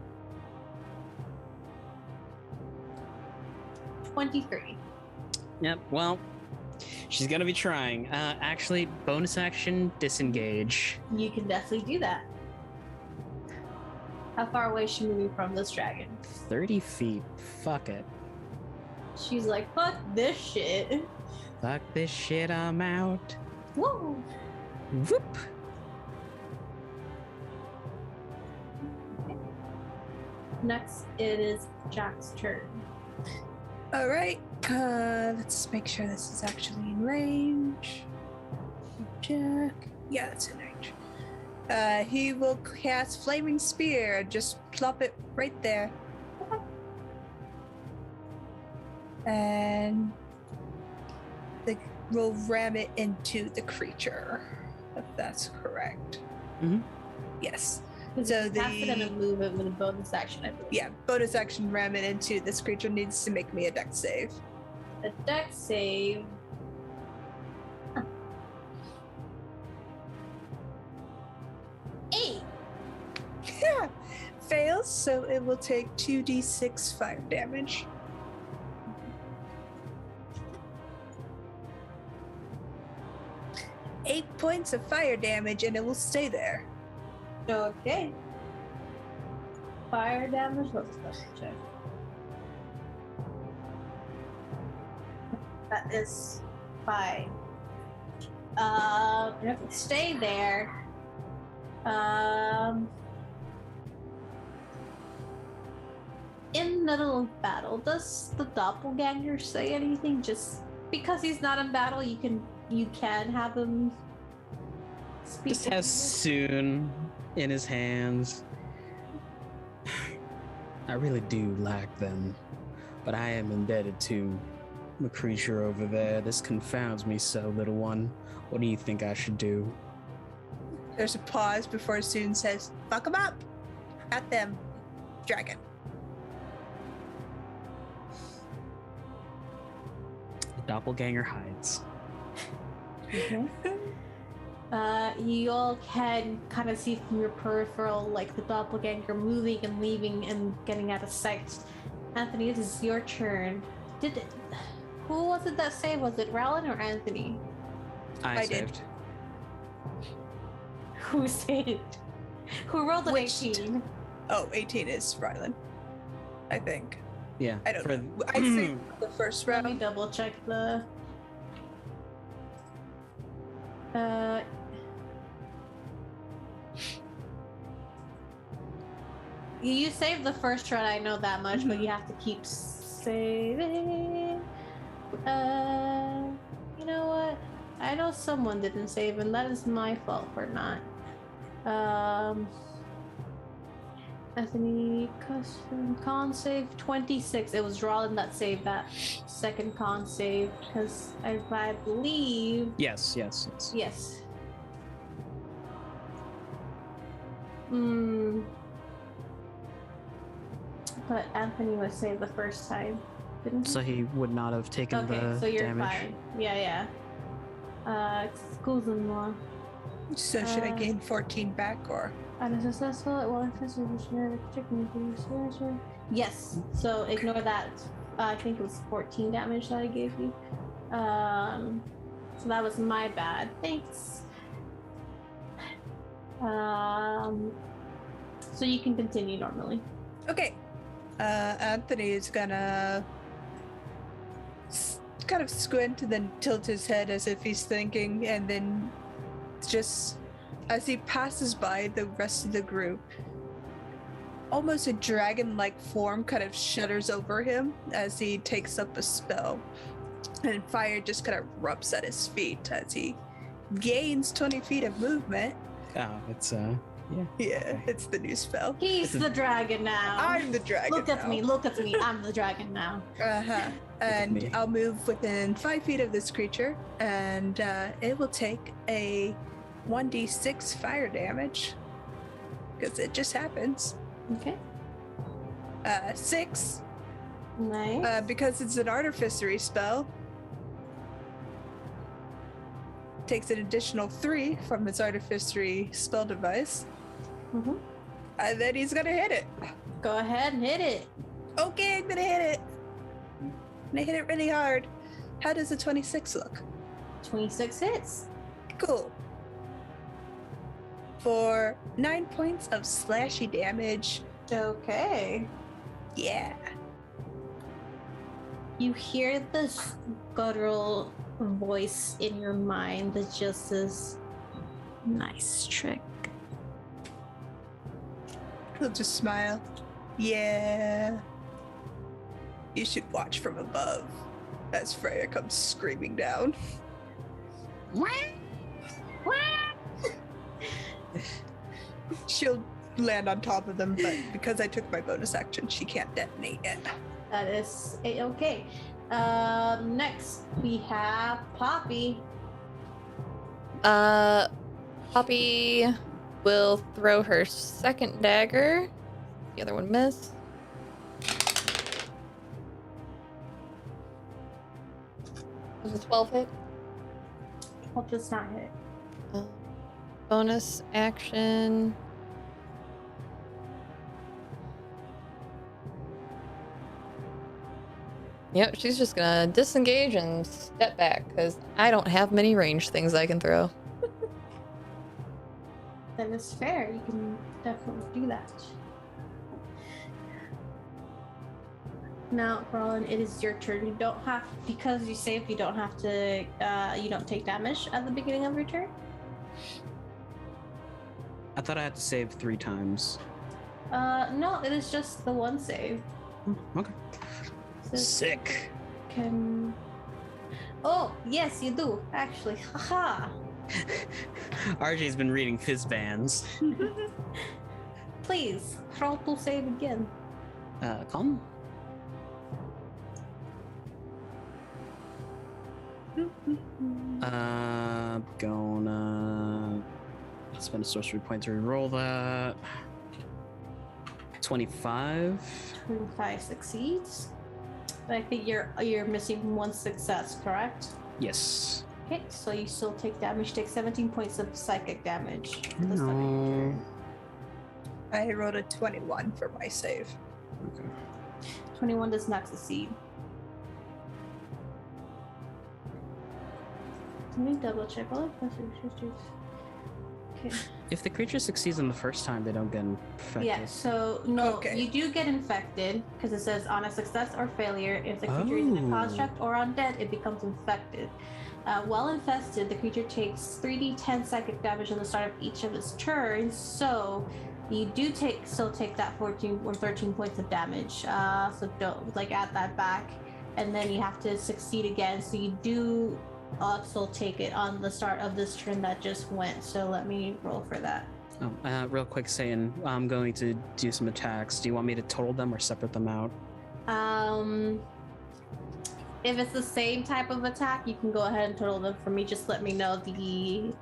23. Yep. Well, she's gonna be trying. Actually, bonus action, disengage. You can definitely do that. How far away is she moving from this dragon? 30 feet. Fuck it. She's like, fuck this shit. Fuck this shit. I'm out. Woo! Whoop. Next, it is Jack's turn. All right. Let's make sure this is actually in range. Jack. Yeah, it's in range. He will cast Flaming Spear. Just plop it right there. And we'll ram it into the creature, if that's correct. Mm-hmm. Yes. So cast it and a move it with a bonus action, I believe. Yeah, bonus action ram it into this creature needs to make me a dex save. A dex save. Huh. 8. Yeah, fails, so it will take 2d6 fire damage. Eight points of fire damage, and it will stay there. Okay. Fire damage. Let's double check. That is 5. If it stay there. In the middle of battle, does the doppelganger say anything? Just because he's not in battle, you can have him speak. Just has soon in his hands. I really do like them, but I am indebted to the creature over there. This confounds me so, little one. What do you think I should do? There's a pause before Soon says, fuck them up! At them, dragon. The doppelganger hides. Okay. You all can kind of see from your peripheral, like the doppelganger moving and leaving and getting out of sight. Anthony, this is your turn. Who was it that saved? Was it Rawling or Anthony? I did. saved. Who saved? Who rolled an 18? Oh, 18 is Rylan, I think. Yeah. I don't know. I saved the first Let me round. double check the. You saved the first run, I know that much, but you have to keep saving. You know what? I know someone didn't save, and that is my fault for not. Anthony, custom con save 26. It was Rawlin that saved that second con save, because I believe. Yes. Yes. But Anthony was saved the first time, didn't he? So he would not have taken Okay, the so you're damage. fine. Yeah. Excuse-moi. So should I gain 14 back or? Unsuccessful at one Yes, so ignore that. I think it was 14 damage that I gave you. So that was my bad. Thanks. So you can continue normally. Okay. Anthony is gonna kind of squint and then tilt his head as if he's thinking, and then just as he passes by the rest of the group, almost a dragon-like form kind of shudders over him as he takes up a spell, and fire just kind of erupts at his feet as he gains 20 feet of movement. Oh, it's Yeah, it's the new spell. He's the dragon now. I'm the dragon. Look at now. me, look at me. I'm the dragon now. Uh-huh. at me. And I'll move within 5 feet of this creature, and it will take a 1d6 fire damage. Because it just happens. Okay. 6. Nice. Because it's an artificery spell. Takes an additional 3 from its artificery spell device. Mhm. And then he's gonna hit it. Go ahead and hit it. Okay, I'm gonna hit it. I'm gonna hit it really hard. How does a 26 look? 26 hits. Cool. For 9 points of slashy damage. Okay. Yeah. You hear this guttural voice in your mind that just says, nice trick. He'll just smile. Yeah. You should watch from above as Freya comes screaming down. She'll land on top of them, but because I took my bonus action, she can't detonate yet. That is okay. Next we have Poppy. Poppy will throw her second dagger. The other one missed. Was a 12 hit? Hope does not hit. Bonus action. Yep, she's just gonna disengage and step back because I don't have many ranged things I can throw. That is fair. You can definitely do that. Now, Rawling, it is your turn. You don't have, because you saved, you don't have to, you don't take damage at the beginning of your turn. I thought I had to save 3 times. No, it is just the one save. Okay. So Sick. can... Oh, yes, you do, actually. Haha. RJ's been reading Fizz bands. Please, roll to save again. Calm. Gonna spend a sorcery point to reroll that. 25. 25 succeeds. But I think you're missing one success, correct? Yes. Okay, so you still take damage. You take 17 points of psychic damage. For the start of your No. turn. I rolled a 21 for my save. Okay. 21 does not succeed. Let me double check. Okay. If the creature succeeds on the first time, they don't get infected. Yeah, so no, Okay. you do get infected because it says on a success or failure, if the creature is in a Oh. construct or undead, it becomes infected. While infested, the creature takes 3d10 psychic damage on the start of each of its turns, so you do still take that 14 or 13 points of damage. So don't add that back, and then you have to succeed again. So you do also take it on the start of this turn that just went. So let me roll for that. Oh, real quick, Satan, I'm going to do some attacks. Do you want me to total them or separate them out? If it's the same type of attack, you can go ahead and total them for me. Just let me know the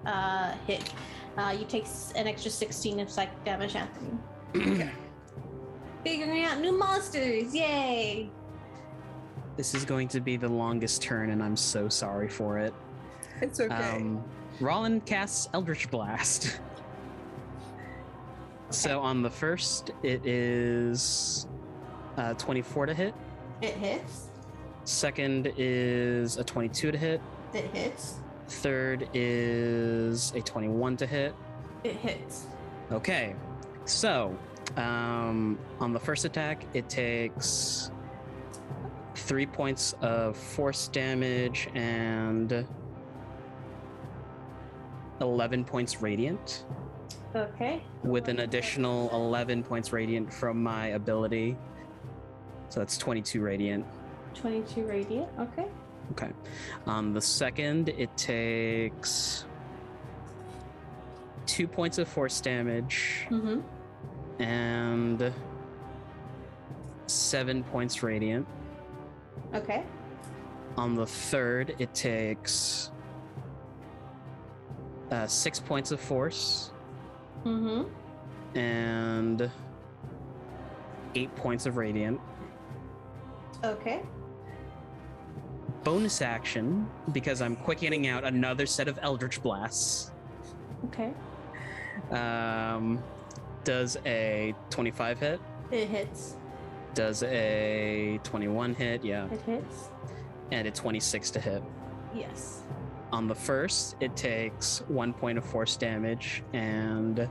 hit. You take an extra 16 of psychic damage, Anthony. Okay. Figuring out new monsters, yay! This is going to be the longest turn, and I'm so sorry for it. It's okay. Rawling casts Eldrish Blast. So on the first, it is 24 to hit. It hits. Second is a 22 to hit. It hits. Third is a 21 to hit. It hits. Okay, so on the first attack, it takes 3 points of force damage and 11 points radiant, Okay. with an additional 11 points radiant from my ability. So that's 22 radiant. 22 radiant. Okay. Okay. On the second, it takes 2 points of force damage Mm-hmm. and 7 points radiant. Okay. On the third, it takes 6 points of force Mm-hmm. and 8 points of radiant. Okay. Bonus action, because I'm quickening out another set of Eldritch Blasts. Okay. Does a 25 hit? It hits. Does a 21 hit? Yeah. It hits. And a 26 to hit. Yes. On the first, it takes 1 point of force damage and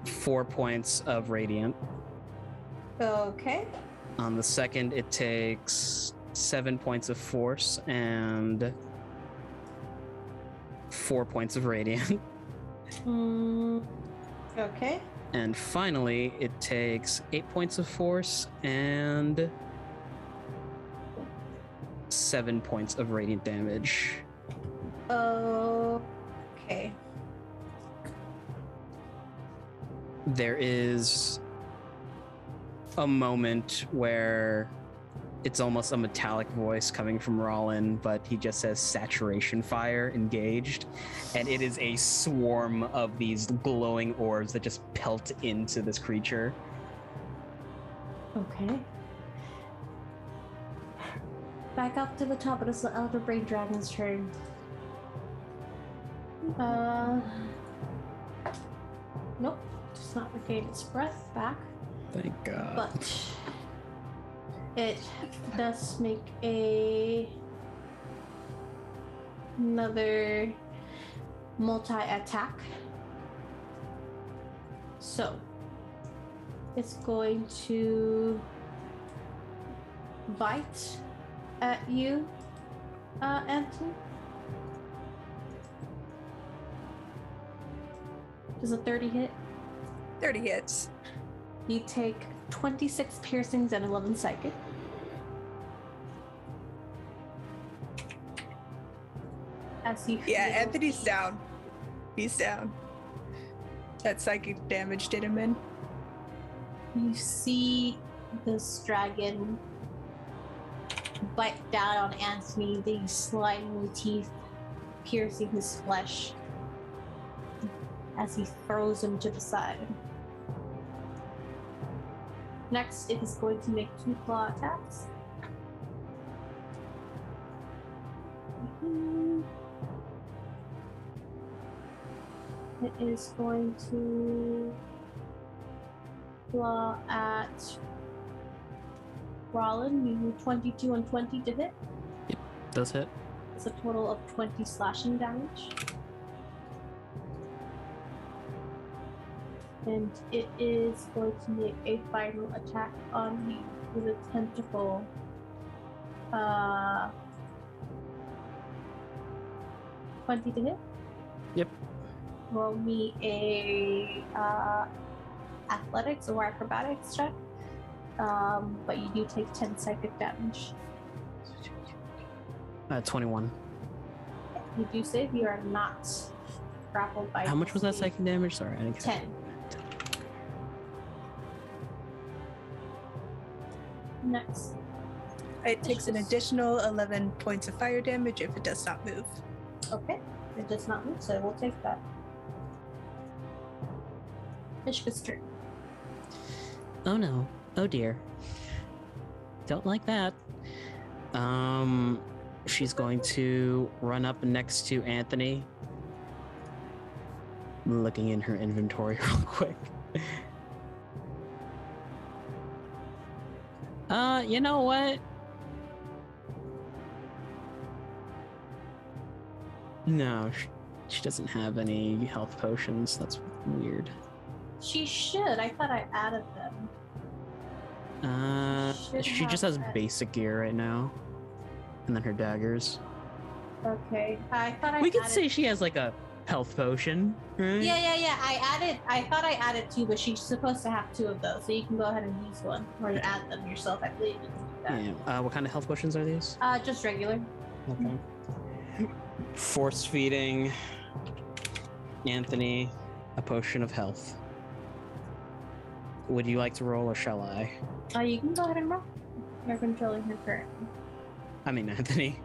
4 points of radiant. Okay. On the second, it takes 7 points of force and 4 points of radiant. Okay. And finally, it takes 8 points of force and 7 points of radiant damage. Okay. There is a moment where it's almost a metallic voice coming from Rawlin, but he just says saturation fire engaged, and it is a swarm of these glowing orbs that just pelt into this creature. Okay. Back up to the top, but it's the Elder Brain Dragon's turn. Nope. Does not regain its breath back. Thank God. But it does make another multi-attack. So it's going to bite at you, Anthony. Does a 30 hit? 30 hits. You take 26 piercings and 11 psychic. As you Yeah, feel- Anthony's down. He's down. That psychic damage did him in. You see this dragon bite down on Anthony, these slimy teeth piercing his flesh as he throws him to the side. Next, it is going to make 2 claw attacks. It is going to claw at Rawlin. You do 22 and 20 to hit. Does hit. It's a total of 20 slashing damage. And it is going to make a final attack on you with a tentacle. 20 to hit? Yep. Roll me a athletics or acrobatics check. But you do take 10 psychic damage. 21. You do save. You are not grappled by. How much was that the- psychic damage? Sorry, I didn't catch 10. Next. It takes an additional 11 points of fire damage if it does not move. Okay. It does not move, so we'll take that. Ishka's turn. Oh no. Oh dear. Don't like that. She's going to run up next to Anthony. Looking in her inventory real quick. You know what? No, she doesn't have any health potions. That's weird. She should. I thought I added them. Should She just has have basic gear right now. And then her daggers. Okay. I thought I We could added... say she has like a health potion, right? Yeah. I thought I added 2, but she's supposed to have 2 of those, so you can go ahead and use one or add them yourself. I believe you can do Yeah. What kind of health potions are these? that. Just regular. Okay. Force feeding. Anthony a potion of health. Would you like to roll or shall I? You can go ahead and roll. You're controlling her currently. I mean, Anthony.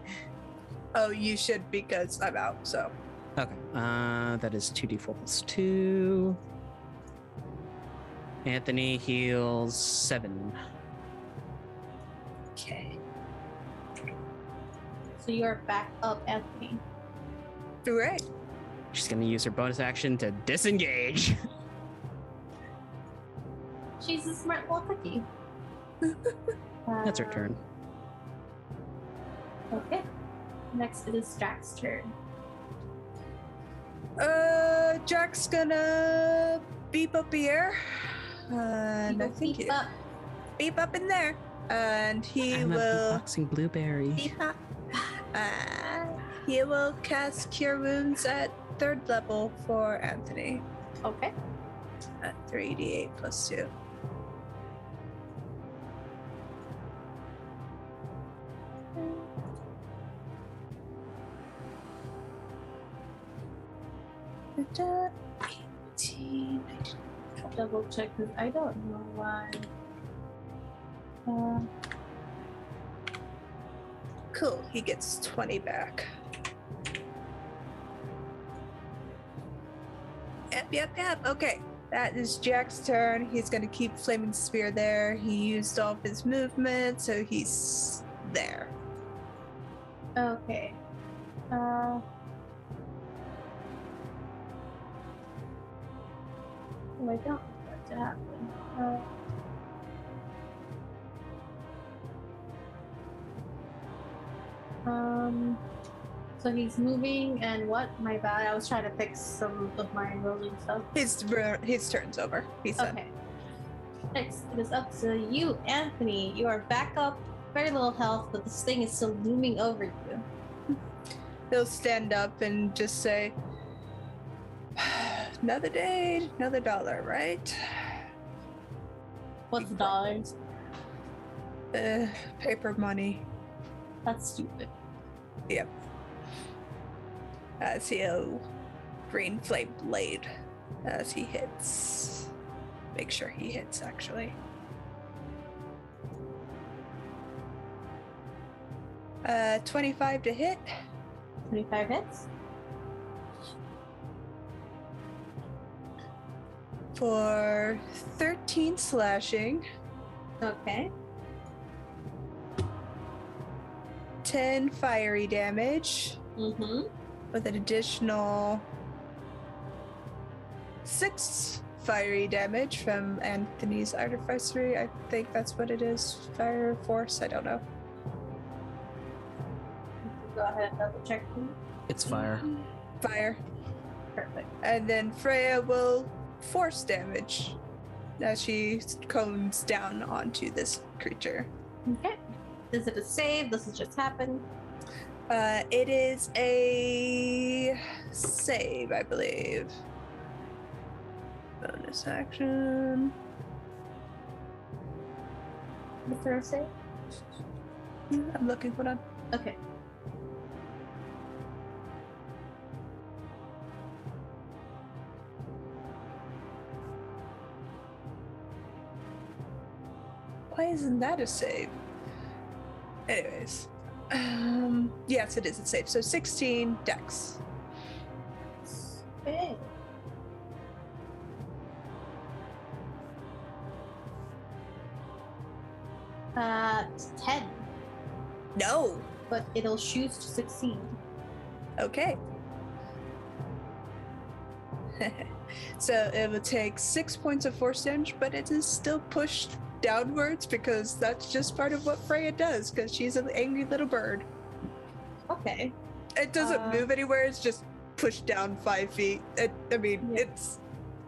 Oh, you should because I'm out, so. Okay. That is 2d4 plus 2. Anthony heals 7. Okay. So you're back up, Anthony. Right. She's going to use her bonus action to disengage. She's a smart little cookie. That's her turn. Okay. Next it is Jack's turn. Jack's gonna beep up here. And I think Beep up. beep up in there. And he I'm will a beatboxing blueberry. beep up. He will cast Cure Wounds at 3rd level for Anthony. Okay. At 3d8 plus 2. Da, 18, 19. Double check because I don't know why. Cool, he gets 20 back. Yep. Okay, that is Jack's turn. He's gonna keep Flaming Spear there. He used all of his movement, so he's there. Okay. I don't want that to happen. So he's moving and what? My bad. I was trying to fix some of my rolling stuff. His turn's over. He's done. Okay. Next, it is up to you, Anthony. You are back up, very little health, but this thing is still looming over you. He'll stand up and just say, "Another day, another dollar, right?" What's dollars? Paper money. That's stupid. Yep. As he'll green flame blade as he hits. Make sure he hits actually. 25 to hit. 25 hits. For 13 slashing. Okay. 10 fiery damage. Mm-hmm. With an additional 6 fiery damage from Anthony's artificery. I think that's what it is. Fire force, I don't know. Go ahead and double check, please. It's fire. Fire. Perfect. And then Freya will force damage as she cones down onto this creature. Okay. Is it a save? This has just happened. It is a save, I believe. Bonus action. Is there a save? I'm looking, hold on. Okay. Why isn't that a save? Anyways. Yes, it is a save. So 16 dex. Okay. Uh, 10, No. but it'll choose to succeed. Okay. So it will take 6 points of force damage, but it is still pushed downwards because that's just part of what Freya does because she's an angry little bird. Okay. It doesn't move anywhere, it's just pushed down 5 feet. Yeah.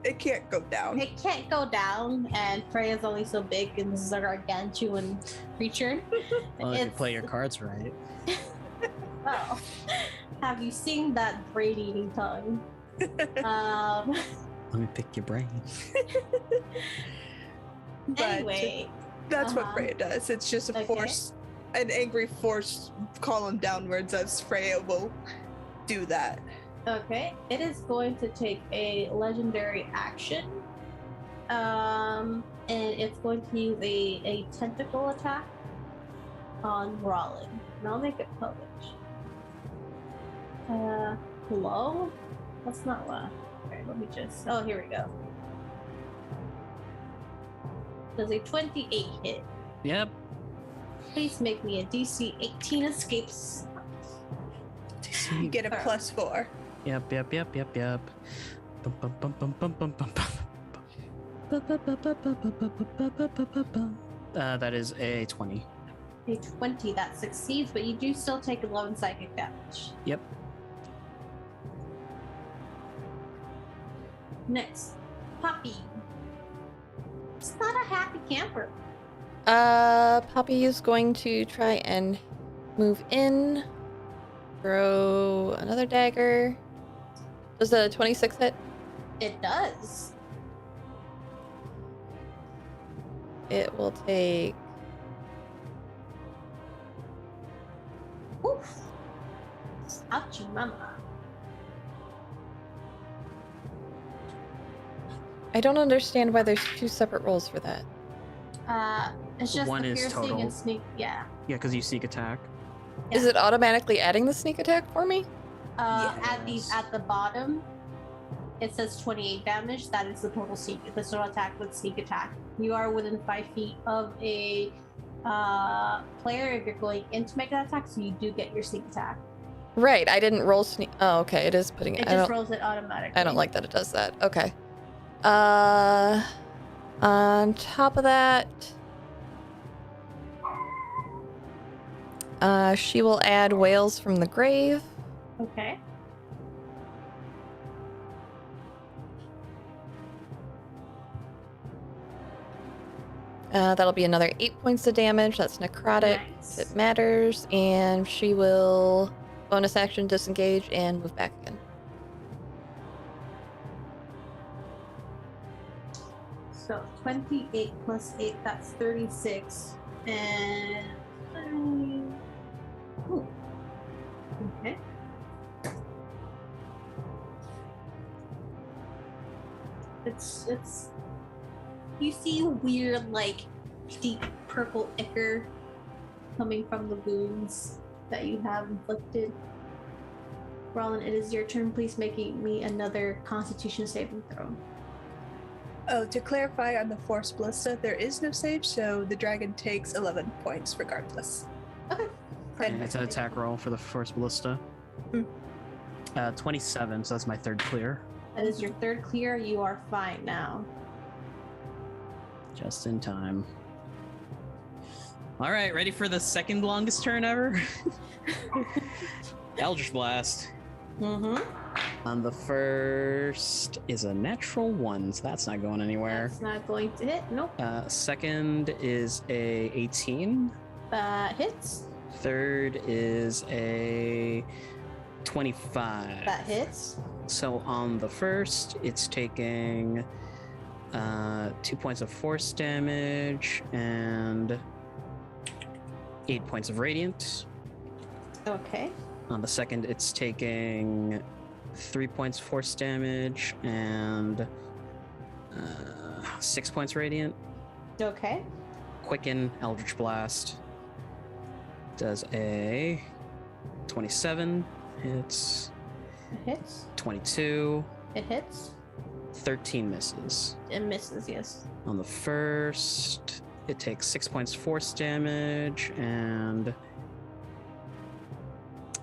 It can't go down. It can't go down, and Freya's only so big, and this is a gargantuan creature. Well, if you play your cards right. Oh. Have you seen that braid-eating tongue? Let me pick your brain. But Anyway. that's what Freya does. It's just a Okay. force, an angry force column downwards as Freya will do that. Okay, it is going to take a legendary action. And it's going to use a tentacle attack on Rawling. And I'll make it published. Hello? That's not what. Alright, let me just. Oh, here we go. Does a 28 hit? Yep. Please make me a DC 18 escapes. You get a +4. Yep. Bum, bum, bum, bum, bum, bum, bum, bum. That is a 20. A 20 that succeeds, but you do still take 11 psychic damage. Yep. Next, Poppy. It's not a happy camper. Poppy is going to try and move in. Throw another dagger. Does the 26 hit? It does. It will take. Oof. Ouchie mama. I don't understand why there's 2 separate rolls for that. It's just One the is piercing total. and sneak. Yeah. Yeah, because you sneak attack. Is it automatically adding the sneak attack for me? Yes. At the bottom, it says 28 damage. That is the total sneak. The total attack with sneak attack. You are within 5 feet of a player if you're going in to make that attack, so you do get your sneak attack. Right, I didn't roll sneak. Oh, okay, it is putting it. It I just don't. rolls it automatically. I don't like that it does that. Okay. On top of that, she will add Wails from the Grave. Okay. That'll be another 8 points of damage. That's necrotic. Nice. If it matters. And she will bonus action disengage and move back again. So 28 plus 8, that's 36. And. Ooh. Okay. It's. You see weird, like, deep purple ichor coming from the wounds that you have inflicted. Rollin, it is your turn. Please make me another Constitution saving throw. Oh, to clarify on the Force Ballista, there is no save, so the dragon takes 11 points regardless. Okay. And it's an attack roll for the first ballista. 27, so that's my 3rd clear. That is your 3rd clear. You are fine now. Just in time. All right, ready for the 2nd longest turn ever? Eldrish Blast. Mm-hmm. On the first is a natural 1, so that's not going anywhere. That's not going to hit. Nope. Second is a 18. That hits. Third is a 25. That hits. So on the first, it's taking 2 points of force damage and 8 points of radiant. Okay. On the second, it's taking 3 points force damage and 6 points radiant. Okay. Quicken, Eldritch Blast. Does a 27. Hits. It hits. 22. It hits. 13 misses. It misses, yes. On the first, it takes 6 points force damage and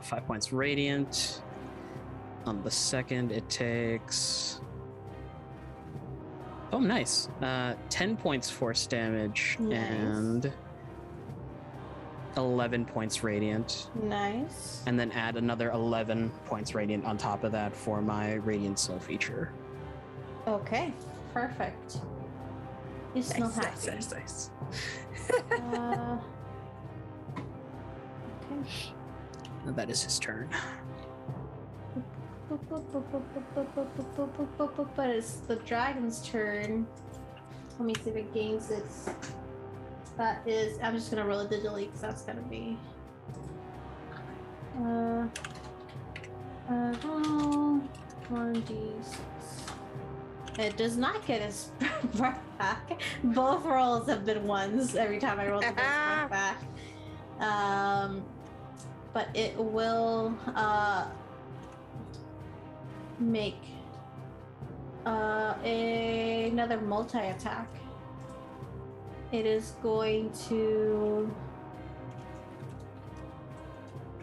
5 points radiant. On the second, it takes. Oh, nice. 10 points force damage Nice. and 11 points radiant. Nice. And then add another 11 points radiant on top of that for my radiant soul feature. Okay. Perfect. You smell happy. Nice. Okay. And that is his turn. But it's the dragon's turn. Let me see if it gains its. That is. I'm just gonna roll it digitally because that's gonna be. It does not get his breath back. Both rolls have been ones every time I roll to get his breath back. But it will make another multi-attack. It is going to...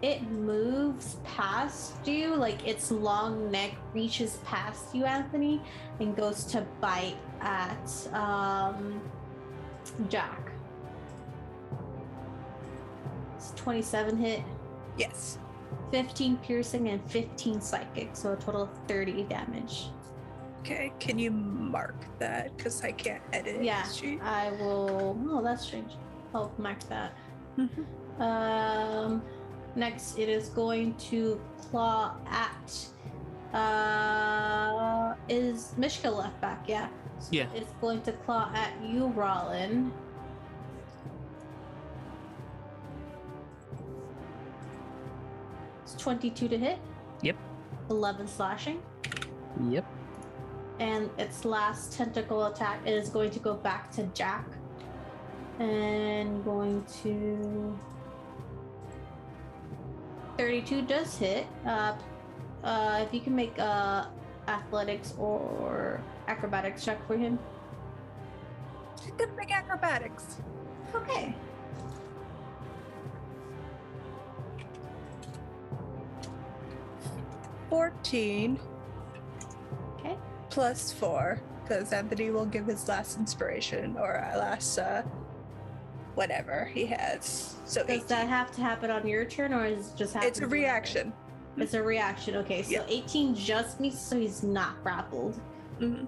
It moves past you, like its long neck reaches past you, Anthony, and goes to bite at Jack. It's 27 hit, Yes. 15 piercing, and 15 psychic, so a total of 30 damage. Okay, can you mark that? Because I can't edit. Yeah, Sheet. I will. Oh, that's strange. I'll mark that. Next, it is going to claw at. Is Mishka left back? Yeah. So Yeah. It's going to claw at you, Rawlin. It's 22 to hit. Yep. 11 slashing. Yep. And its last tentacle attack is going to go back to Jack. And going to... 32 does hit. If you can make athletics or acrobatics check for him. She's gonna make acrobatics. Okay. $14 Okay. plus 4, because Anthony will give his last inspiration or last whatever he has. So Does 18. that have to happen on your turn, or is it just happen? It's a reaction. It's a reaction. Okay, so Yeah. 18 just means so he's not grappled. Mhm.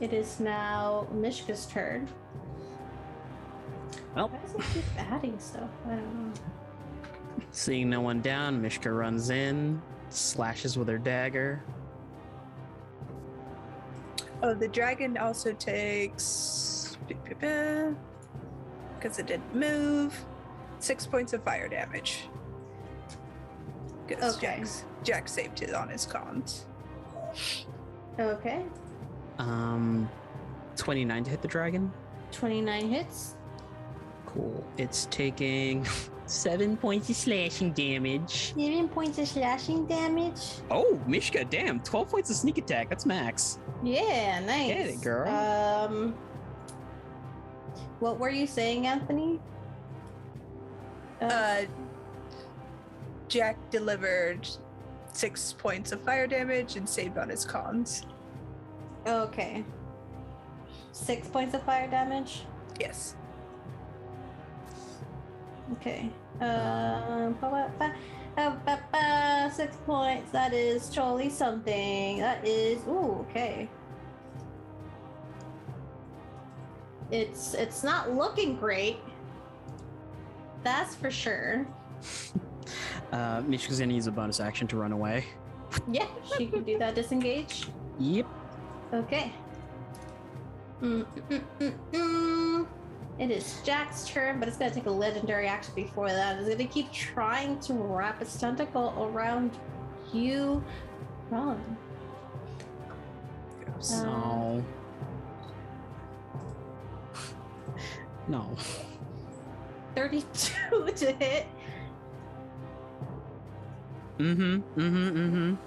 It is now Mishka's turn. Well, Why does it keep adding stuff? I don't know. seeing no one down, Mishka runs in, slashes with her dagger. Oh, the dragon also takes, because it didn't move, 6 points of fire damage. Because Okay. Jack saved it on his cons. Okay. 29 to hit the dragon. 29 hits. Cool. It's taking 7 points of slashing damage. 7 points of slashing damage. Oh, Mishka, damn, 12 points of sneak attack. That's max. Yeah, nice. Get it, girl. What were you saying, Anthony? Jack delivered 6 points of fire damage and saved on his cons. Okay. 6 points of fire damage. Yes. Okay. 6 points. That is totally something. That is okay. It's not looking great. That's for sure. Mishka's gonna use a bonus action to run away. Yeah, she can do that. Disengage. Yep. Okay. It is Jack's turn, but it's gonna take a legendary action before that. It's gonna keep trying to wrap its tentacle around you, Ron. No. No. 32 to hit.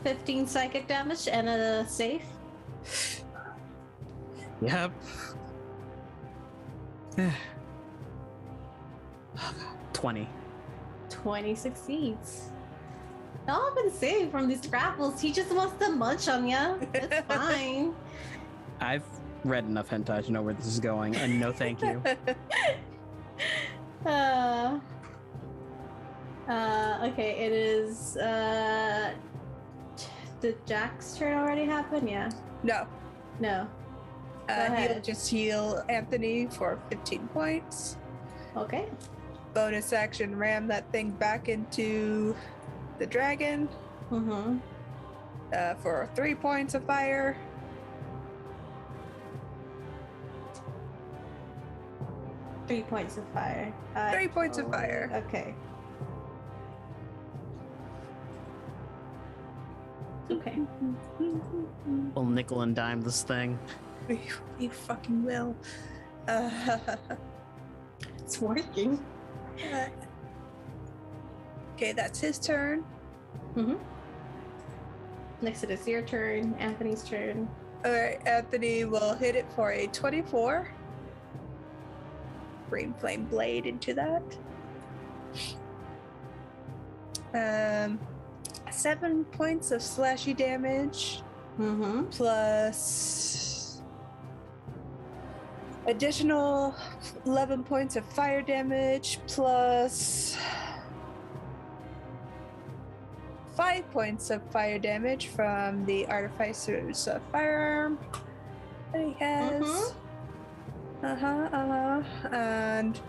15 psychic damage and a save. Yep. 20. 20 succeeds. Y'all have been saved from these grapples. He just wants to munch on ya. It's fine. I've read enough hentai to know where this is going, and no thank you. Okay, it is did Jack's turn already happen? Yeah. No. No. Go He'll ahead. just heal Anthony for 15 points. Okay. Bonus action, ram that thing back into the dragon Mm-hmm. for 3 points of fire. 3 points of fire. 3 points of fire. Okay. Okay. We'll nickel and dime this thing. You fucking will. It's working. Okay, that's his turn. Mm-hmm. Next it is your turn, Anthony's turn. Alright, Anthony will hit it for a 24. Green Flame Blade into that. 7 points of slashy damage Mm-hmm. plus additional 11 points of fire damage plus 5 points of fire damage from the Artificer's firearm that he has. And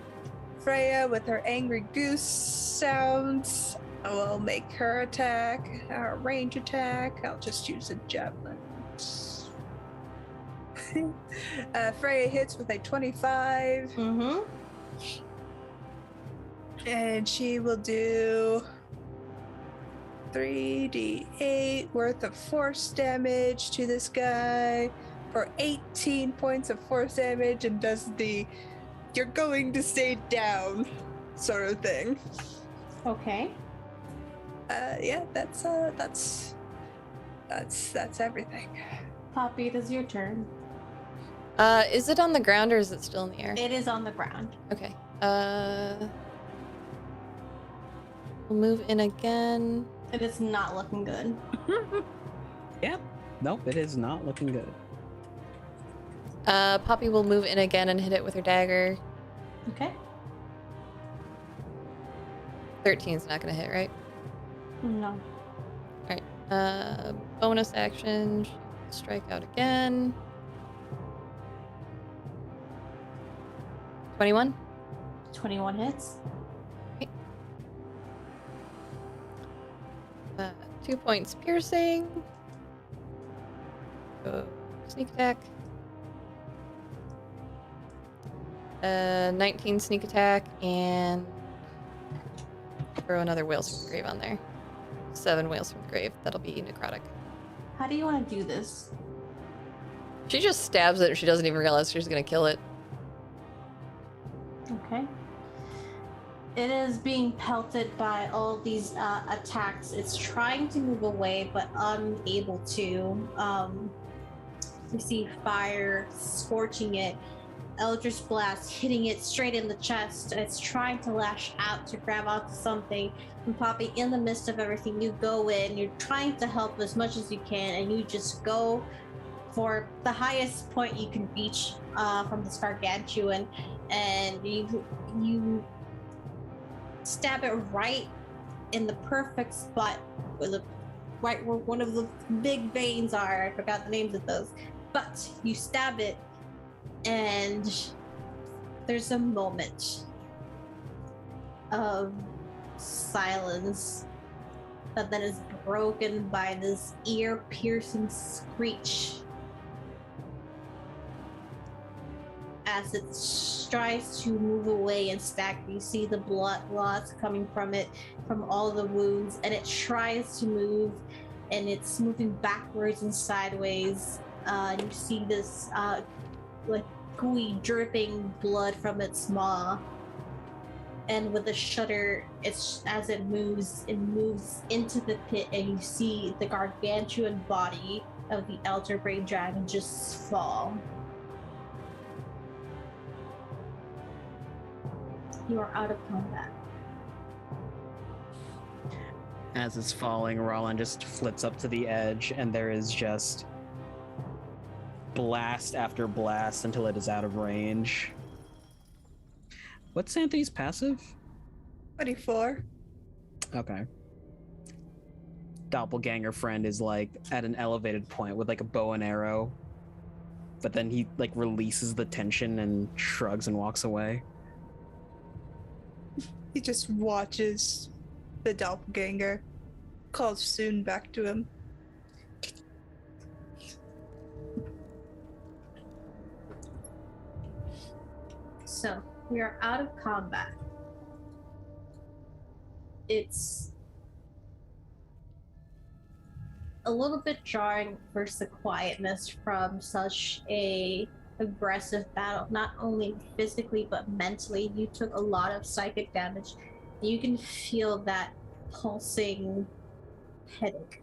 Freya, with her angry goose sounds, will make her attack, our range attack. I'll just use a javelin. Freya hits with a 25. Mm-hmm. And she will do 3d8 worth of force damage to this guy for 18 points of force damage, and does the "you're going to stay down" sort of thing. Okay. Yeah, that's everything. Poppy, it is your turn. Is it on the ground or is it still in the air? It is on the ground. Okay. We'll move in again. It is not looking good. Yep. Nope, it is not looking good. Poppy will move in again and hit it with her dagger. Okay. 13's not gonna hit, right? No. Bonus action, strike out again. 21. 21 hits. 2 points piercing. Go sneak attack. 19 sneak attack, and throw another Whales from the Grave on there. 7 Whales from the Grave. That'll be necrotic. How do you want to do this? She just stabs it. She doesn't even realize she's gonna kill it. Okay. It is being pelted by all these attacks. It's trying to move away, but unable to. You see fire scorching it. Eldrish Blast hitting it straight in the chest. It's trying to lash out to grab onto something. And Poppy, in the midst of everything, you go in. You're trying to help as much as you can, and you just go for the highest point you can reach from this gargantuan, and you stab it right in the perfect spot right where one of the big veins are. I forgot the names of those, but you stab it, and there's a moment of silence that then is broken by this ear-piercing screech as it tries to move away and stack. You see the blood lots coming from it, from all the wounds, and it tries to move, and it's moving backwards and sideways. And you see this like gooey dripping blood from its maw, and with a shudder, as it moves into the pit, and you see the gargantuan body of the Elder Brain Dragon just fall. You are out of combat. As it's falling, Rawling just flits up to the edge, and there is just blast after blast until it is out of range. What's Anthony's passive? 24. Okay. Doppelganger friend is like at an elevated point with like a bow and arrow, but then he like releases the tension and shrugs and walks away. He just watches the doppelganger, calls soon back to him. So we are out of combat. It's a little bit jarring versus the quietness from such a aggressive battle, not only physically but mentally. You took a lot of psychic damage. You can feel that pulsing headache.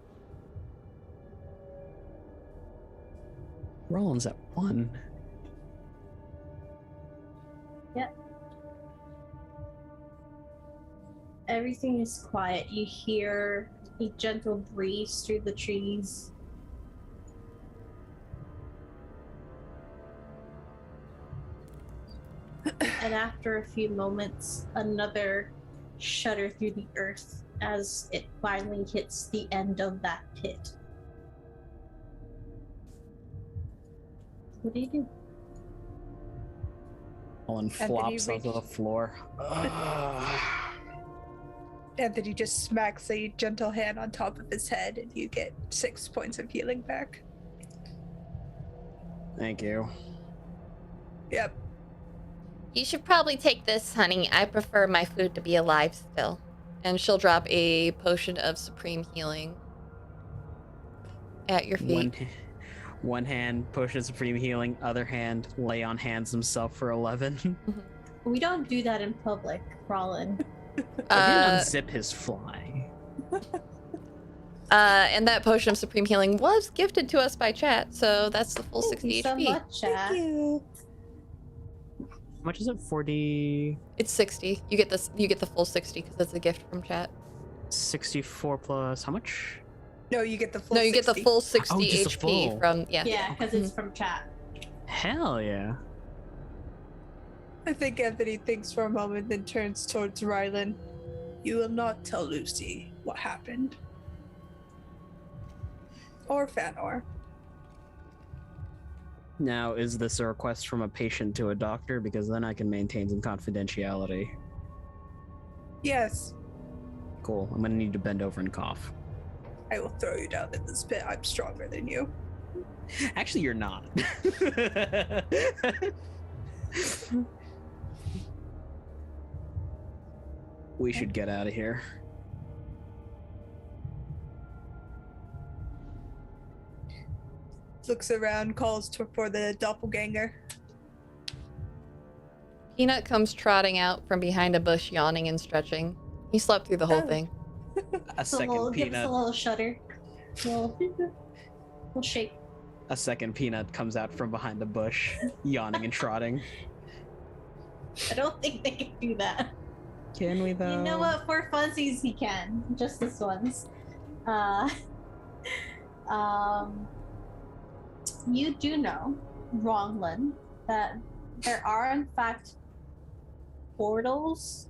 Roland's at 1. Yep. Everything is quiet. You hear a gentle breeze through the trees. And after a few moments, another shudder through the earth as it finally hits the end of that pit. What do you do? Roland And then he flops onto the floor. Anthony just smacks a gentle hand on top of his head, and you get 6 points of healing back. Thank you. Yep. You should probably take this, honey. I prefer my food to be alive still. And she'll drop a potion of supreme healing at your feet. One hand pushes supreme healing, other hand lay on hands himself for 11. We don't do that in public, Rawling. I didn't unzip his fly. And that potion of supreme healing was gifted to us by chat, so that's the full 60 Thank you so HP. much, chat. Thank you. How much is it? 40... It's 60. You get this. You get the full 60 because it's a gift from chat. 64 plus how much? No, you get the full No, you get the 60. full 60 Oh, just the HP full. from yeah. Yeah, because it's from chat. Hell yeah. I think Anthony thinks for a moment, then turns towards Rylan. You will not tell Lucy what happened. Or Fanor. Now, is this a request from a patient to a doctor? Because then I can maintain some confidentiality. Yes, Cool. I'm gonna need to bend over and cough. I will throw you down in this pit. I'm stronger than you. Actually, you're not. We should get out of here. Looks around, calls for the doppelganger. Peanut comes trotting out from behind a bush, yawning and stretching. He slept through the whole Oh. thing. A second Give us a peanut. little shudder. We'll shake. A second peanut comes out from behind the bush, yawning and trotting. I don't think they can do that. Can we though? You know what? For funsies, he can. Just this once. You do know, Rawling, that there are in fact portals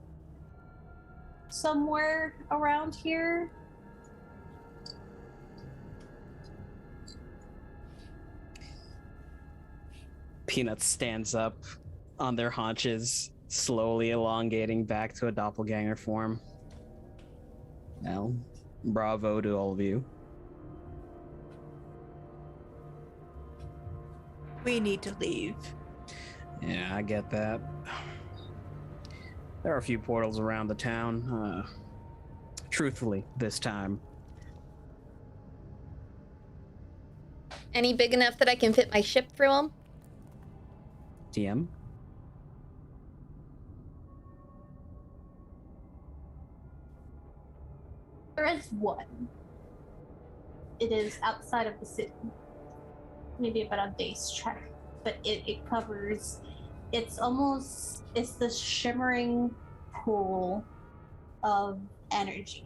somewhere around here. Peanut stands up on their haunches, slowly elongating back to a doppelganger form. Well, bravo to all of you. We need to leave. Yeah, I get that. There are a few portals around the town. Truthfully, this time. Any big enough that I can fit my ship through them? DM? There is one. It is outside of the city. Maybe about a day's trek. But it covers, it's this shimmering pool of energy.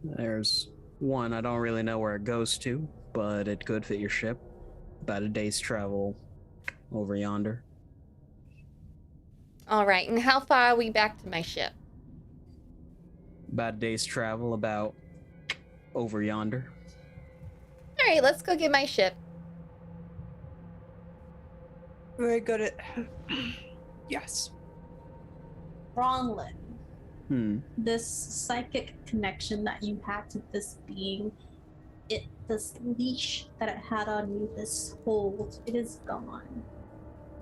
There's one, I don't really know where it goes to, but it could fit your ship. About a day's travel over yonder. All right, and how far are we back to my ship? About a day's travel, about over yonder. All right, let's go get my ship. Very good at. Yes. Rawling. This Psychic connection that you had to this being, this leash that it had on you, this hold, it is gone.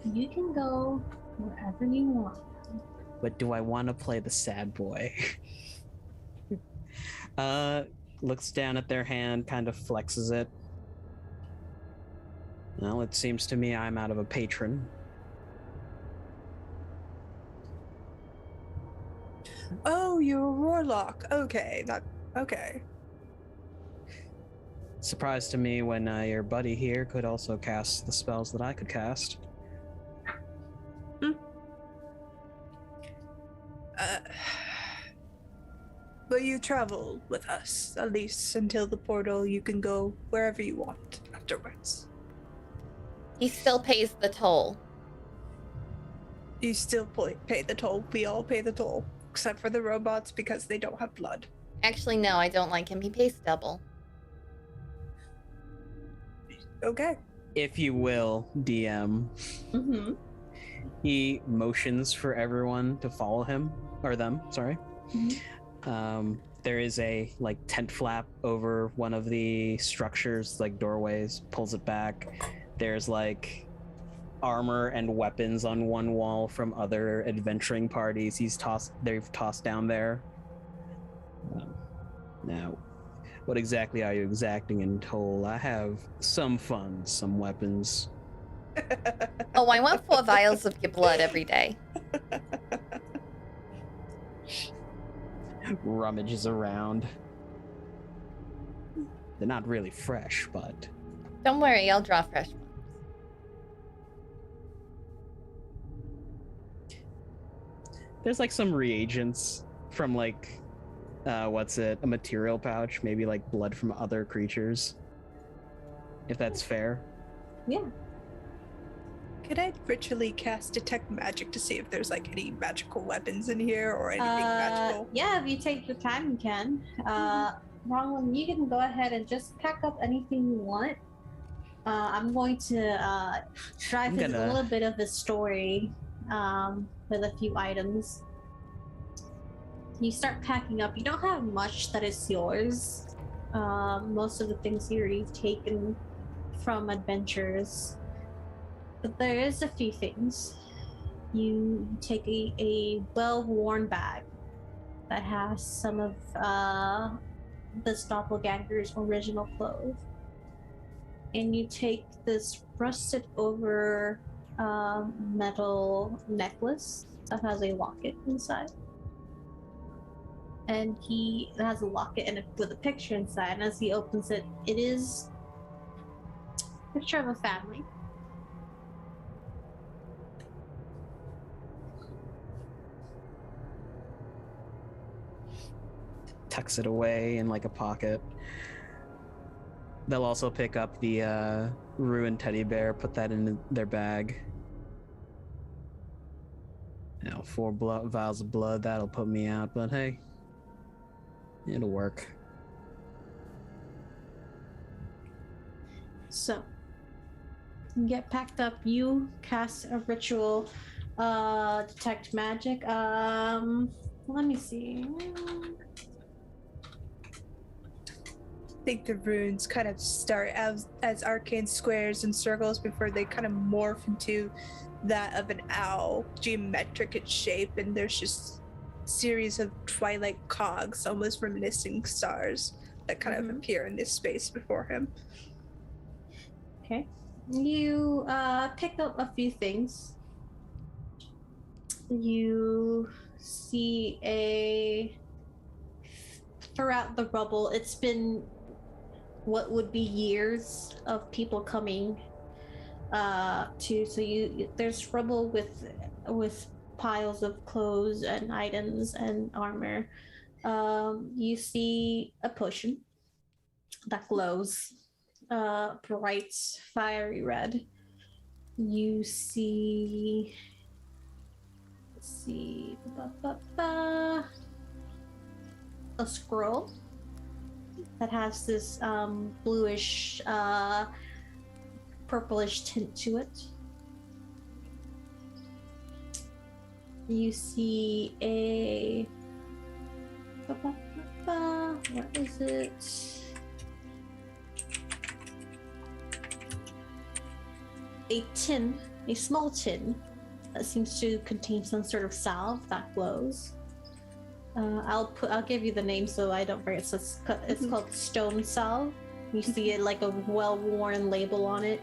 You can go wherever you want. But do I want to play the sad boy? looks down at their hand, kind of flexes it. Well, it seems to me I'm out of a patron. Oh, you're a warlock. Okay, okay. Surprise to me when your buddy here could also cast the spells that I could cast. But you travel with us, at least until the portal. You can go wherever you want afterwards. He still pays the toll. You still pay the toll. We all pay the toll, except for the robots because they don't have blood. Actually, no, I don't like him. He pays double. Okay. If you will, DM. Mm-hmm. He motions for everyone to follow him, or them, sorry. Mm-hmm. There is a tent flap over one of the structures, doorways, pulls it back. There's armor and weapons on one wall from other adventuring parties they've tossed down there. Now, what exactly are you exacting in toll? I have some funds, some weapons. Oh, I want 4 vials of your blood every day. Rummages around. They're not really fresh, but... Don't worry, I'll draw fresh ones. There's some reagents from a material pouch, maybe blood from other creatures. If that's fair. Yeah. Could I ritually cast Detect Magic to see if there's any magical weapons in here or anything magical? Yeah, if you take your time, you can. Rawling, you can go ahead and just pack up anything you want. I'm going to drive a little bit of a story with a few items. You start packing up. You don't have much that is yours. Most of the things here you've taken from adventures. But there is a few things. You take a well-worn bag that has some of the doppelganger's original clothes. And you take this rusted over metal necklace that has a locket inside. And he has a locket with a picture inside. And as he opens it, it is a picture of a family. Tucks it away in a pocket. They'll also pick up the ruined teddy bear, put that in their bag. 4 vials of blood, that'll put me out, but hey, it'll work. So, you get packed up, you cast a ritual, detect magic. Let me see. I think the runes kind of start as arcane squares and circles before they kind of morph into that of an owl, geometric in shape, and there's just a series of twilight cogs, almost reminiscing stars, that kind of appear in this space before him. Okay. You pick up a few things. You see throughout the rubble, it's been what would be years of people coming there's rubble with piles of clothes and items and armor. You see a potion that glows bright fiery red. You see a scroll that has this bluish purplish tint to it. You see what is it? A small tin that seems to contain some sort of salve that glows. I'll give you the name so I don't forget. So it's called Stone Salve. You see it like a well-worn label on it.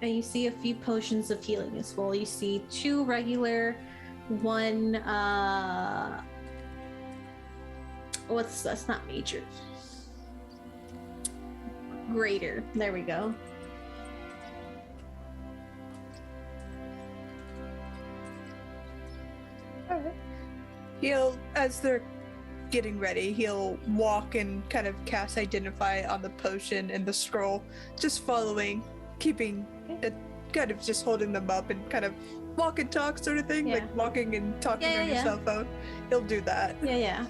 And you see a few potions of healing as well. You see 2 regular, 1 that's not major. Greater. There we go. Alright. He'll, as they're getting ready, he'll walk and kind of cast Identify on the potion and the scroll, just following, keeping it, kind of just holding them up and kind of walk and talk sort of thing, like walking and talking on your cell phone. He'll do that. Yeah.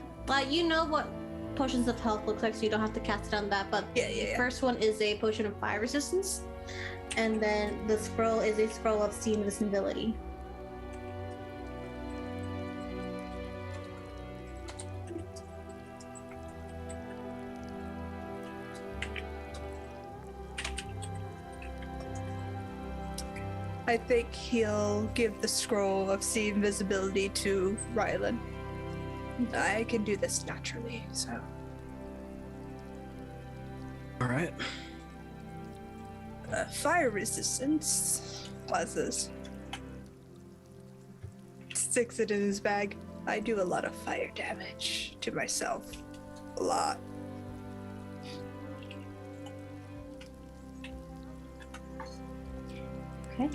You know what potions of health looks like, so you don't have to cast it on that, but the first one is a potion of fire resistance, and then the scroll is a scroll of see invisibility. I think he'll give the scroll of see invisibility to Rylan. I can do this naturally, so. All right. Fire resistance. Plazas. Sticks it in his bag. I do a lot of fire damage to myself. A lot. Okay.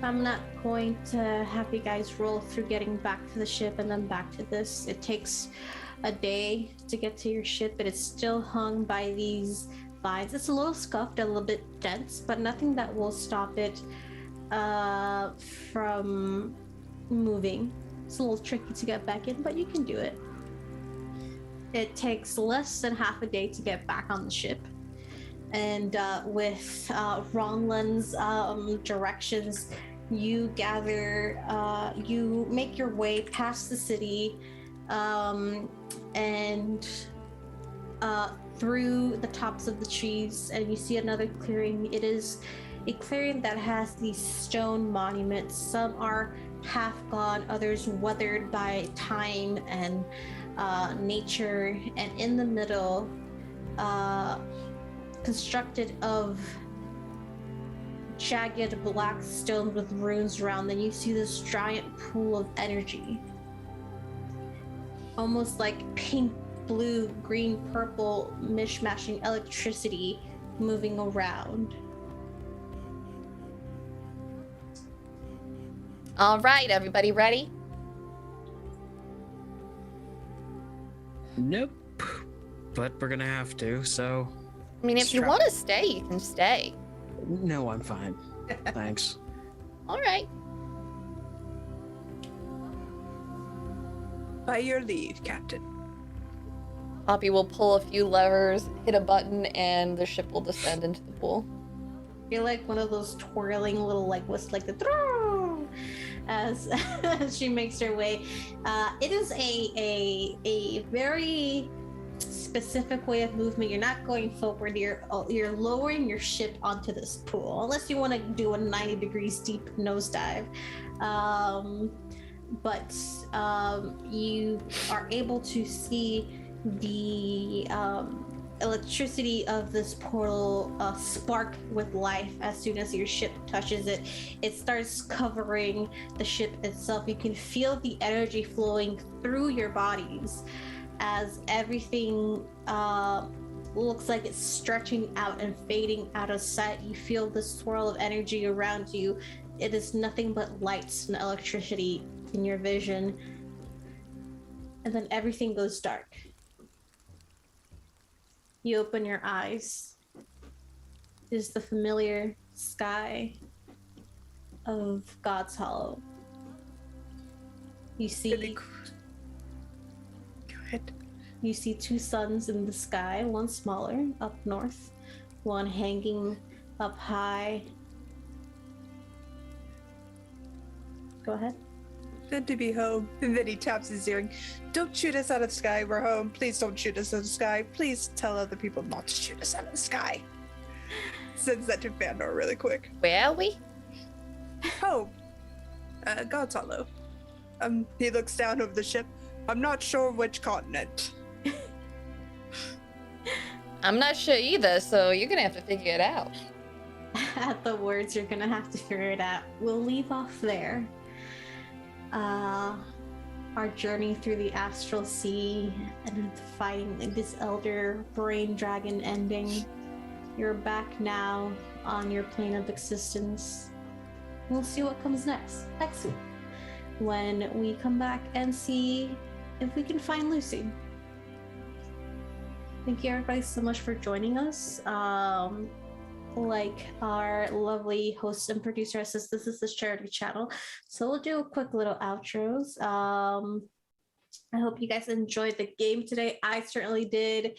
I'm not going to have you guys roll through getting back to the ship and then back to this. It takes a day to get to your ship, but it's still hung by these vines. It's a little scuffed, a little bit dense, but nothing that will stop it from moving. It's a little tricky to get back in, but you can do it. It takes less than half a day to get back on the ship. And with Rawling's directions, you gather, you make your way past the city and through the tops of the trees, and you see another clearing. It is a clearing that has these stone monuments. Some are half gone, others weathered by time and nature, and in the middle, constructed of jagged black stone with runes around, then you see this giant pool of energy, almost like pink, blue, green, purple, mishmashing electricity moving around. All right, everybody ready? Nope. But we're gonna have to, so. I mean, if you want to stay, you can stay. No, I'm fine. Thanks. All right. By your leave, Captain. Poppy will pull a few levers, hit a button, and the ship will descend into the pool. You're like one of those twirling little whistles, like the throw, as she makes her way. It is a very specific way of movement. You're not going forward. You're lowering your ship onto this pool, unless you want to do a 90 degrees deep nosedive. But you are able to see the electricity of this portal spark with life as soon as your ship touches it. It starts covering the ship itself. You can feel the energy flowing through your bodies as everything looks like it's stretching out and fading out of sight. You feel the swirl of energy around you. It is nothing but lights and electricity in your vision. And then everything goes dark. You open your eyes. It is the familiar sky of God's Hollow. You see... You see 2 suns in the sky, one smaller up north, one hanging up high. Go ahead. Good to be home. And then he taps his earring. Don't shoot us out of the sky. We're home. Please don't shoot us out of the sky. Please tell other people not to shoot us out of the sky. Sends that to Fandor really quick. Where are we? Home. God's Hollow. He looks down over the ship. I'm not sure which continent. I'm not sure either, so you're gonna have to figure it out. At the words, you're gonna have to figure it out. We'll leave off there. Our journey through the astral sea and fighting this elder brain dragon ending. You're back now on your plane of existence. We'll see what comes next week, when we come back and see if we can find Lucy. Thank you everybody so much for joining us. Like our lovely host and producer says, this is the charity channel, so we'll do a quick little outros. I hope you guys enjoyed the game today. I certainly did.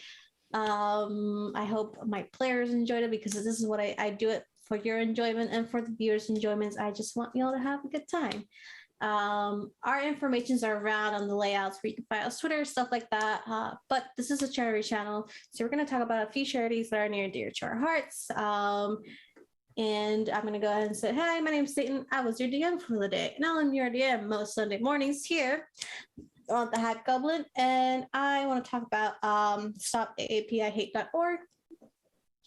I hope my players enjoyed it, because this is what I do it for your enjoyment and for the viewers' enjoyments. I just want you all to have a good time. Our informations are around on the layouts where you can find us, Twitter, stuff like that. But this is a charity channel, so we're going to talk about a few charities that are near and dear to our hearts. And I'm going to go ahead and say, hi, my name's Satan. I was your DM for the day, and I'm your DM most Sunday mornings here on the Hat Goblin. And I want to talk about StopAAPIHate.org.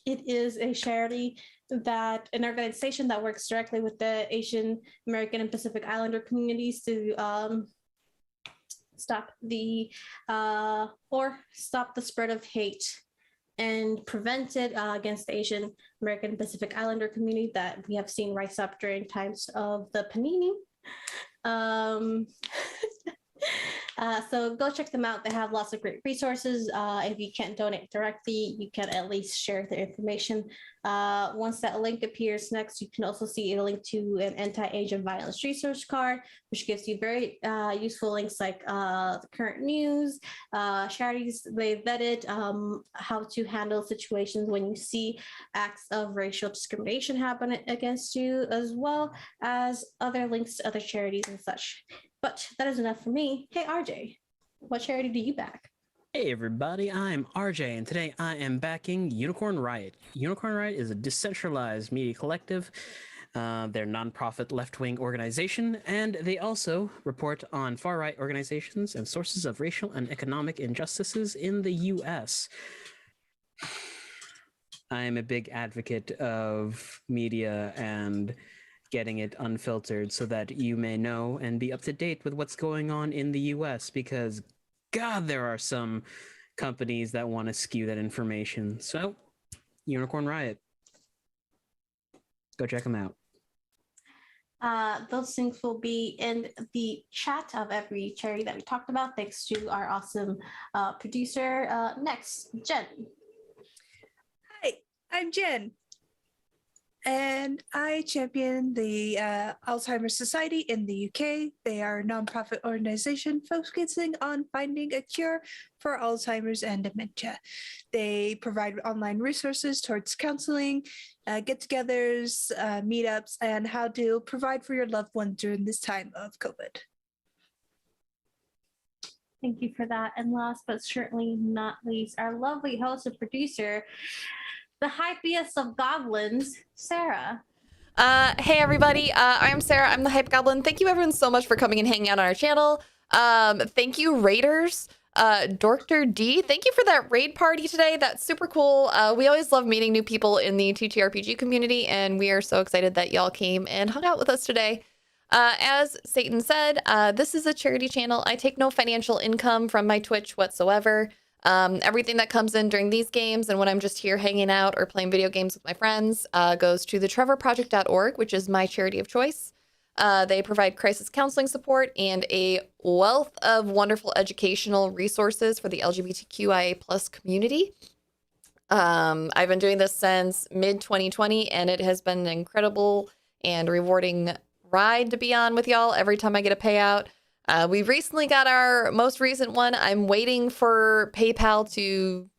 It is a charity an organization that works directly with the Asian American and Pacific Islander communities to stop the spread of hate and prevent it against the Asian American and Pacific Islander community that we have seen rise up during times of the Panini. So go check them out. They have lots of great resources. If you can't donate directly, you can at least share the information. Once that link appears next, you can also see a link to an anti-Asian violence resource card, which gives you very useful links like the current news, charities they vetted, how to handle situations when you see acts of racial discrimination happen against you, as well as other links to other charities and such. But that is enough for me. Hey, RJ, what charity do you back? Hey everybody, I'm RJ, and today I am backing Unicorn Riot. Unicorn Riot is a decentralized media collective. They're a nonprofit left-wing organization, and they also report on far-right organizations and sources of racial and economic injustices in the U.S. I am a big advocate of media and getting it unfiltered so that you may know and be up to date with what's going on in the US, because God, there are some companies that want to skew that information. So, Unicorn Riot. Go check them out. Those things will be in the chat of every charity that we talked about, thanks to our awesome producer. Next, Jen. Hi, I'm Jen. And I champion the Alzheimer's Society in the UK. They are a nonprofit organization focusing on finding a cure for Alzheimer's and dementia. They provide online resources towards counseling, get-togethers, meetups, and how to provide for your loved one during this time of COVID. Thank you for that. And last but certainly not least, our lovely host and producer, the hypiest of goblins, Sarah. Hey everybody, I'm Sarah. I'm the Hype Goblin. Thank you everyone so much for coming and hanging out on our channel. Thank you Raiders, Dorkter D. Thank you for that raid party today. That's super cool. We always love meeting new people in the TTRPG community, and we are so excited that y'all came and hung out with us today. As Satan said, this is a charity channel. I take no financial income from my Twitch whatsoever. Everything that comes in during these games and when I'm just here hanging out or playing video games with my friends goes to the trevorproject.org, which is my charity of choice. They provide crisis counseling support and a wealth of wonderful educational resources for the LGBTQIA+ community. I've been doing this since mid-2020, and it has been an incredible and rewarding ride to be on with y'all every time I get a payout. We recently got our most recent one. I'm waiting for PayPal to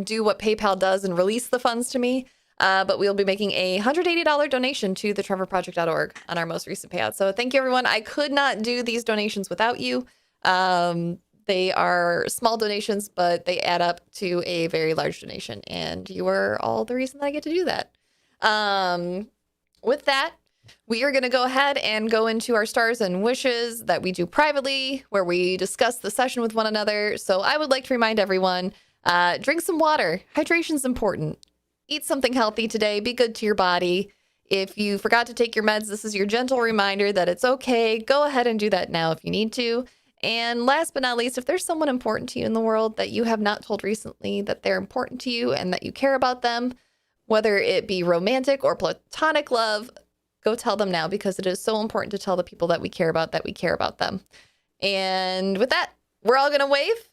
do what PayPal does and release the funds to me. But we'll be making a $180 donation to the trevorproject.org on our most recent payout. So thank you, everyone. I could not do these donations without you. They are small donations, but they add up to a very large donation. And you are all the reason that I get to do that. With that, We are going to go ahead and go into our stars and wishes that we do privately, where we discuss the session with one another. So I would like to remind everyone, drink some water. Hydration is important. Eat something healthy today. Be good to your body. If you forgot to take your meds, this is your gentle reminder that it's okay. Go ahead and do that now if you need to. And last but not least, if there's someone important to you in the world that you have not told recently that they're important to you and that you care about them, whether it be romantic or platonic love, go tell them now, because it is so important to tell the people that we care about them. And with that, we're all going to wave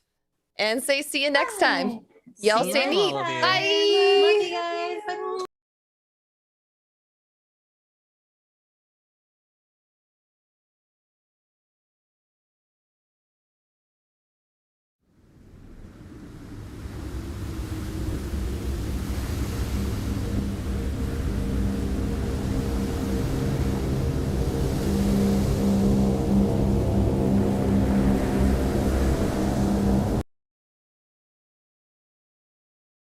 and say see you next time. Y'all See stay you. neat. All of you. Bye.